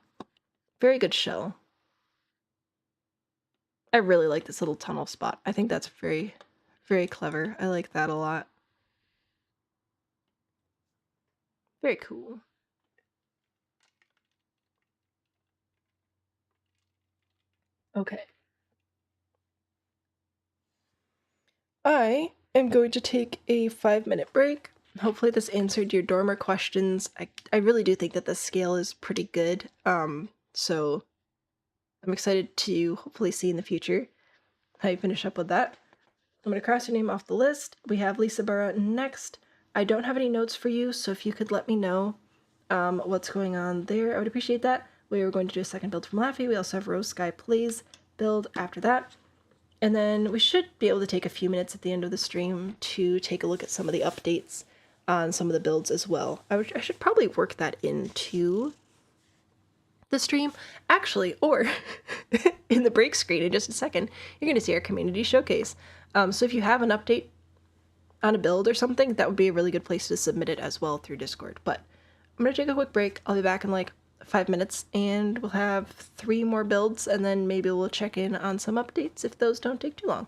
Very good shell. I really like this little tunnel spot. I think that's very clever. I like that a lot. Very cool. Okay. I am going to take a 5-minute break. Hopefully this answered your dormer questions. I really do think that the scale is pretty good. So I'm excited to hopefully see in the future how you finish up with that. I'm going to cross your name off the list. We have Lisa Burra next. I don't have any notes for you, so if you could let me know what's going on there, I would appreciate that. We are going to do a second build from Laffy. We also have roseskyplays build after that. And then we should be able to take a few minutes at the end of the stream to take a look at some of the updates on some of the builds as well. I should probably work that into the stream, actually, or in the break screen in just a second, you're going to see our community showcase. So if you have an update on a build or something, that would be a really good place to submit it as well through Discord. But I'm going to take a quick break. I'll be back in like 5 minutes, and we'll have 3 more builds, and then maybe we'll check in on some updates if those don't take too long.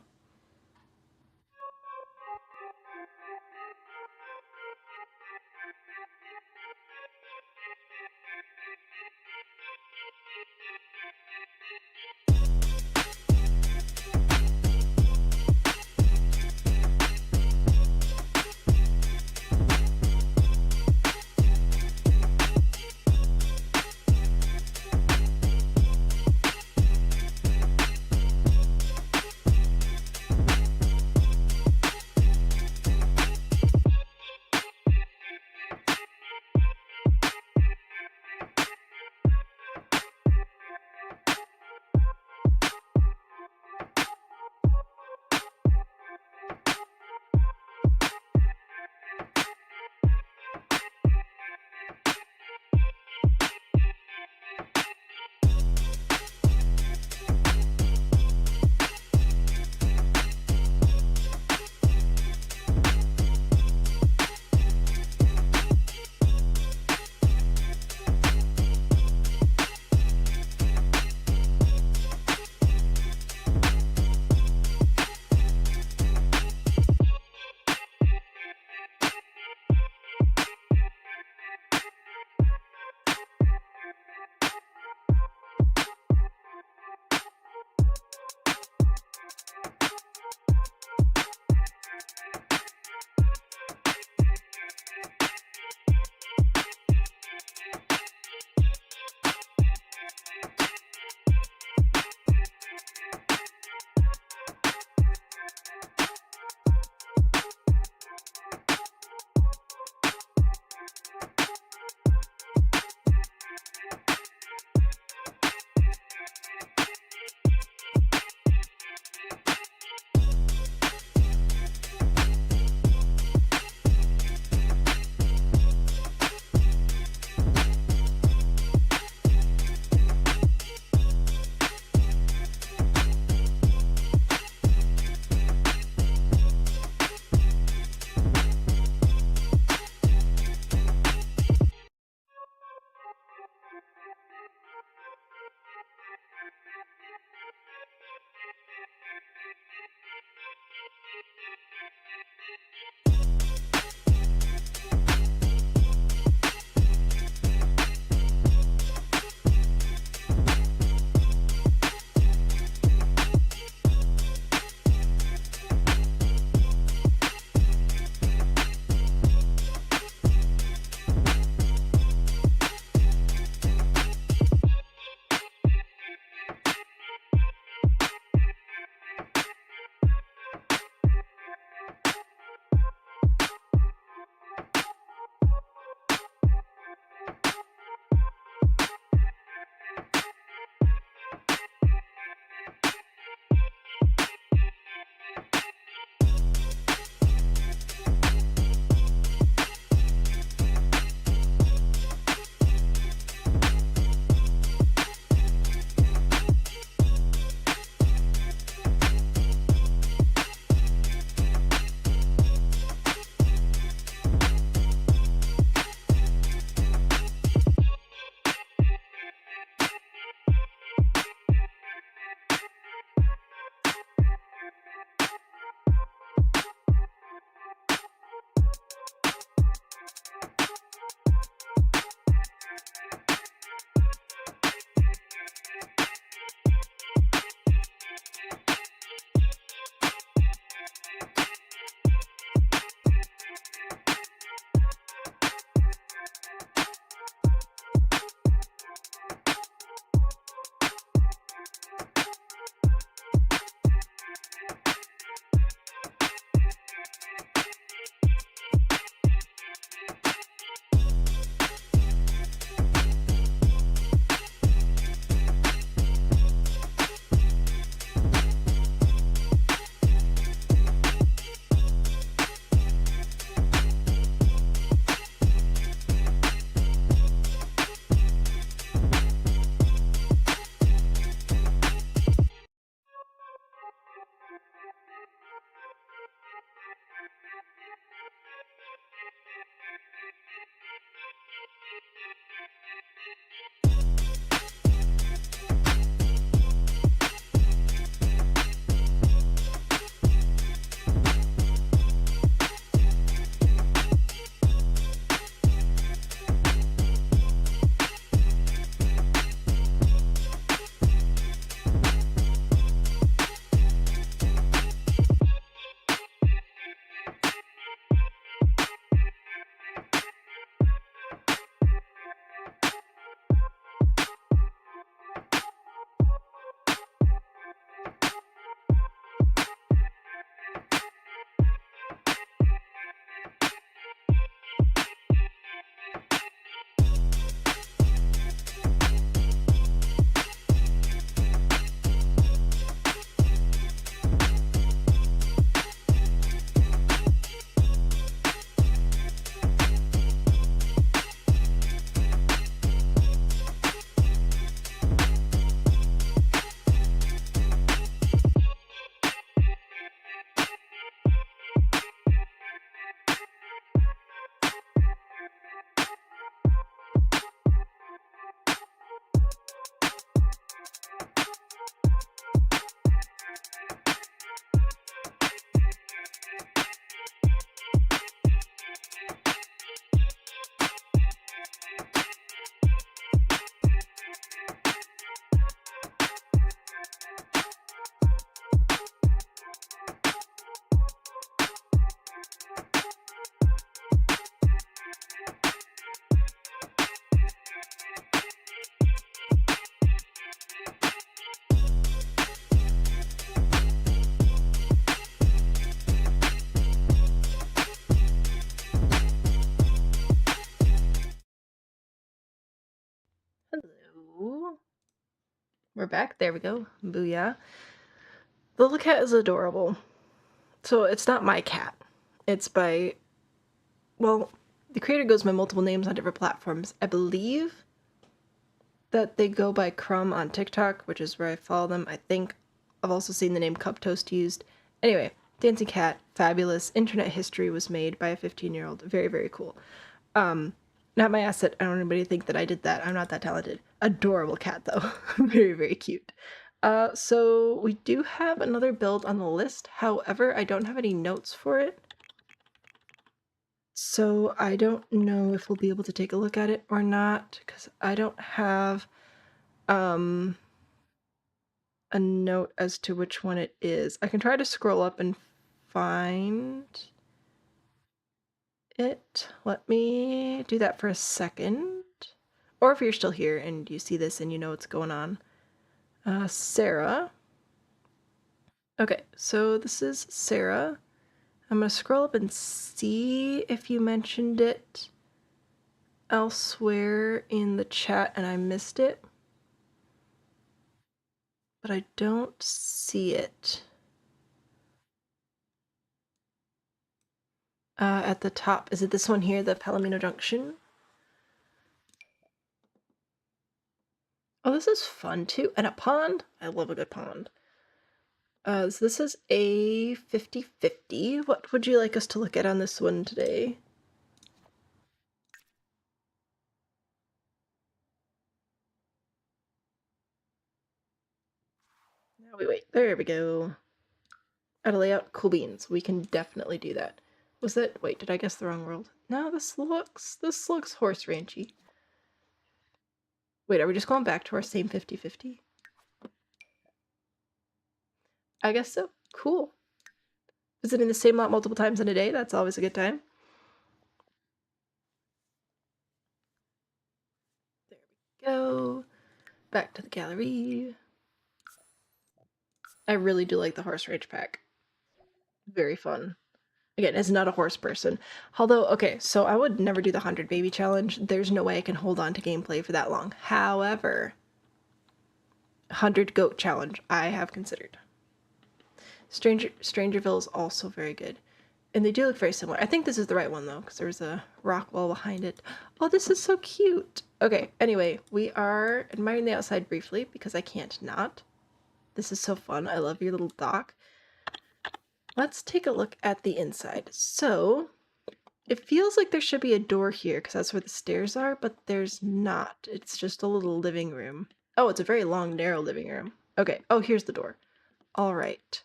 We're back. There we go. Booyah. The little cat is adorable. So it's not my cat. It's by... Well, the creator goes by multiple names on different platforms. I believe that they go by Crumb on TikTok, which is where I follow them. I think I've also seen the name Cup Toast used. Anyway, Dancing Cat, fabulous. Internet history was made by a 15-year-old. Very, very cool. Not my asset. I don't want anybody to think that I did that. I'm not that talented. Adorable cat, though. Very, very cute. So we do have another build on the list. However, I don't have any notes for it. So I don't know if we'll be able to take a look at it or not, because I don't have a note as to which one it is. I can try to scroll up and find it. Let me do that for a second. Or if you're still here and you see this and you know what's going on. Sarah. Okay, so this is Sarah. I'm going to scroll up and see if you mentioned it elsewhere in the chat and I missed it. But I don't see it. At the top. Is it this one here, the Palomino Junction? Oh, this is fun too. And a pond? I love a good pond. So this is a 50/50. What would you like us to look at on this one today? Now we wait. There we go. Add a layout. Cool beans. We can definitely do that. Was that... Wait, did I guess the wrong world? No, this looks horse ranchy. Wait, are we just going back to our same 50/50? I guess so. Cool. Visiting the same lot multiple times in a day, that's always a good time. There we go. Back to the gallery. I really do like the horse ranch pack. Very fun. Again, as not a horse person. Although, okay, so I would never do the 100 baby challenge. There's no way I can hold on to gameplay for that long. However, 100 goat challenge I have considered. Strangerville is also very good. And they do look very similar. I think this is the right one, though, because there's a rock wall behind it. Oh, this is so cute. Okay, anyway, we are admiring the outside briefly, because I can't not. This is so fun. I love your little dock. Let's take a look at the inside. So, it feels like there should be a door here, because that's where the stairs are, but there's not. It's just a little living room. Oh, it's a very long, narrow living room. Okay, oh, here's the door. All right.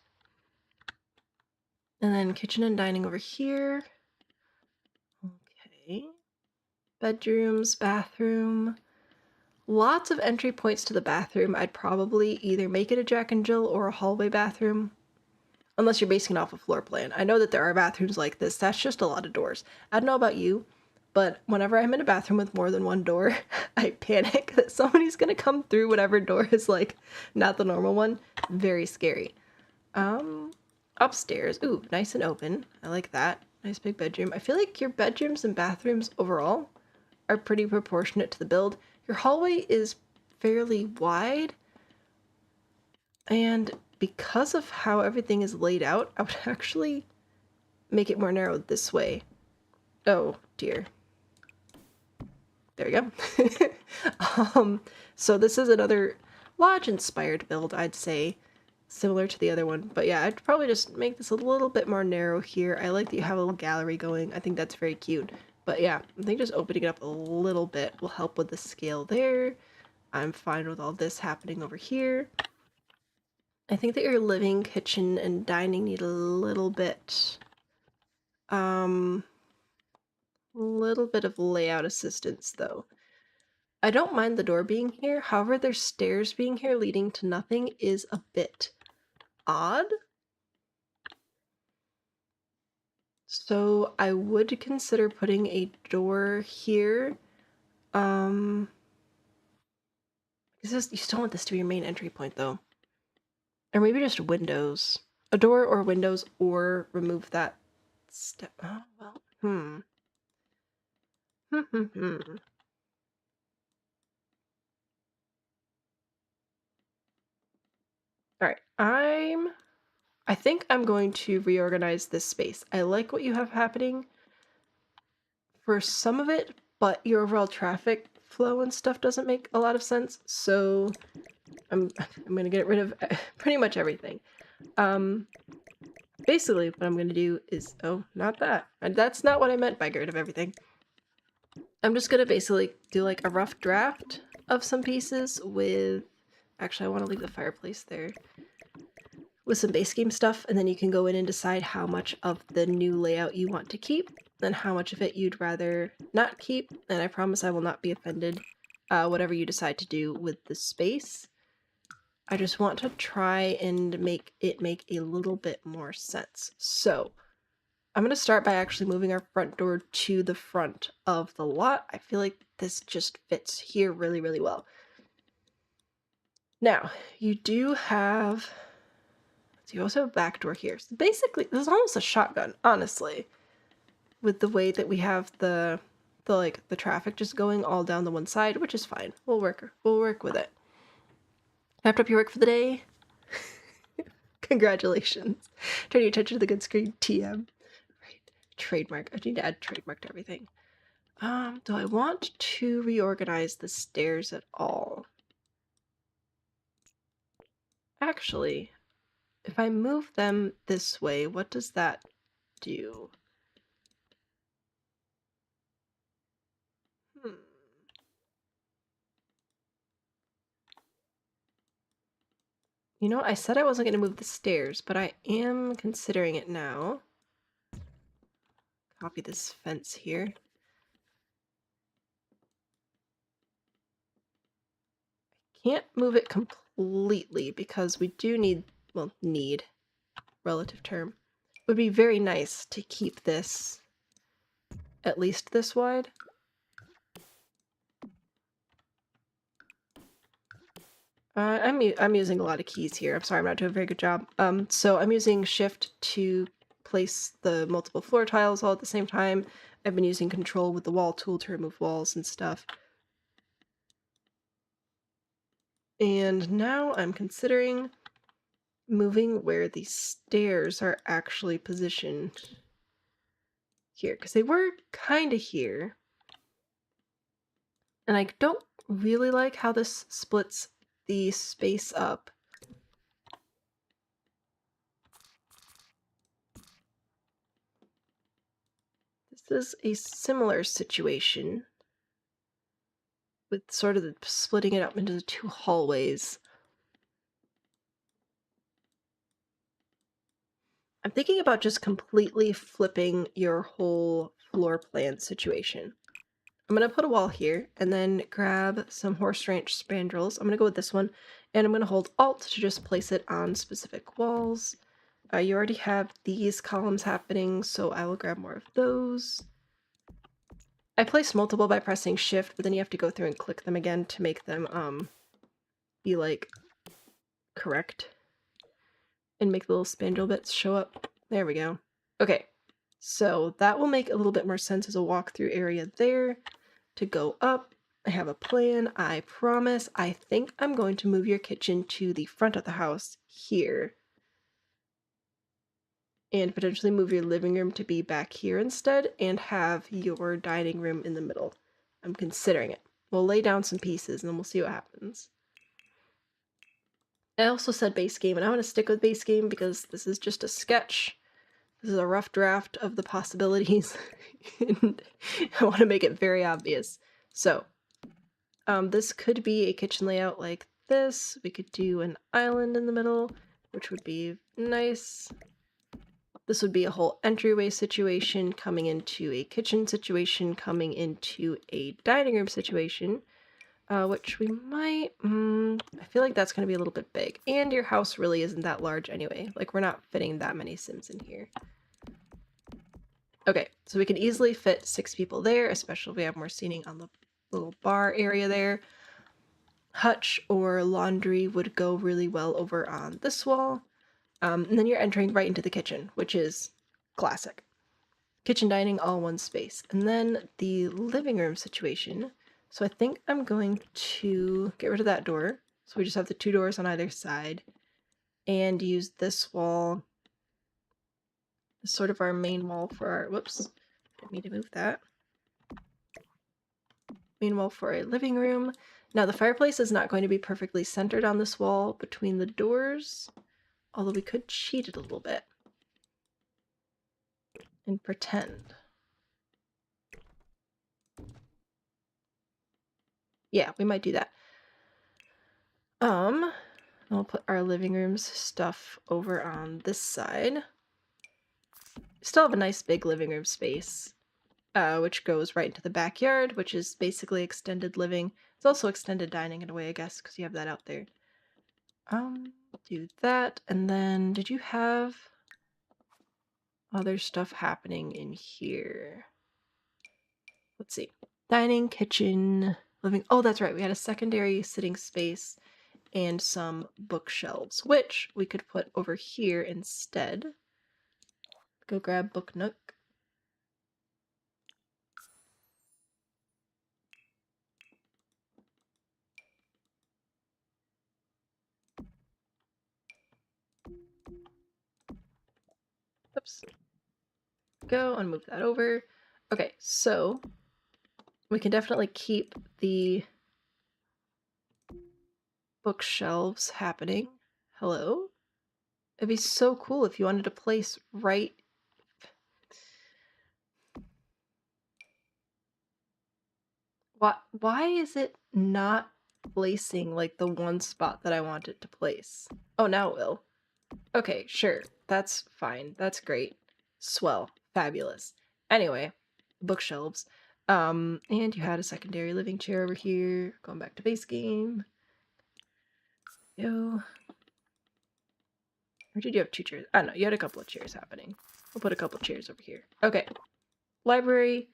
And then kitchen and dining over here. Okay. Bedrooms, bathroom. Lots of entry points to the bathroom. I'd probably either make it a Jack and Jill or a hallway bathroom. Unless you're basing it off a floor plan. I know that there are bathrooms like this. That's just a lot of doors. I don't know about you, but whenever I'm in a bathroom with more than one door, I panic that somebody's gonna come through whatever door is like not the normal one. Very scary. Upstairs. Ooh, nice and open. I like that. Nice big bedroom. I feel like your bedrooms and bathrooms overall are pretty proportionate to the build. Your hallway is fairly wide, and because of how everything is laid out, I would actually make it more narrow this way. Oh dear. There we go. So this is another lodge-inspired build, I'd say, similar to the other one. But yeah, I'd probably just make this a little bit more narrow here. I like that you have a little gallery going. I think that's very cute. But yeah, I think just opening it up a little bit will help with the scale there. I'm fine with all this happening over here. I think that your living, kitchen, and dining need a little bit of layout assistance, though. I don't mind the door being here, however, there's stairs being here leading to nothing is a bit odd. So I would consider putting a door here. You still want this to be your main entry point, though. Or maybe just windows. A door or windows, or remove that step. Oh, well, All right, I think I'm going to reorganize this space. I like what you have happening for some of it, but your overall traffic flow and stuff doesn't make a lot of sense. So I'm gonna get rid of pretty much everything. Basically what I'm gonna do is, oh, not that. And that's not what I meant by get rid of everything. I'm just gonna basically do like a rough draft of some pieces with, actually I want to leave the fireplace there, with some base game stuff, and then you can go in and decide how much of the new layout you want to keep and how much of it you'd rather not keep, and I promise I will not be offended, whatever you decide to do with the space. I just want to try and make it make a little bit more sense. So I'm going to start by actually moving our front door to the front of the lot. I feel like this just fits here really, really well. Now, you do have, so you also have a back door here. So basically, this is almost a shotgun, honestly, with the way that we have the traffic just going all down the one side, which is fine. We'll work with it. Wrapped up your work for the day? Congratulations. Turn your attention to the good screen, TM. Right. Trademark. I need to add trademark to everything. Do I want to reorganize the stairs at all? Actually, if I move them this way, what does that do? You know, I said I wasn't going to move the stairs, but I am considering it now. Copy this fence here. Can't move it completely because we do need, well, need, relative term. It would be very nice to keep this at least this wide. I'm using a lot of keys here. I'm sorry, I'm not doing a very good job. So I'm using shift to place the multiple floor tiles all at the same time. I've been using control with the wall tool to remove walls and stuff. And now I'm considering moving where the stairs are actually positioned here, because they were kind of here. And I don't really like how this splits the space up. This is a similar situation with sort of the splitting it up into the two hallways. I'm thinking about just completely flipping your whole floor plan situation. I'm going to put a wall here and then grab some horse ranch spandrels. I'm going to go with this one, and I'm going to hold Alt to just place it on specific walls. You already have these columns happening, so I will grab more of those. I placed multiple by pressing Shift, but then you have to go through and click them again to make them be like correct and make the little spandrel bits show up. There we go. Okay, so that will make a little bit more sense as a walkthrough area there. To go up, I have a plan, I promise. I think I'm going to move your kitchen to the front of the house here. And potentially move your living room to be back here instead, and have your dining room in the middle. I'm considering it. We'll lay down some pieces and then we'll see what happens. I also said base game, and I'm going to stick with base game because this is just a sketch. This is a rough draft of the possibilities, and I want to make it very obvious. So, this could be a kitchen layout like this. We could do an island in the middle, which would be nice. This would be a whole entryway situation coming into a kitchen situation, coming into a dining room situation, which we might, I feel like that's going to be a little bit big. And your house really isn't that large anyway. Like, we're not fitting that many Sims in here. Okay, so we can easily fit 6 people there, especially if we have more seating on the little bar area there. Hutch or laundry would go really well over on this wall. And then you're entering right into the kitchen, which is classic. Kitchen dining, all one space. And then the living room situation. So I think I'm going to get rid of that door. So we just have the 2 doors on either side. and use this wall as sort of our main wall for our, whoops, didn't mean to move that. Main wall for a living room. Now the fireplace is not going to be perfectly centered on this wall between the doors, although we could cheat it a little bit and pretend. Yeah, we might do that. I'll put our living room's stuff over on this side. Still have a nice big living room space, which goes right into the backyard, which is basically extended living. It's also extended dining in a way, I guess, because you have that out there. Do that, and then did you have other stuff happening in here? Let's see. Dining, kitchen, living. Oh, that's right. We had a secondary sitting space and some bookshelves, which we could put over here instead. Go grab Book Nook. Oops. Go and move that over. Okay, so we can definitely keep the bookshelves happening. Hello? It'd be so cool if you wanted to place right... Why is it not placing like the one spot that I want it to place? Oh, now it will. Okay, sure. That's fine. That's great. Swell. Fabulous. Anyway, bookshelves. And you had a secondary living chair over here. Going back to base game. Yo. Or did you have 2 chairs? I don't know. You had a couple of chairs happening. We'll put a couple of chairs over here. Okay. Library,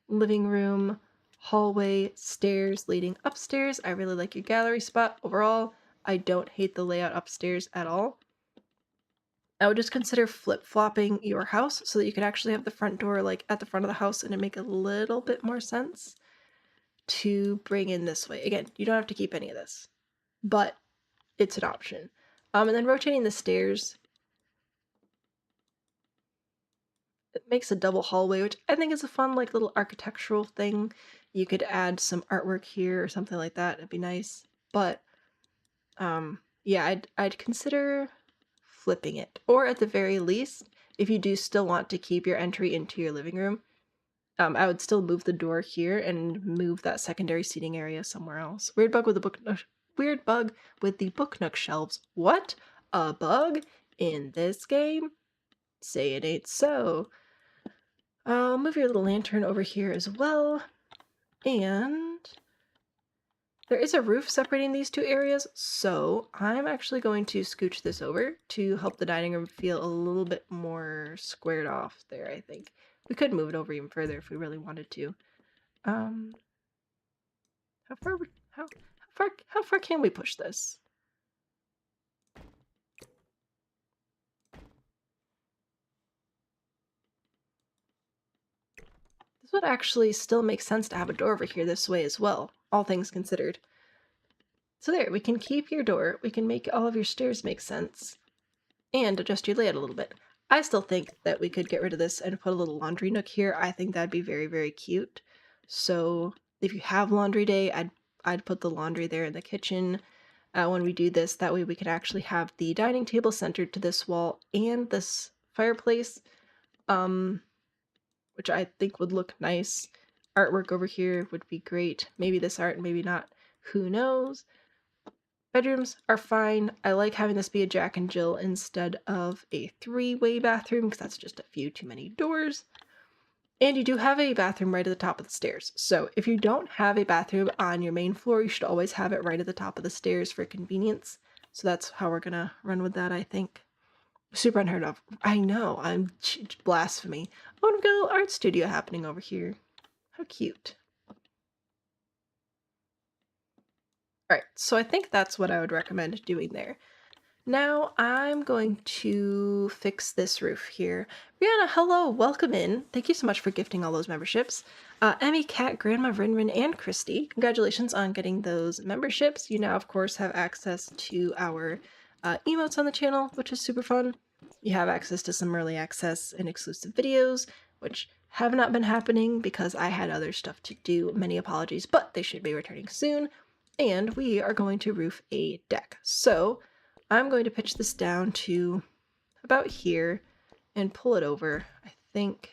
living room, hallway, stairs leading upstairs. I really like your gallery spot overall. I don't hate the layout upstairs at all. I would just consider flip-flopping your house so that you could actually have the front door like at the front of the house and it make a little bit more sense to bring in this way. Again, you don't have to keep any of this, but it's an option. And then rotating the stairs, it makes a double hallway, which I think is a fun like little architectural thing. You could add some artwork here or something like that. It'd be nice. But yeah, I'd consider flipping it, or at the very least, if you do still want to keep your entry into your living room, I would still move the door here and move that secondary seating area somewhere else. Weird bug with the Book Nook shelves. What? A bug in this game? Say it ain't so. I'll move your little lantern over here as well, and there is a roof separating these 2 areas, so I'm actually going to scooch this over to help the dining room feel a little bit more squared off there, I think. We could move it over even further if we really wanted to. How far can we push this? This would actually still make sense to have a door over here this way as well, all things considered. So there, we can keep your door, we can make all of your stairs make sense, and adjust your layout a little bit. I still think that we could get rid of this and put a little laundry nook here. I think that'd be very, very cute. So if you have laundry day, I'd put the laundry there in the kitchen when we do this. That way we could actually have the dining table centered to this wall and this fireplace, which I think would look nice. Artwork over here would be great. Maybe this art, maybe not. Who knows? Bedrooms are fine. I like having this be a Jack and Jill instead of a 3-way bathroom because that's just a few too many doors. And you do have a bathroom right at the top of the stairs. So if you don't have a bathroom on your main floor, you should always have it right at the top of the stairs for convenience. So that's how we're gonna run with that, I think. Super unheard of. I know, I'm blasphemy. Oh, we've got a little art studio happening over here. How cute. Alright, so I think that's what I would recommend doing there. Now I'm going to fix this roof here. Brianna, hello, welcome in. Thank you so much for gifting all those memberships. Emmy, Kat, Grandma, Rinrin, and Christy, congratulations on getting those memberships. You now, of course, have access to our emotes on the channel, which is super fun. You have access to some early access and exclusive videos, which have not been happening because I had other stuff to do. Many apologies, but they should be returning soon. And we are going to roof a deck. So I'm going to pitch this down to about here and pull it over. I think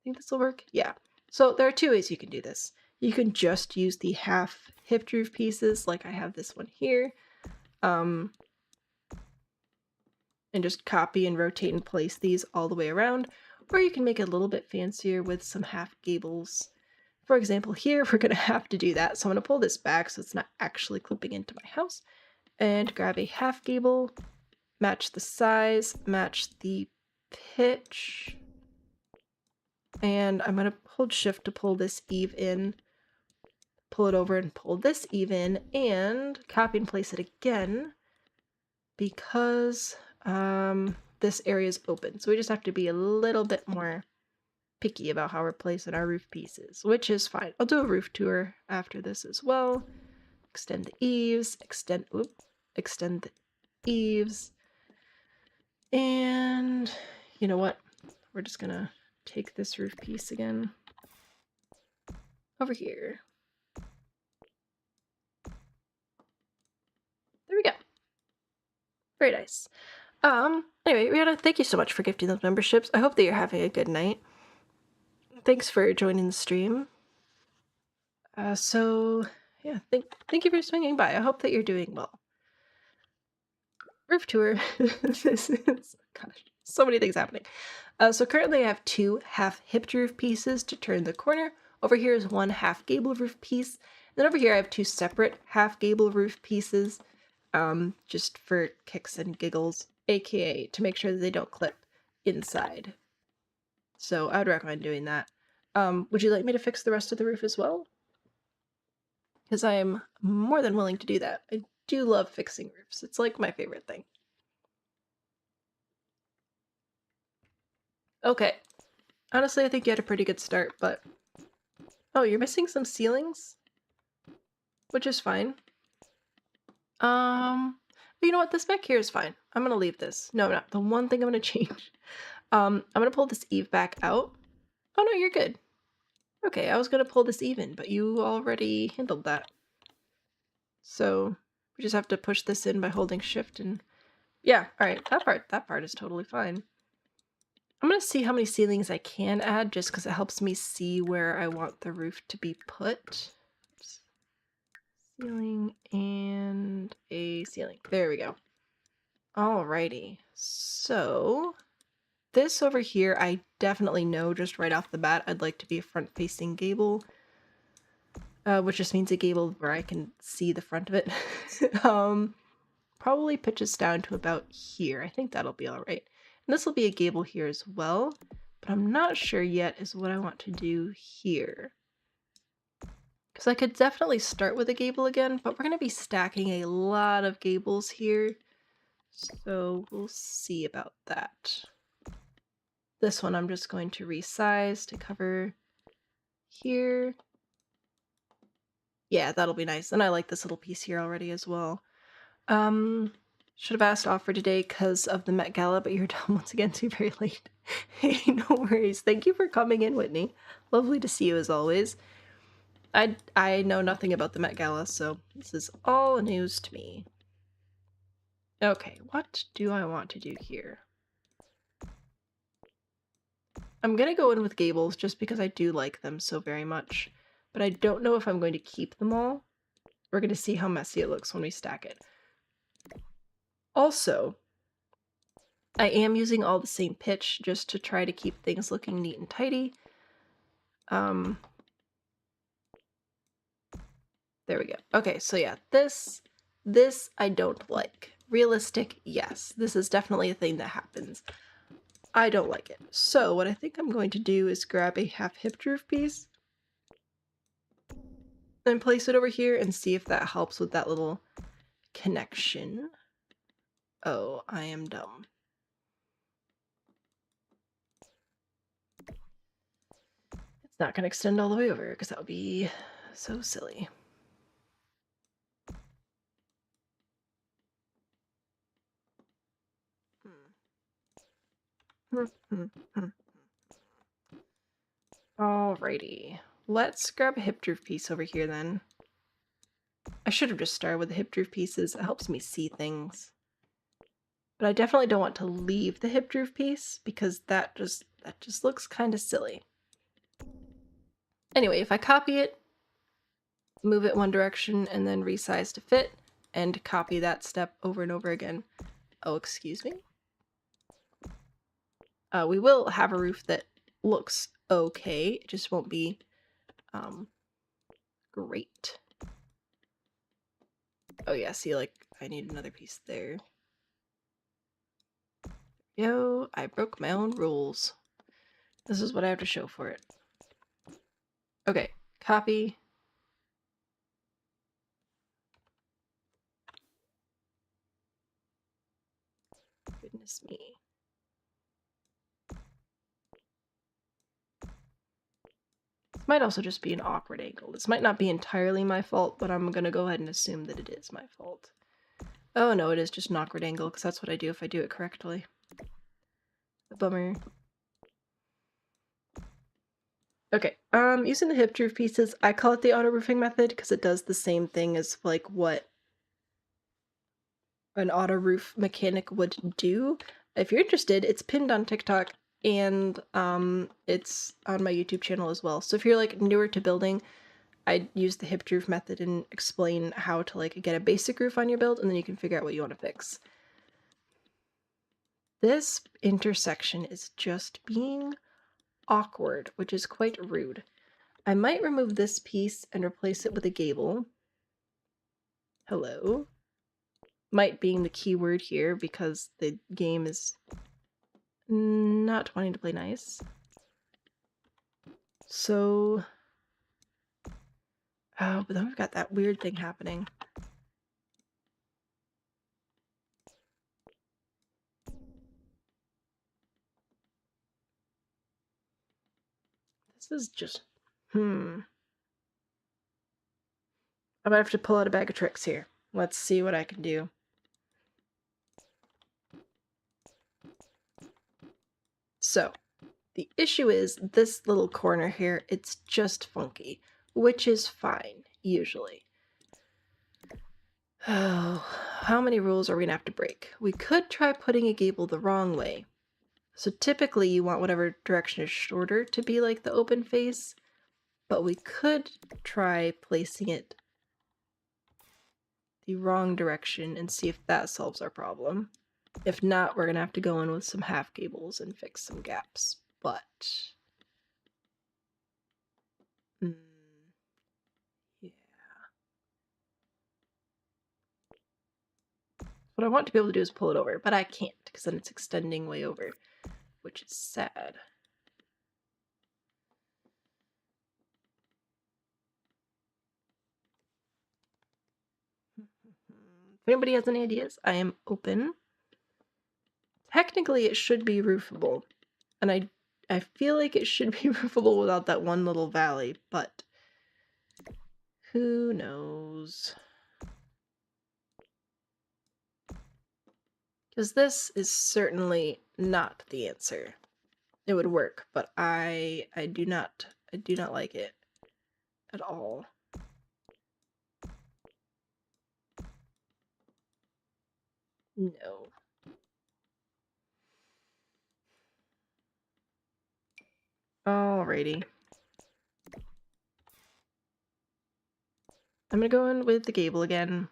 this will work. Yeah. So there are two ways you can do this. You can just use the half hip roof pieces, like I have this one here, and just copy and rotate and place these all the way around, or you can make it a little bit fancier with some half gables. For example, here we're going to have to do that, so I'm going to pull this back so it's not actually clipping into my house, and grab a half gable, match the size, match the pitch, and I'm going to hold shift to pull this eave in, pull it over and pull this eave in, and copy and place it again because this area is open. So we just have to be a little bit more picky about how we're placing our roof pieces, which is fine. I'll do a roof tour after this as well. Extend the eaves, extend the eaves. And you know what? We're just gonna take this roof piece again over here. There we go. Very nice. Anyway, Rihanna, thank you so much for gifting those memberships. I hope that you're having a good night. Thanks for joining the stream. So yeah, thank you for swinging by. I hope that you're doing well. Roof tour. This is, gosh, so many things happening. So currently I have two half hipped roof pieces to turn the corner. Over here is one half gable roof piece. Then over here I have two separate half gable roof pieces, just for kicks and giggles, aka to make sure that they don't clip inside. So I would recommend doing that. Would you like me to fix the rest of the roof as well? Because I am more than willing to do that. I do love fixing roofs. It's like my favorite thing. Okay. Honestly, I think you had a pretty good start, but... Oh, you're missing some ceilings? Which is fine. But you know what? This back here is fine. I'm gonna leave this. No, not the one thing I'm gonna change. I'm gonna pull this eave back out. Oh no, you're good. Okay, I was gonna pull this even, but you already handled that. So we just have to push this in by holding shift and... Yeah, alright, that part is totally fine. I'm gonna see how many ceilings I can add just because it helps me see where I want the roof to be put. Oops. Ceiling and a ceiling. There we go. Alrighty, so this over here I definitely know just right off the bat I'd like to be a front-facing gable. Which just means a gable where I can see the front of it. Probably pitches down to about here. I think that'll be alright. And this will be a gable here as well, but I'm not sure yet is what I want to do here. Because I could definitely start with a gable again, but we're going to be stacking a lot of gables here. So we'll see about that. This one I'm just going to resize to cover here. Yeah, that'll be nice. And I like this little piece here already as well. Should have asked off for today because of the Met Gala, but you're done once again too very late. Hey, no worries. Thank you for coming in, Whitney. Lovely to see you as always. I know nothing about the Met Gala, so this is all news to me. Okay, what do I want to do here? I'm gonna go in with gables just because I do like them so very much, but I don't know if I'm going to keep them all. We're gonna see how messy it looks when we stack it. Also, I am using all the same pitch just to try to keep things looking neat and tidy. There we go. Okay, so yeah, this I don't like. Realistic, yes. This is definitely a thing that happens. I don't like it. So what I think I'm going to do is grab a half hip roof piece and place it over here and see if that helps with that little connection. Oh, I am dumb. It's not going to extend all the way over because that would be so silly. Alrighty. Let's grab a hip groove piece over here then. I should have just started with the hip groove pieces. It helps me see things. But I definitely don't want to leave the hip groove piece because that just looks kind of silly. Anyway, if I copy it, move it one direction, and then resize to fit, and copy that step over and over again. Oh, excuse me? We will have a roof that looks okay. It just won't be great. Oh yeah, see, like, I need another piece there. Yo, I broke my own rules. This is what I have to show for it. Okay, copy. Goodness me. This might also just be an awkward angle. This might not be entirely my fault, but I'm gonna go ahead and assume that it is my fault. Oh no, it is just an awkward angle, because that's what I do if I do it correctly. A bummer. Okay, using the hip groove pieces, I call it the auto roofing method because it does the same thing as like what an auto roof mechanic would do. If you're interested, it's pinned on TikTok and it's on my YouTube channel as well. So if you're like newer to building, I use the hip groove method and explain how to like get a basic roof on your build, and then you can figure out what you want to fix. This intersection is just being awkward, which is quite rude. I might remove this piece and replace it with a gable. Hello. Might being the key word here because the game is not wanting to play nice. So, oh, but then we've got that weird thing happening. This is just, I might have to pull out a bag of tricks here. Let's see what I can do. So, the issue is this little corner here, it's just funky, which is fine, usually. Oh, how many rules are we gonna have to break? We could try putting a gable the wrong way. So typically you want whatever direction is shorter to be like the open face, but we could try placing it the wrong direction and see if that solves our problem. If not, we're gonna have to go in with some half gables and fix some gaps, but yeah. What I want to be able to do is pull it over, but I can't because then it's extending way over, which is sad. If anybody has any ideas, I am open. Technically, it should be roofable, and I feel like it should be roofable without that one little valley, but who knows? Because this is certainly not the answer. It would work, but I do not like it at all. No. Alrighty. I'm gonna go in with the gable again.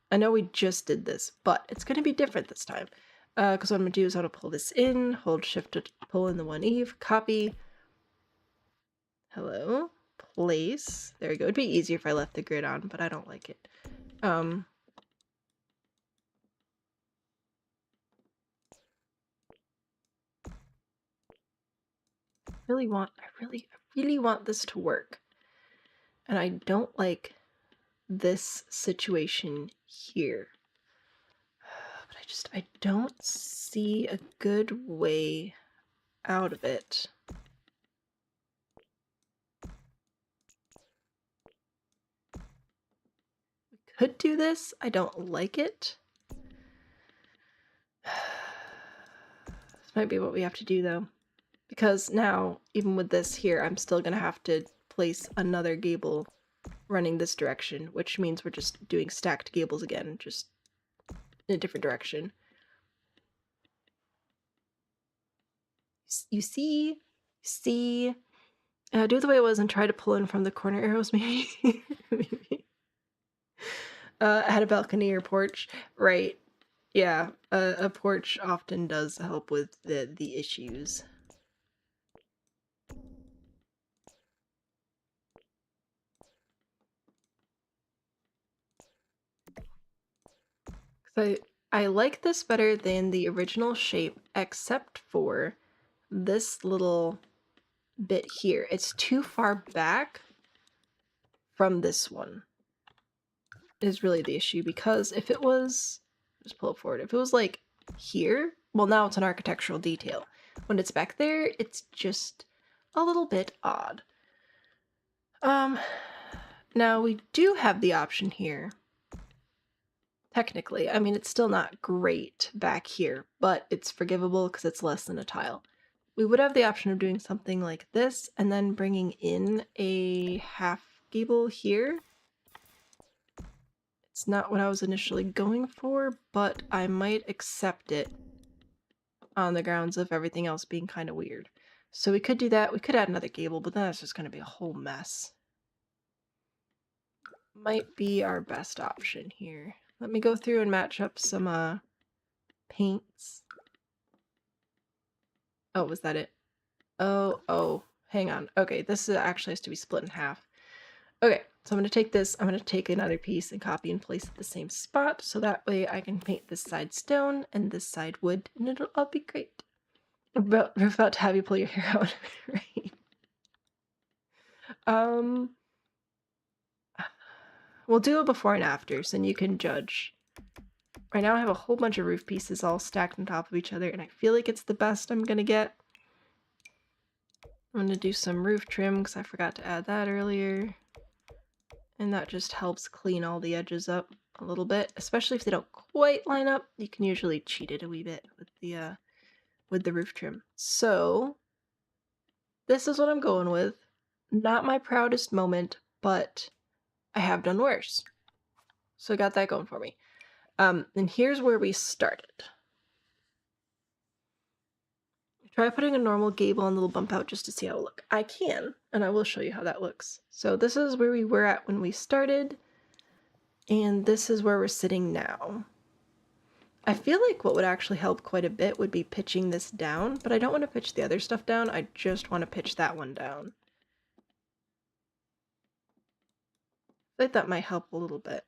I know we just did this, but it's gonna be different this time. Because what I'm gonna do is I'm gonna pull this in, hold shift to pull in the one eave, copy. Hello. Place. There we go. It'd be easier if I left the grid on, but I don't like it. I really want this to work. And I don't like this situation here. But I don't see a good way out of it. We could do this. I don't like it. This might be what we have to do though. Because now, even with this here, I'm still gonna have to place another gable running this direction, which means we're just doing stacked gables again, just in a different direction. You see? See? Do it the way it was and try to pull in from the corner arrows, maybe? Maybe. I had a balcony or porch. Right. Yeah, a porch often does help with the issues. So I like this better than the original shape, except for this little bit here. It's too far back from this one is really the issue, because if it was, just pull it forward, if it was like here, well, now it's an architectural detail. When it's back there, it's just a little bit odd. Now we do have the option here. Technically, I mean, it's still not great back here, but it's forgivable because it's less than a tile. We would have the option of doing something like this and then bringing in a half gable here. It's not what I was initially going for, but I might accept it on the grounds of everything else being kind of weird. So we could do that. We could add another gable, but then it's just going to be a whole mess. Might be our best option here. Let me go through and match up some paints. Oh, was that it? Oh, hang on. Okay, this actually has to be split in half. Okay, so I'm going to take this, I'm going to take another piece and copy and place it the same spot, so that way I can paint this side stone and this side wood, and it'll all be great. We're about to have you pull your hair out, right? We'll do a before and after, so then you can judge. Right now I have a whole bunch of roof pieces all stacked on top of each other, and I feel like it's the best I'm gonna get. I'm gonna do some roof trim because I forgot to add that earlier. And that just helps clean all the edges up a little bit, especially if they don't quite line up. You can usually cheat it a wee bit with the roof trim. So this is what I'm going with. Not my proudest moment, but I have done worse. So I got that going for me. And here's where we started. Try putting a normal gable and little bump out just to see how it looks. I can, and I will show you how that looks. So this is where we were at when we started, and this is where we're sitting now. I feel like what would actually help quite a bit would be pitching this down, but I don't want to pitch the other stuff down, I just want to pitch that one down. I think that might help a little bit.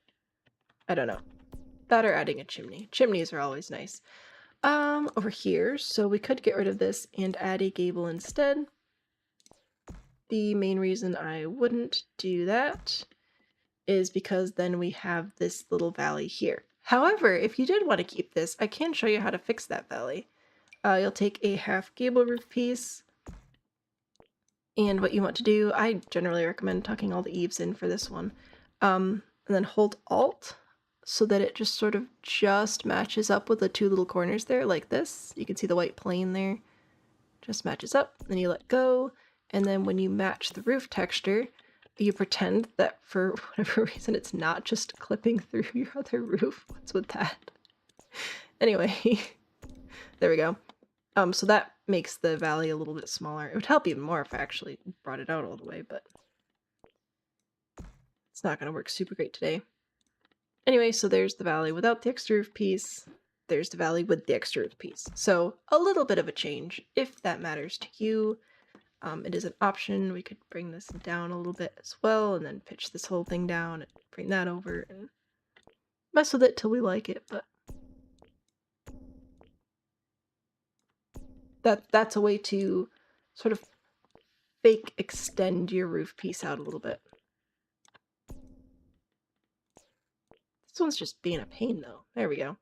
I don't know. That or adding a chimney. Chimneys are always nice. Over here, so we could get rid of this and add a gable instead. The main reason I wouldn't do that is because then we have this little valley here. However, if you did want to keep this, I can show you how to fix that valley. You'll take a half gable roof piece, and what you want to do, I generally recommend tucking all the eaves in for this one, and then hold Alt so that it just sort of just matches up with the two little corners there, like this. You can see the white plane there. Just matches up, then you let go, and then when you match the roof texture, you pretend that for whatever reason it's not just clipping through your other roof. What's with that? Anyway, there we go. So that makes the valley a little bit smaller. It would help even more if I actually brought it out all the way, but it's not going to work super great today. Anyway, so there's the valley without the extra roof piece. There's the valley with the extra roof piece. So a little bit of a change, if that matters to you. It is an option. We could bring this down a little bit as well, and then pitch this whole thing down and bring that over and mess with it till we like it, but that's a way to sort of fake extend your roof piece out a little bit. This one's just being a pain though. There we go.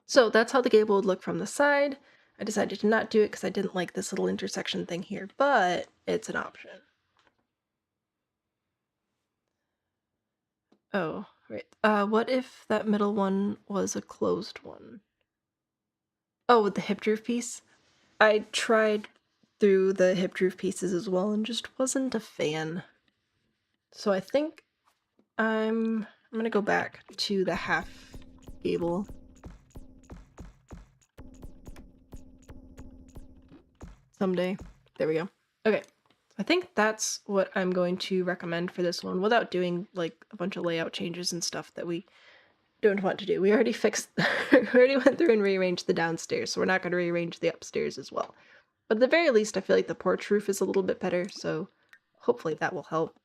So that's how the gable would look from the side. I decided to not do it because I didn't like this little intersection thing here, but it's an option. Oh, right. What if that middle one was a closed one? Oh, with the hip droop piece? I tried through the hip droop pieces as well and just wasn't a fan. So I think I'm gonna go back to the half gable. Someday. There we go. Okay. I think that's what I'm going to recommend for this one without doing like a bunch of layout changes and stuff that we don't want to do. We already fixed, we already went through and rearranged the downstairs, so we're not going to rearrange the upstairs as well. But at the very least, I feel like the porch roof is a little bit better, so hopefully that will help.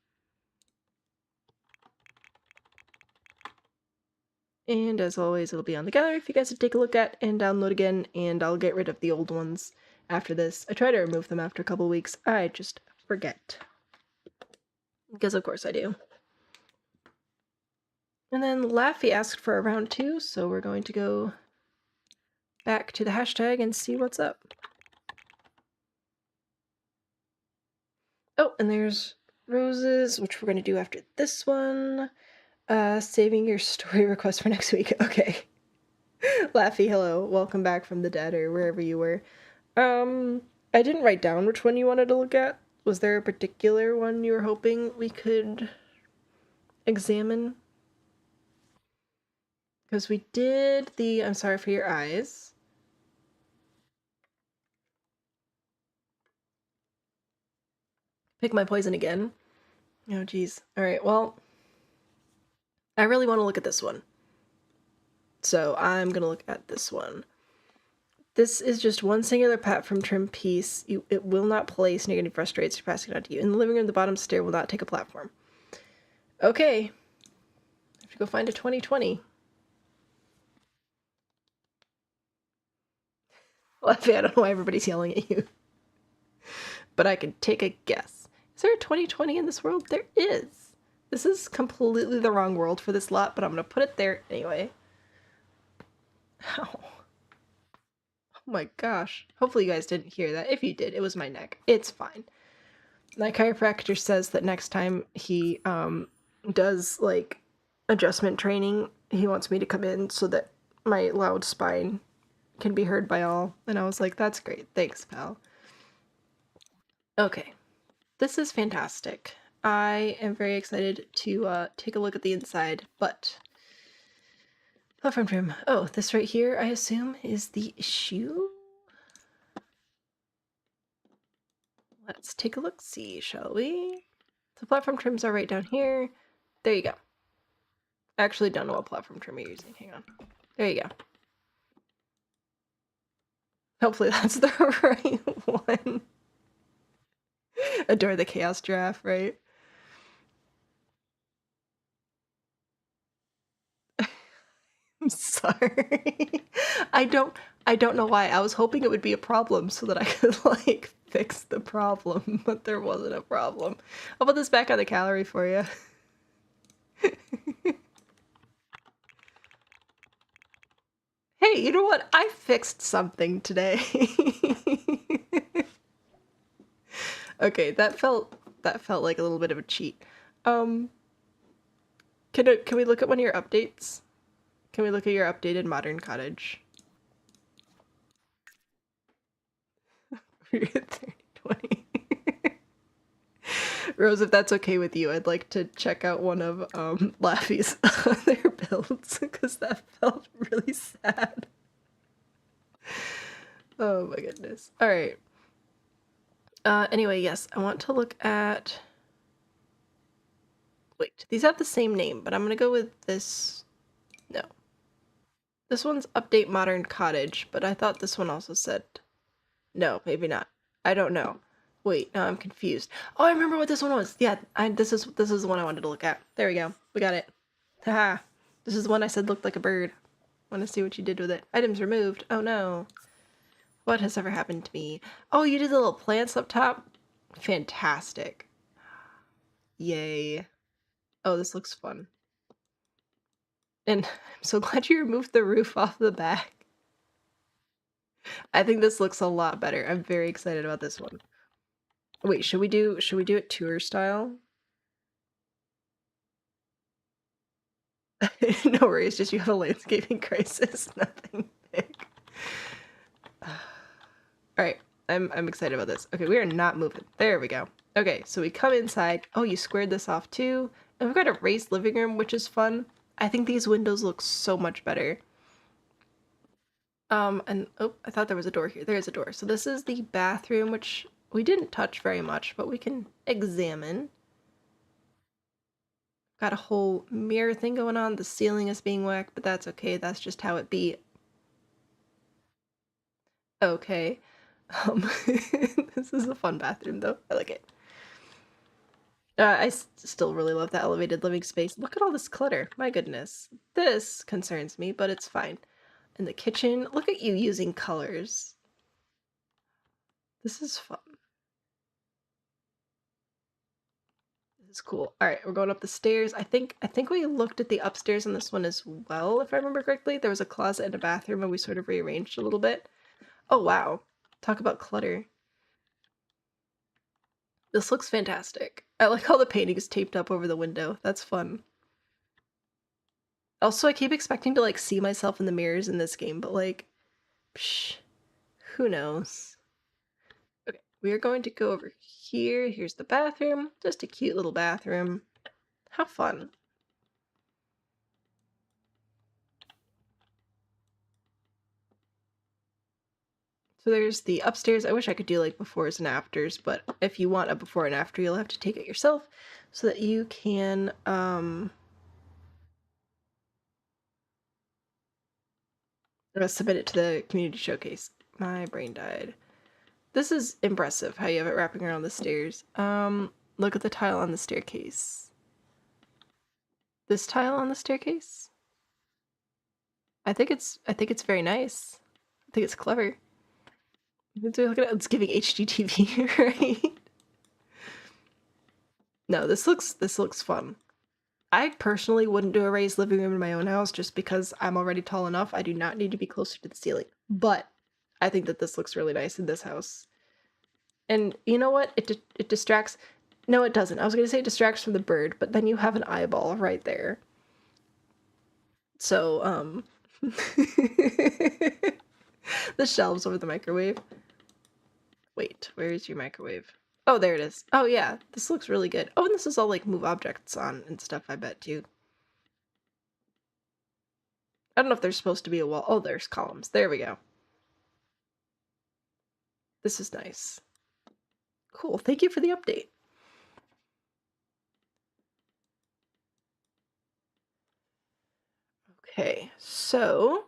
And as always, it'll be on the gallery for you guys to take a look at and download again, and I'll get rid of the old ones after this. I try to remove them after a couple weeks. I just forget. Because of course I do. And then Laffy asked for a round 2, so we're going to go back to the hashtag and see what's up. Oh, and there's roses, which we're going to do after this one. Saving your story request for next week. Okay. Laffy, hello. Welcome back from the dead or wherever you were. I didn't write down which one you wanted to look at. Was there a particular one you were hoping we could examine? Because we did the I'm sorry for your eyes. Pick my poison again. Oh, geez. Alright, well, I really want to look at this one. So I'm going to look at this one. This is just one singular platform trim piece. It will not place, and you're getting frustrated, so you're passing it on to you. In the living room, the bottom stair will not take a platform. Okay. I have to go find a 2020. Laffy, I don't know why everybody's yelling at you. But I can take a guess. Is there a 2020 in this world? There is. This is completely the wrong world for this lot, but I'm going to put it there anyway. Ow. Oh my gosh. Hopefully you guys didn't hear that. If you did, it was my neck. It's fine. My chiropractor says that next time he does like adjustment training, he wants me to come in so that my loud spine can be heard by all. And I was like, that's great. Thanks, pal. Okay. This is fantastic. I am very excited to take a look at the inside, but platform trim. Oh, this right here, I assume, is the issue? Let's take a look-see, shall we? The platform trims are right down here. There you go. I actually don't know what platform trim you're using. Hang on. There you go. Hopefully that's the right one. Adore the chaos giraffe, right? I'm sorry. I don't know why. I was hoping it would be a problem so that I could like fix the problem, but there wasn't a problem. I'll put this back on the gallery for you. Hey, you know what? I fixed something today. Okay, that felt like a little bit of a cheat. Can we look at one of your updates? Can we look at your updated modern cottage? 3020. Rose, if that's okay with you, I'd like to check out one of Laffy's other builds because that felt really sad. Oh my goodness. All right. Anyway, yes, I want to look at... Wait, these have the same name, but I'm gonna go with this... No. This one's Update Modern Cottage, but I thought this one also said... No, maybe not. I don't know. Wait, no, I'm confused. Oh, I remember what this one was. Yeah, this is the one I wanted to look at. There we go. We got it. Haha. This is the one I said looked like a bird. Want to see what you did with it. Items removed. Oh no. What has ever happened to me? Oh, you did the little plants up top? Fantastic. Yay. Oh, this looks fun. And I'm so glad you removed the roof off the back. I think this looks a lot better. I'm very excited about this one. Wait, should we do it tour style? No worries, just you have a landscaping crisis, nothing big. I'm excited about this. Okay, we are not moving. There we go. Okay, so we come inside. Oh, you squared this off too. And we've got a raised living room, which is fun. I think these windows look so much better. And oh, I thought there was a door here. There is a door. So this is the bathroom, which we didn't touch very much, but we can examine. Got a whole mirror thing going on. The ceiling is being whacked, but that's okay. That's just how it be. Okay. This is a fun bathroom, though. I like it. I still really love that elevated living space. Look at all this clutter. My goodness. This concerns me, but it's fine. In the kitchen, look at you using colors. This is fun. This is cool. All right, we're going up the stairs. I think we looked at the upstairs on this one as well, if I remember correctly. There was a closet and a bathroom, and we sort of rearranged a little bit. Oh, wow. Talk about clutter. This looks fantastic. I like how the painting is taped up over the window. That's fun. Also, I keep expecting to, like, see myself in the mirrors in this game, but, like, psh, who knows? Okay, we are going to go over here. Here's the bathroom. Just a cute little bathroom. How fun. So there's the upstairs. I wish I could do like befores and afters, but if you want a before and after, you'll have to take it yourself so that you can submit it to the community showcase. My brain died. This is impressive how you have it wrapping around the stairs. Look at the tile on the staircase. This tile on the staircase? I think it's very nice. I think it's clever. Look at it, it's giving HGTV, right? No, this looks fun. I personally wouldn't do a raised living room in my own house just because I'm already tall enough. I do not need to be closer to the ceiling. But I think that this looks really nice in this house. And you know what? It distracts. No, it doesn't. I was going to say it distracts from the bird, but then you have an eyeball right there. So, the shelves over the microwave. Wait, where is your microwave? Oh, there it is. Oh, yeah. This looks really good. Oh, and this is all, like, move objects on and stuff, I bet, too. I don't know if there's supposed to be a wall. Oh, there's columns. There we go. This is nice. Cool. Thank you for the update. Okay, so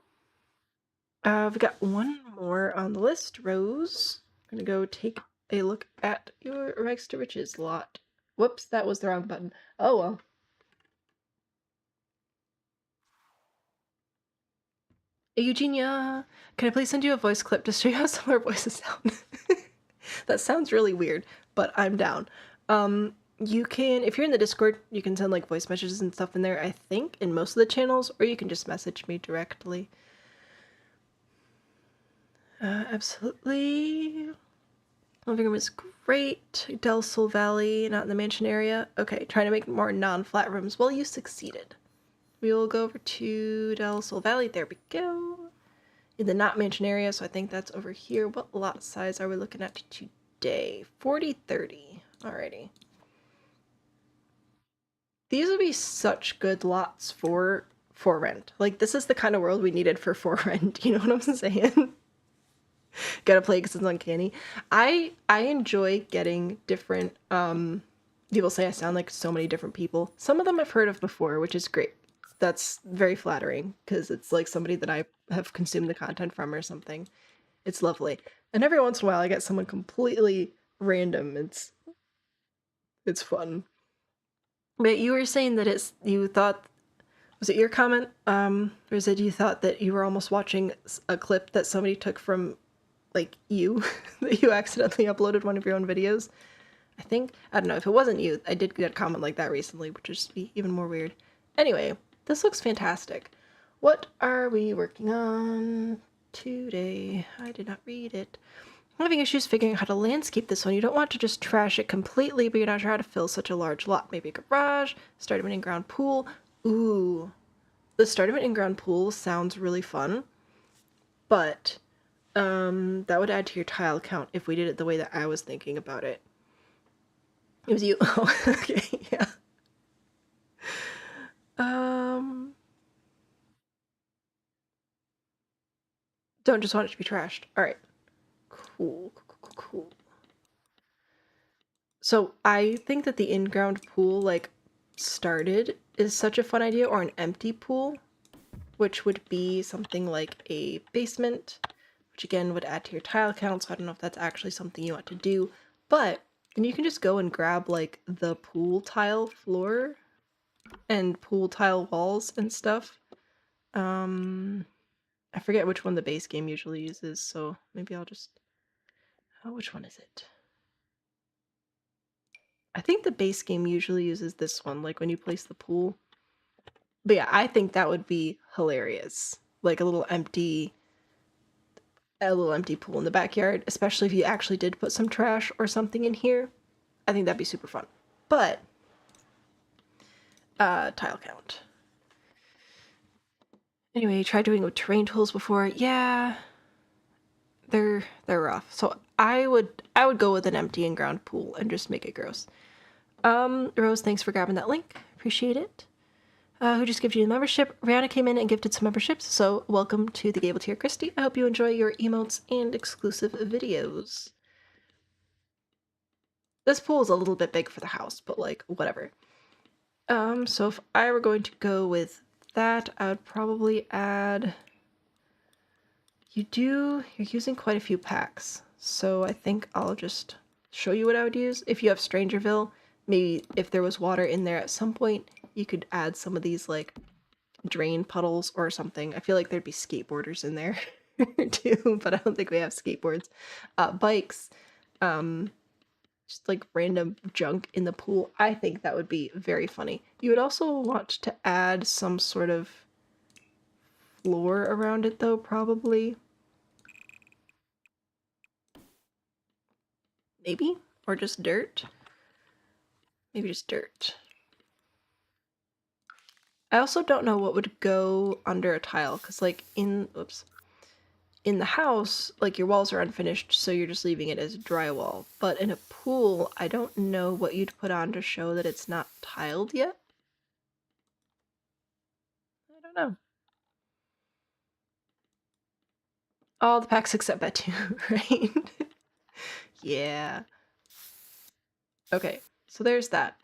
we've got one more on the list. Rose, I'm gonna go take a look at your Rags to Riches lot. Whoops, that was the wrong button. Oh well. Hey, Eugenia, can I please send you a voice clip to show you how some of our voices sound? That sounds really weird, but I'm down. You can, if you're in the Discord, you can send like voice messages and stuff in there, I think, in most of the channels, or you can just message me directly. Absolutely. Living room is great. Del Sol Valley, not in the mansion area. Okay, trying to make more non-flat rooms. Well, you succeeded. We will go over to Del Sol Valley. There we go. In the not mansion area, so I think that's over here. What lot size are we looking at today? 40-30. Alrighty. These would be such good lots for rent. Like, this is the kind of world we needed for rent. You know what I'm saying? Gotta play because it's uncanny. I enjoy getting different, people say I sound like so many different people. Some of them I've heard of before, which is great. That's very flattering because it's like somebody that I have consumed the content from or something. It's lovely. And every once in a while I get someone completely random. It's fun. But you were saying that you thought, was it your comment? Or is it you thought that you were almost watching a clip that somebody took from, like, you? That you accidentally uploaded one of your own videos? I think, I don't know, if it wasn't you, I did get a comment like that recently, which is even more weird. Anyway, this looks fantastic. What are we working on today? I did not read it. I'm having issues figuring out how to landscape this one. You don't want to just trash it completely, but you're not sure how to fill such a large lot. Maybe a garage, start of an in-ground pool. Ooh, the start of an in-ground pool sounds really fun, but That would add to your tile count if we did it the way that I was thinking about it. It was you. Oh, okay, yeah. Don't just want it to be trashed. All right. Cool. So I think that the in-ground pool, like, started is such a fun idea, or an empty pool, which would be something like a basement, which again would add to your tile count, so I don't know if that's actually something you want to do, but and you can just go and grab like the pool tile floor and pool tile walls and stuff. I forget which one the base game usually uses, so maybe I'll just... Oh, which one is it? I think the base game usually uses this one, like when you place the pool. But yeah, I think that would be hilarious. Like a little empty pool in the backyard, especially if you actually did put some trash or something in here. I think that'd be super fun. But tile count. Anyway, tried doing it with terrain tools before. Yeah, they're rough. So I would go with an empty in-ground pool and just make it gross. Rose, thanks for grabbing that link. Appreciate it. Who just gifted you the membership? Rihanna came in and gifted some memberships, so welcome to the Gable Tier, Christy. I hope you enjoy your emotes and exclusive videos. This pool is a little bit big for the house, but like, whatever. So if I were going to go with that, I would probably add... You're using quite a few packs, so I think I'll just show you what I would use. If you have Strangerville, maybe if there was water in there at some point, you could add some of these like drain puddles or something. I feel like there'd be skateboarders in there too, but I don't think we have skateboards. Bikes, just like random junk in the pool. I think that would be very funny. You would also want to add some sort of floor around it though, probably. Maybe? Or just dirt? Maybe just dirt. I also don't know what would go under a tile, because like in the house, like your walls are unfinished, so you're just leaving it as drywall. But in a pool, I don't know what you'd put on to show that it's not tiled yet. I don't know. All the packs except that too, right? Yeah. Okay, so there's that.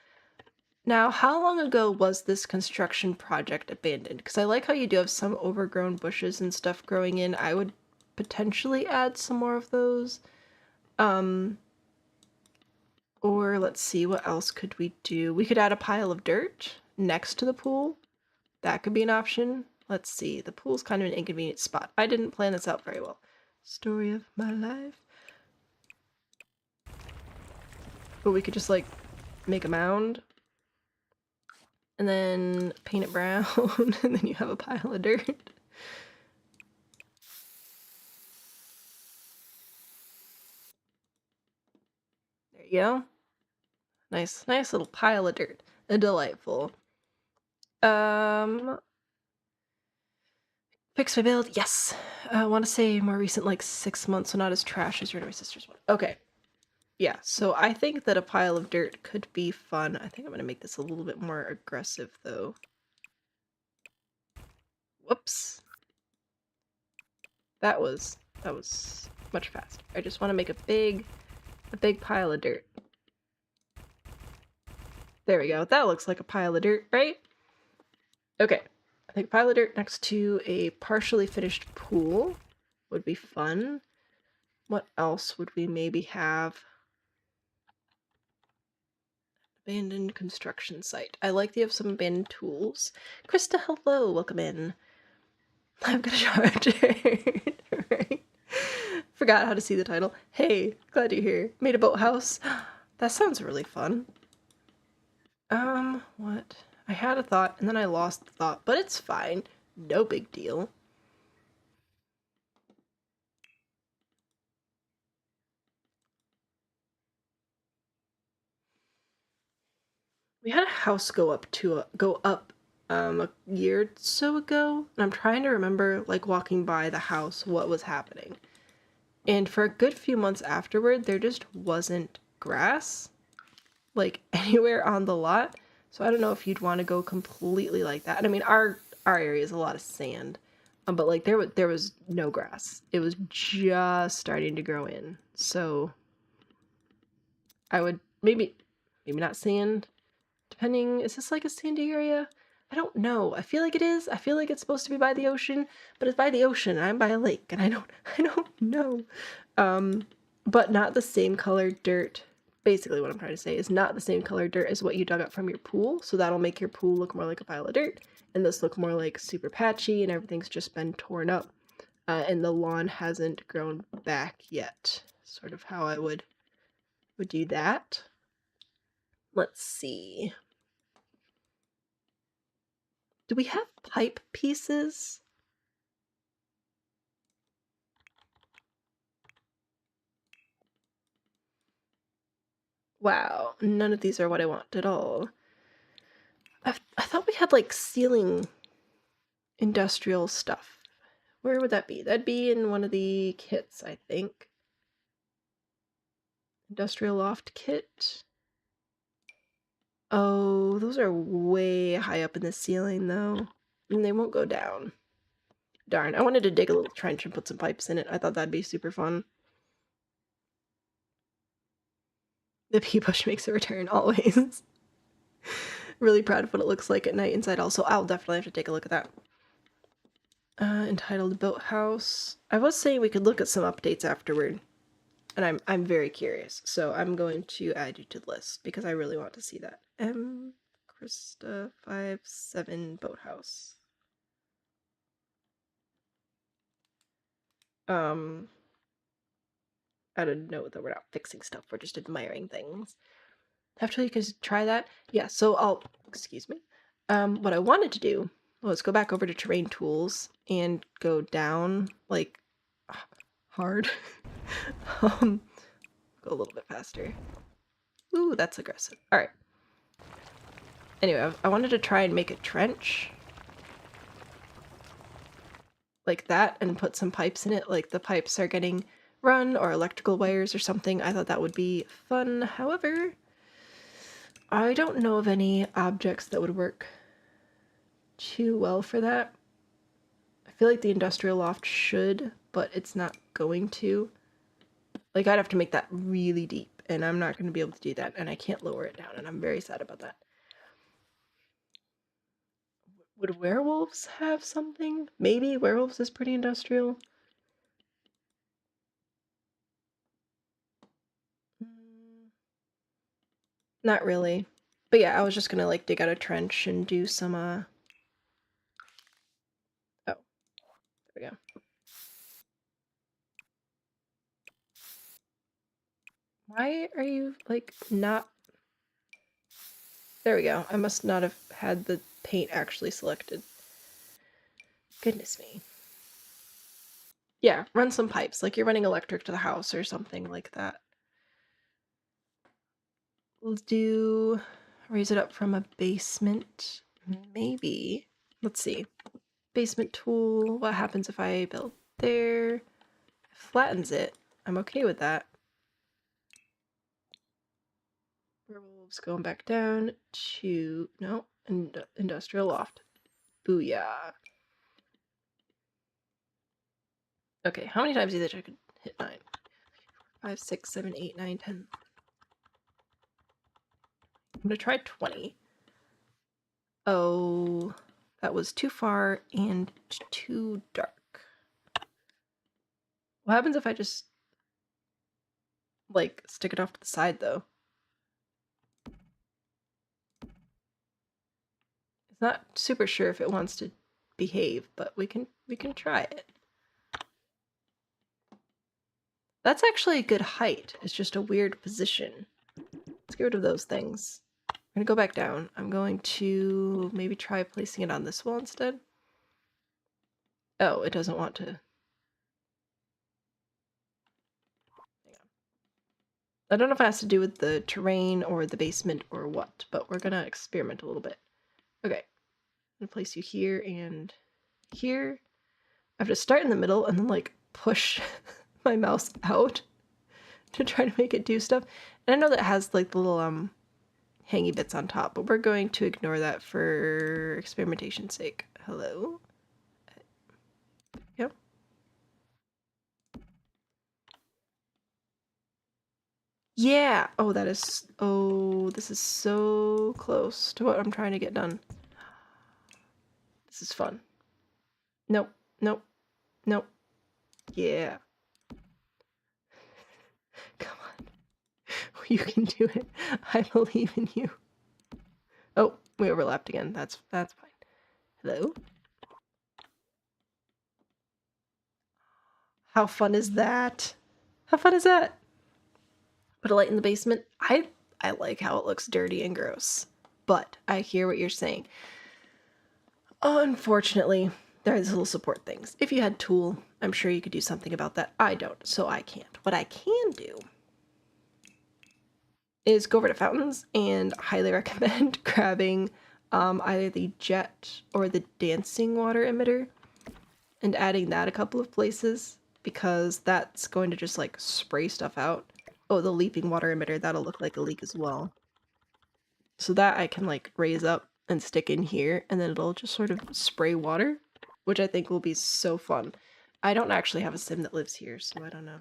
Now, how long ago was this construction project abandoned? Because I like how you do have some overgrown bushes and stuff growing in. I would potentially add some more of those. Or let's see, what else could we do? We could add a pile of dirt next to the pool. That could be an option. Let's see, the pool's kind of an inconvenient spot. I didn't plan this out very well. Story of my life. But we could just like make a mound and then paint it brown and then you have a pile of dirt. There you go. Nice little pile of dirt. Delightful. Fix my build, yes. I want to say more recent, like 6 months, so not as trash as my sister's one. Okay. Yeah, so I think that a pile of dirt could be fun. I think I'm going to make this a little bit more aggressive, though. Whoops. That was much faster. I just want to make a big pile of dirt. There we go. That looks like a pile of dirt, right? Okay. I think a pile of dirt next to a partially finished pool would be fun. What else would we maybe have? Abandoned construction site. I like the have some abandoned tools. Krista, hello, welcome in. I'm gonna charge it. Right? Forgot how to see the title. Hey, glad you're here. Made a boathouse. That sounds really fun. What? I had a thought and then I lost the thought, but it's fine. No big deal. We had a house go up a year or so ago, and I'm trying to remember, like, walking by the house, what was happening. And for a good few months afterward, there just wasn't grass, like, anywhere on the lot. So I don't know if you'd want to go completely like that. And I mean, our area is a lot of sand, but like there was no grass. It was just starting to grow in. So I would maybe not sand, depending. Is this like a sandy area? I don't know. I feel like it is. I feel like it's supposed to be by the ocean, but it's by the ocean and I'm by a lake and I don't know. But not the same color dirt. Basically what I'm trying to say is not the same color dirt as what you dug up from your pool, so that'll make your pool look more like a pile of dirt, and this look more like super patchy and everything's just been torn up, and the lawn hasn't grown back yet. Sort of how I would do that. Let's see. Do we have pipe pieces? Wow, none of these are what I want at all. I thought we had like ceiling industrial stuff. Where would that be? That'd be in one of the kits, I think. Industrial loft kit. Oh, those are way high up in the ceiling though. And they won't go down. Darn, I wanted to dig a little trench and put some pipes in it. I thought that'd be super fun. The pea bush makes a return, always. Really proud of what it looks like at night inside also. I'll definitely have to take a look at that. Entitled Boathouse. I was saying we could look at some updates afterward. And I'm very curious. So I'm going to add you to the list because I really want to see that. M. Krista 57 Boathouse. I don't know that we're not fixing stuff, we're just admiring things. After you guys try that? Yeah, so excuse me. What I wanted to do was go back over to terrain tools and go down, like, hard. Go a little bit faster. Ooh, that's aggressive. Alright. Anyway, I wanted to try and make a trench. Like that, and put some pipes in it, like the pipes are getting run, or electrical wires or something. I thought that would be fun. However, I don't know of any objects that would work too well for that. I feel like the industrial loft should, but it's not going to. Like, I'd have to make that really deep, and I'm not going to be able to do that, and I can't lower it down, and I'm very sad about that. Would werewolves have something? Maybe werewolves is pretty industrial. Not really. But yeah, I was just gonna like dig out a trench and do some oh, there we go. Why are you like not? There we go. I must not have had the paint actually selected. Goodness me. Yeah, run some pipes, like you're running electric to the house or something like that. Let's raise it up from a basement, maybe. Let's see. Basement tool, what happens if I build there? It flattens it. I'm okay with that. Werewolves going back down to, no, industrial loft. Booyah. Okay, how many times do you think I could hit 9? 5, 6, 7, 8, 9, 10. I'm gonna try 20. Oh, that was too far and too dark. What happens if I just, like, stick it off to the side, though? It's not super sure if it wants to behave, but we can try it. That's actually a good height. It's just a weird position. Let's get rid of those things. I'm gonna go back down. I'm going to maybe try placing it on this wall instead. Oh, it doesn't want to. I don't know if it has to do with the terrain or the basement or what, but we're gonna experiment a little bit. Okay, I'm gonna place you here and here. I have to start in the middle and then like push my mouse out to try to make it do stuff. And I know that has like the little hangy bits on top, but we're going to ignore that for experimentation's sake. Hello? Yep. Yeah! Oh, that is... Oh, this is so close to what I'm trying to get done. This is fun. Nope. Nope. Nope. Yeah. Come on. You can do it. I believe in you. Oh, we overlapped again. That's fine. Hello? How fun is that? How fun is that? Put a light in the basement. I like how it looks dirty and gross, but I hear what you're saying. Unfortunately, there's little support things. If you had Tool, I'm sure you could do something about that. I don't, so I can't. What I can do is go over to Fountains and highly recommend grabbing either the jet or the dancing water emitter and adding that a couple of places, because that's going to just like spray stuff out. Oh, the leaping water emitter, that'll look like a leak as well. So that I can like raise up and stick in here, and then it'll just sort of spray water, which I think will be so fun. I don't actually have a sim that lives here, so I don't know.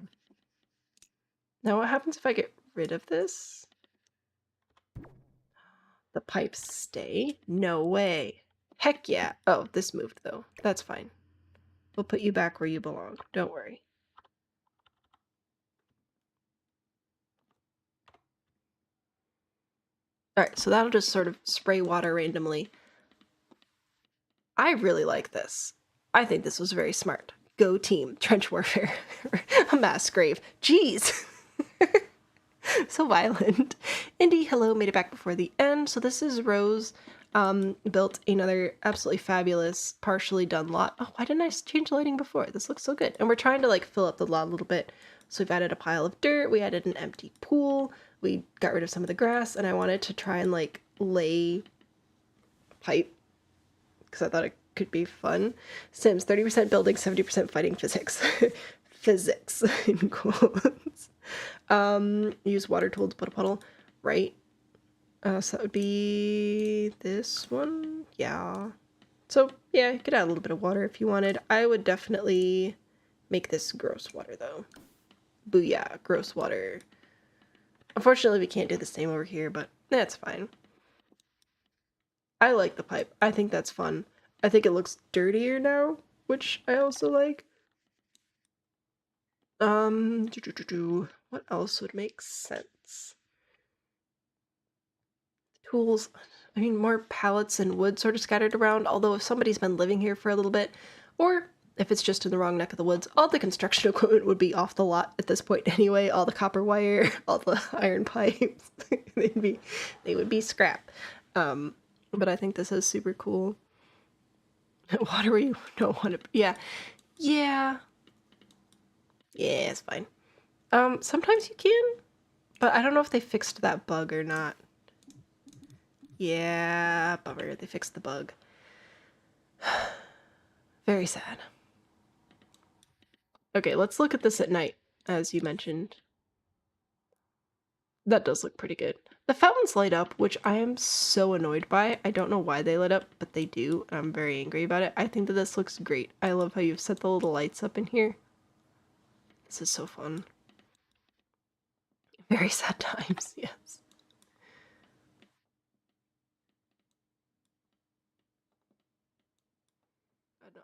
Now what happens if I get rid of this? The pipes stay? No way. Heck yeah. Oh, this moved though. That's fine. We'll put you back where you belong. Don't worry. Alright, so that'll just sort of spray water randomly. I really like this. I think this was very smart. Go team. Trench warfare. A mass grave. Jeez! So violent. Indy, hello, made it back before the end. So this is Rose. Built another absolutely fabulous, partially done lot. Oh, why didn't I change the lighting before? This looks so good. And we're trying to like fill up the lot a little bit. So we've added a pile of dirt, we added an empty pool, we got rid of some of the grass, and I wanted to try and like lay pipe because I thought it could be fun. Sims, 30% building, 70% fighting physics. Physics in quotes. Use water tool to put a puddle, right? So that would be this one. Yeah. So yeah, you could add a little bit of water if you wanted. I would definitely make this gross water though. Booyah, gross water. Unfortunately, we can't do the same over here, but that's fine. I like the pipe. I think that's fun. I think it looks dirtier now, which I also like. What else would make sense? Tools. I mean, more pallets and wood sort of scattered around, although if somebody's been living here for a little bit, or if it's just in the wrong neck of the woods, all the construction equipment would be off the lot at this point anyway. All the copper wire, all the iron pipes, they would be scrap. But I think this is super cool. Water where you don't want to. Yeah. Yeah, it's fine. Sometimes you can, but I don't know if they fixed that bug or not. Yeah, bummer. They fixed the bug. Very sad. Okay, let's look at this at night, as you mentioned. That does look pretty good. The fountains light up, which I am so annoyed by. I don't know why they light up, but they do, and I'm very angry about it. I think that this looks great. I love how you've set the little lights up in here. This is so fun. Very sad times, yes.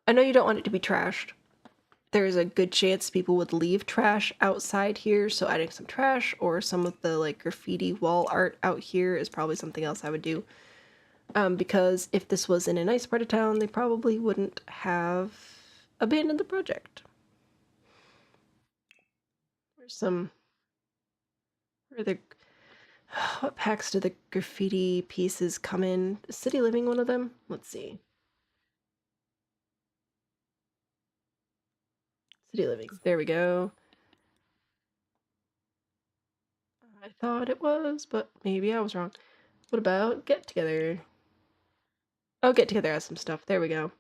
I know you don't want it to be trashed. There's a good chance people would leave trash outside here, so adding some trash or some of the like graffiti wall art out here is probably something else I would do. Because if this was in a nice part of town, they probably wouldn't have abandoned the project. There's some... What packs do the graffiti pieces come in? Is City Living one of them? Let's see. City Living. There we go. I thought it was, but maybe I was wrong. What about Get Together? Oh, Get Together has some stuff. There we go.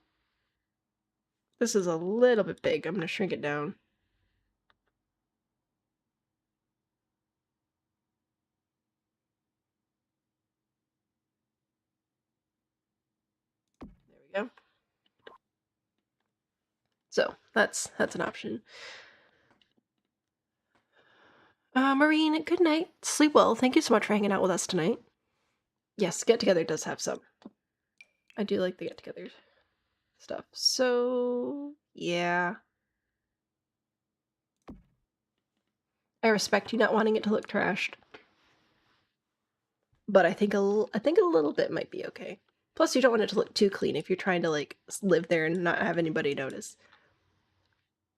This is a little bit big. I'm going to shrink it down. we go. So that's an option. Maureen, good night. Sleep well. Thank you so much for hanging out with us tonight. Yes, get together does have some. I do like the get together stuff. So yeah. I respect you not wanting it to look trashed. But I think a little bit might be okay. Plus, you don't want it to look too clean if you're trying to like live there and not have anybody notice.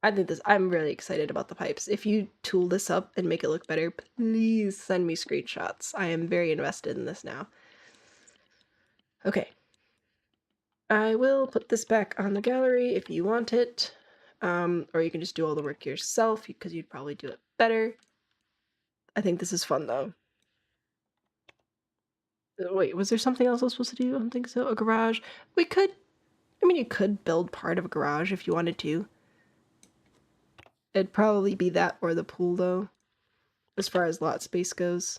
I'm really excited about the pipes. If you tool this up and make it look better, please send me screenshots. I am very invested in this now. Okay. I will put this back on the gallery if you want it. Or you can just do all the work yourself because you'd probably do it better. I think this is fun though. Wait, was there something else I was supposed to do? I don't think so. A garage. We could, I mean, you could build part of a garage if you wanted to. It'd probably be that or the pool though, as far as lot space goes.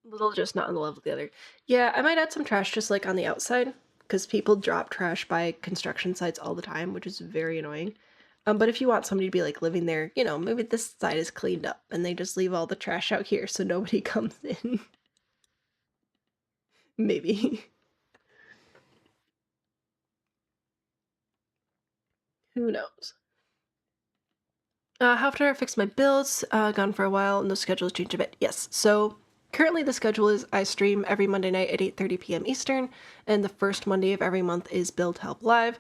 Little just not on the level of the other. Yeah, I might add some trash just like on the outside, because people drop trash by construction sites all the time, which is very annoying. But if you want somebody to be like living there, you know, maybe this side is cleaned up and they just leave all the trash out here so nobody comes in. Maybe. Who knows? How after I fixed my builds, gone for a while, and the schedule has changed a bit. Yes, so currently the schedule is I stream every Monday night at 8:30 p.m. Eastern, and the first Monday of every month is Build Help Live.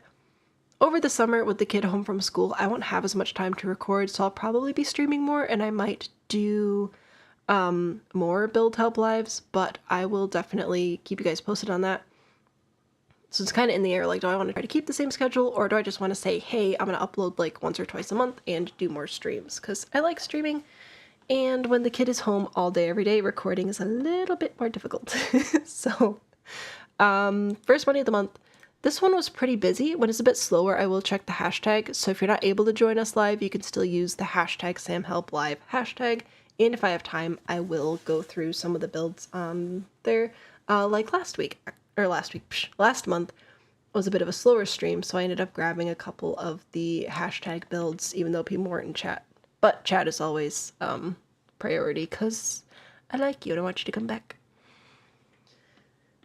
Over the summer, with the kid home from school, I won't have as much time to record, so I'll probably be streaming more, and I might do more Build Help Lives, but I will definitely keep you guys posted on that. So it's kind of in the air, like, do I want to try to keep the same schedule, or do I just want to say, hey, I'm going to upload like once or twice a month and do more streams? Because I like streaming, and when the kid is home all day, every day, recording is a little bit more difficult. So, first Monday of the month. This one was pretty busy. When it's a bit slower, I will check the hashtag. So if you're not able to join us live, you can still use the hashtag SamHelpLive hashtag. And if I have time, I will go through some of the builds on there. Like last month was a bit of a slower stream, so I ended up grabbing a couple of the hashtag builds, even though people weren't in chat. But chat is always priority, because I like you and I want you to come back.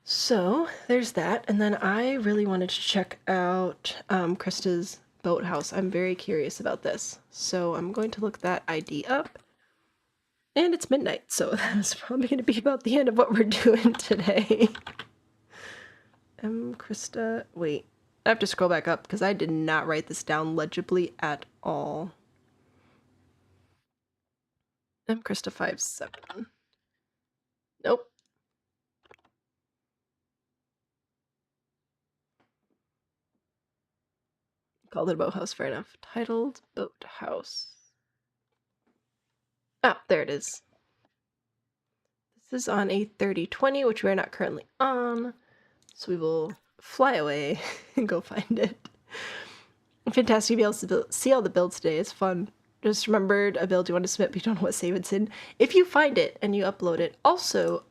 So there's that, and then I really wanted to check out Krista's boathouse. I'm very curious about this, so I'm going to look that ID up. And it's midnight, so that's probably going to be about the end of what we're doing today. Krista, wait, I have to scroll back up because I did not write this down legibly at all. Krista 57. Nope. Called it a boathouse, fair enough. Titled boathouse. Ah, there it is. This is on a 3020, which we're not currently on. So we will fly away and go find it. Fantastic to be able to see all the builds today. It's fun. Just remembered a build you want to submit, but you don't know what save it's in. If you find it and you upload it. Also,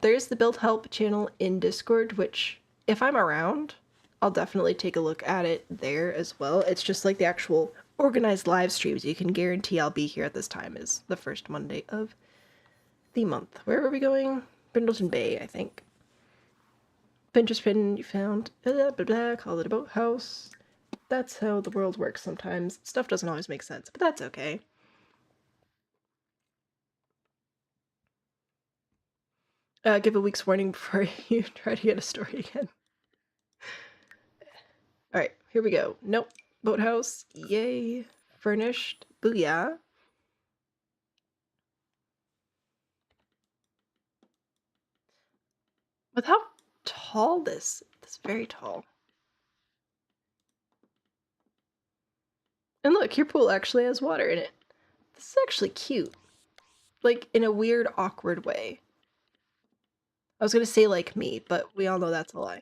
there's the build help channel in Discord, which if I'm around, I'll definitely take a look at it there as well. It's just like the actual organized live streams. You can guarantee I'll be here at this time is the first Monday of the month. Where are we going? Brindleton Bay, I think. Pinterest pin you found. Blah, blah, blah. Call it a boathouse. That's how the world works sometimes. Stuff doesn't always make sense, but that's okay. Give a week's warning before you try to get a story again. Alright, here we go. Nope. Boathouse. Yay. Furnished. Booyah. With how tall this is very tall. And look, your pool actually has water in it. This is actually cute. Like, in a weird, awkward way. I was gonna say like me, but we all know that's a lie.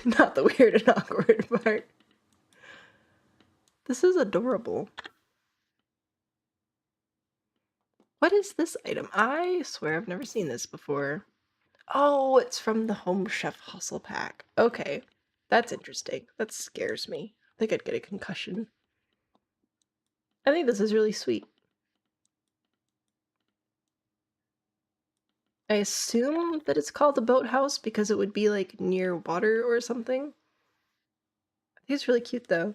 Not the weird and awkward part. This is adorable. What is this item? I swear I've never seen this before. Oh, it's from the Home Chef Hustle Pack. Okay, that's interesting. That scares me. I think I'd get a concussion. I think this is really sweet. I assume that it's called a boathouse because it would be like near water or something. I think it's really cute though.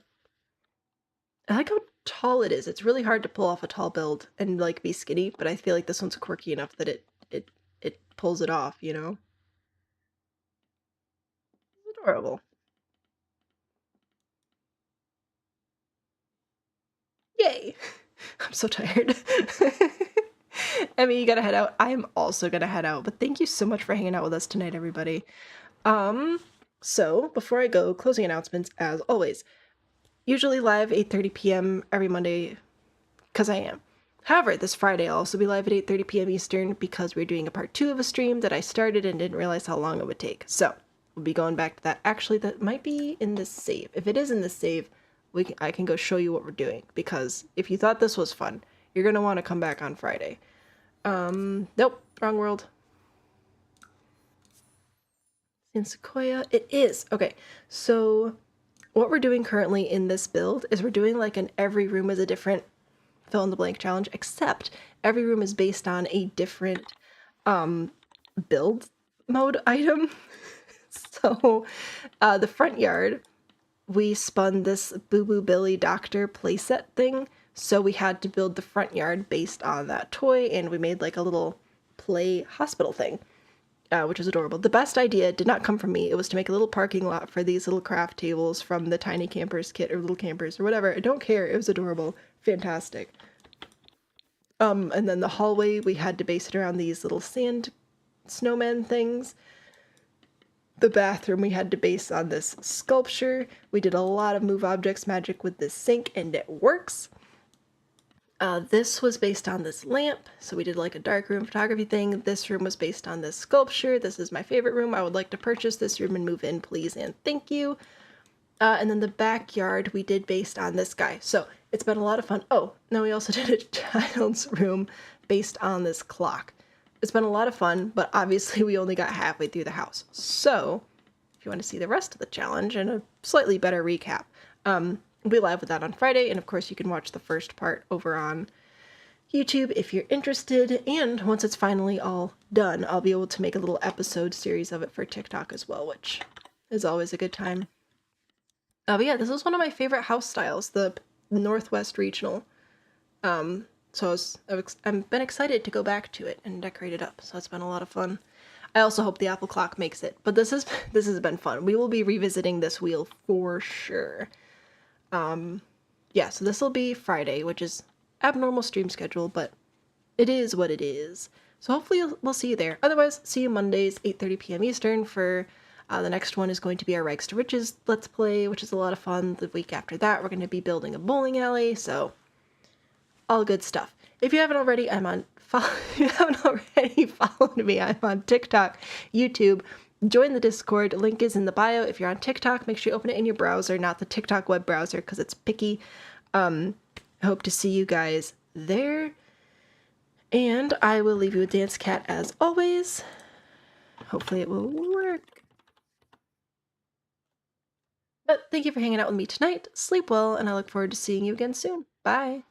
I like how tall it is. It's really hard to pull off a tall build and like be skinny, but I feel like this one's quirky enough that it pulls it off, you know? It's adorable. Yay! I'm so tired. Emmy, you gotta head out. I am also gonna head out, but thank you so much for hanging out with us tonight, everybody. So before I go, closing announcements as always. Usually live 8:30 p.m. every Monday, because I am. However, this Friday I'll also be live at 8:30 p.m. Eastern because we're doing a part 2 of a stream that I started and didn't realize how long it would take. So we'll be going back to that. Actually, that might be in this save. If it is in this save, I can go show you what we're doing, because if you thought this was fun, you're going to want to come back on Friday. Nope, wrong world. In Sequoia, it is. Okay, so what we're doing currently in this build is we're doing like an every room is a different fill in the blank challenge, except every room is based on a different build mode item. So the front yard, we spun this Boo Boo Billy Doctor playset thing, so we had to build the front yard based on that toy, and we made like a little play hospital thing, which was adorable. The best idea did not come from me. It was to make a little parking lot for these little craft tables from the Tiny Campers kit, or Little Campers, or whatever. I don't care. It was adorable. Fantastic. And then the hallway, we had to base it around these little sand snowman things. The bathroom, we had to base on this sculpture. We did a lot of move objects magic with this sink, and it works. This was based on this lamp, so we did like a dark room photography thing. This room was based on this sculpture. This is my favorite room. I would like to purchase this room and move in, please, and thank you. And then the backyard we did based on this guy. So it's been a lot of fun. Oh, now we also did a child's room based on this clock. It's been a lot of fun, but obviously we only got halfway through the house. So if you want to see the rest of the challenge and a slightly better recap, we'll be live with that on Friday. And of course you can watch the first part over on YouTube if you're interested. And once it's finally all done, I'll be able to make a little episode series of it for TikTok as well, which is always a good time. But yeah, this is one of my favorite house styles, the Northwest Regional. So I've been excited to go back to it and decorate it up. So it's been a lot of fun. I also hope the Apple clock makes it. But this has been fun. We will be revisiting this wheel for sure. Yeah, so this will be Friday, which is abnormal stream schedule, but it is what it is. So hopefully we'll see you there. Otherwise, see you Mondays, 8:30 p.m. Eastern for the next one is going to be our Rags to Riches Let's Play, which is a lot of fun. The week after that, we're going to be building a bowling alley, so all good stuff. If you haven't already, if you haven't already followed me, I'm on TikTok, YouTube. Join the Discord. Link is in the bio. If you're on TikTok, make sure you open it in your browser, not the TikTok web browser, because it's picky. I hope to see you guys there. And I will leave you with Dance Cat as always. Hopefully it will work. But thank you for hanging out with me tonight. Sleep well, and I look forward to seeing you again soon. Bye.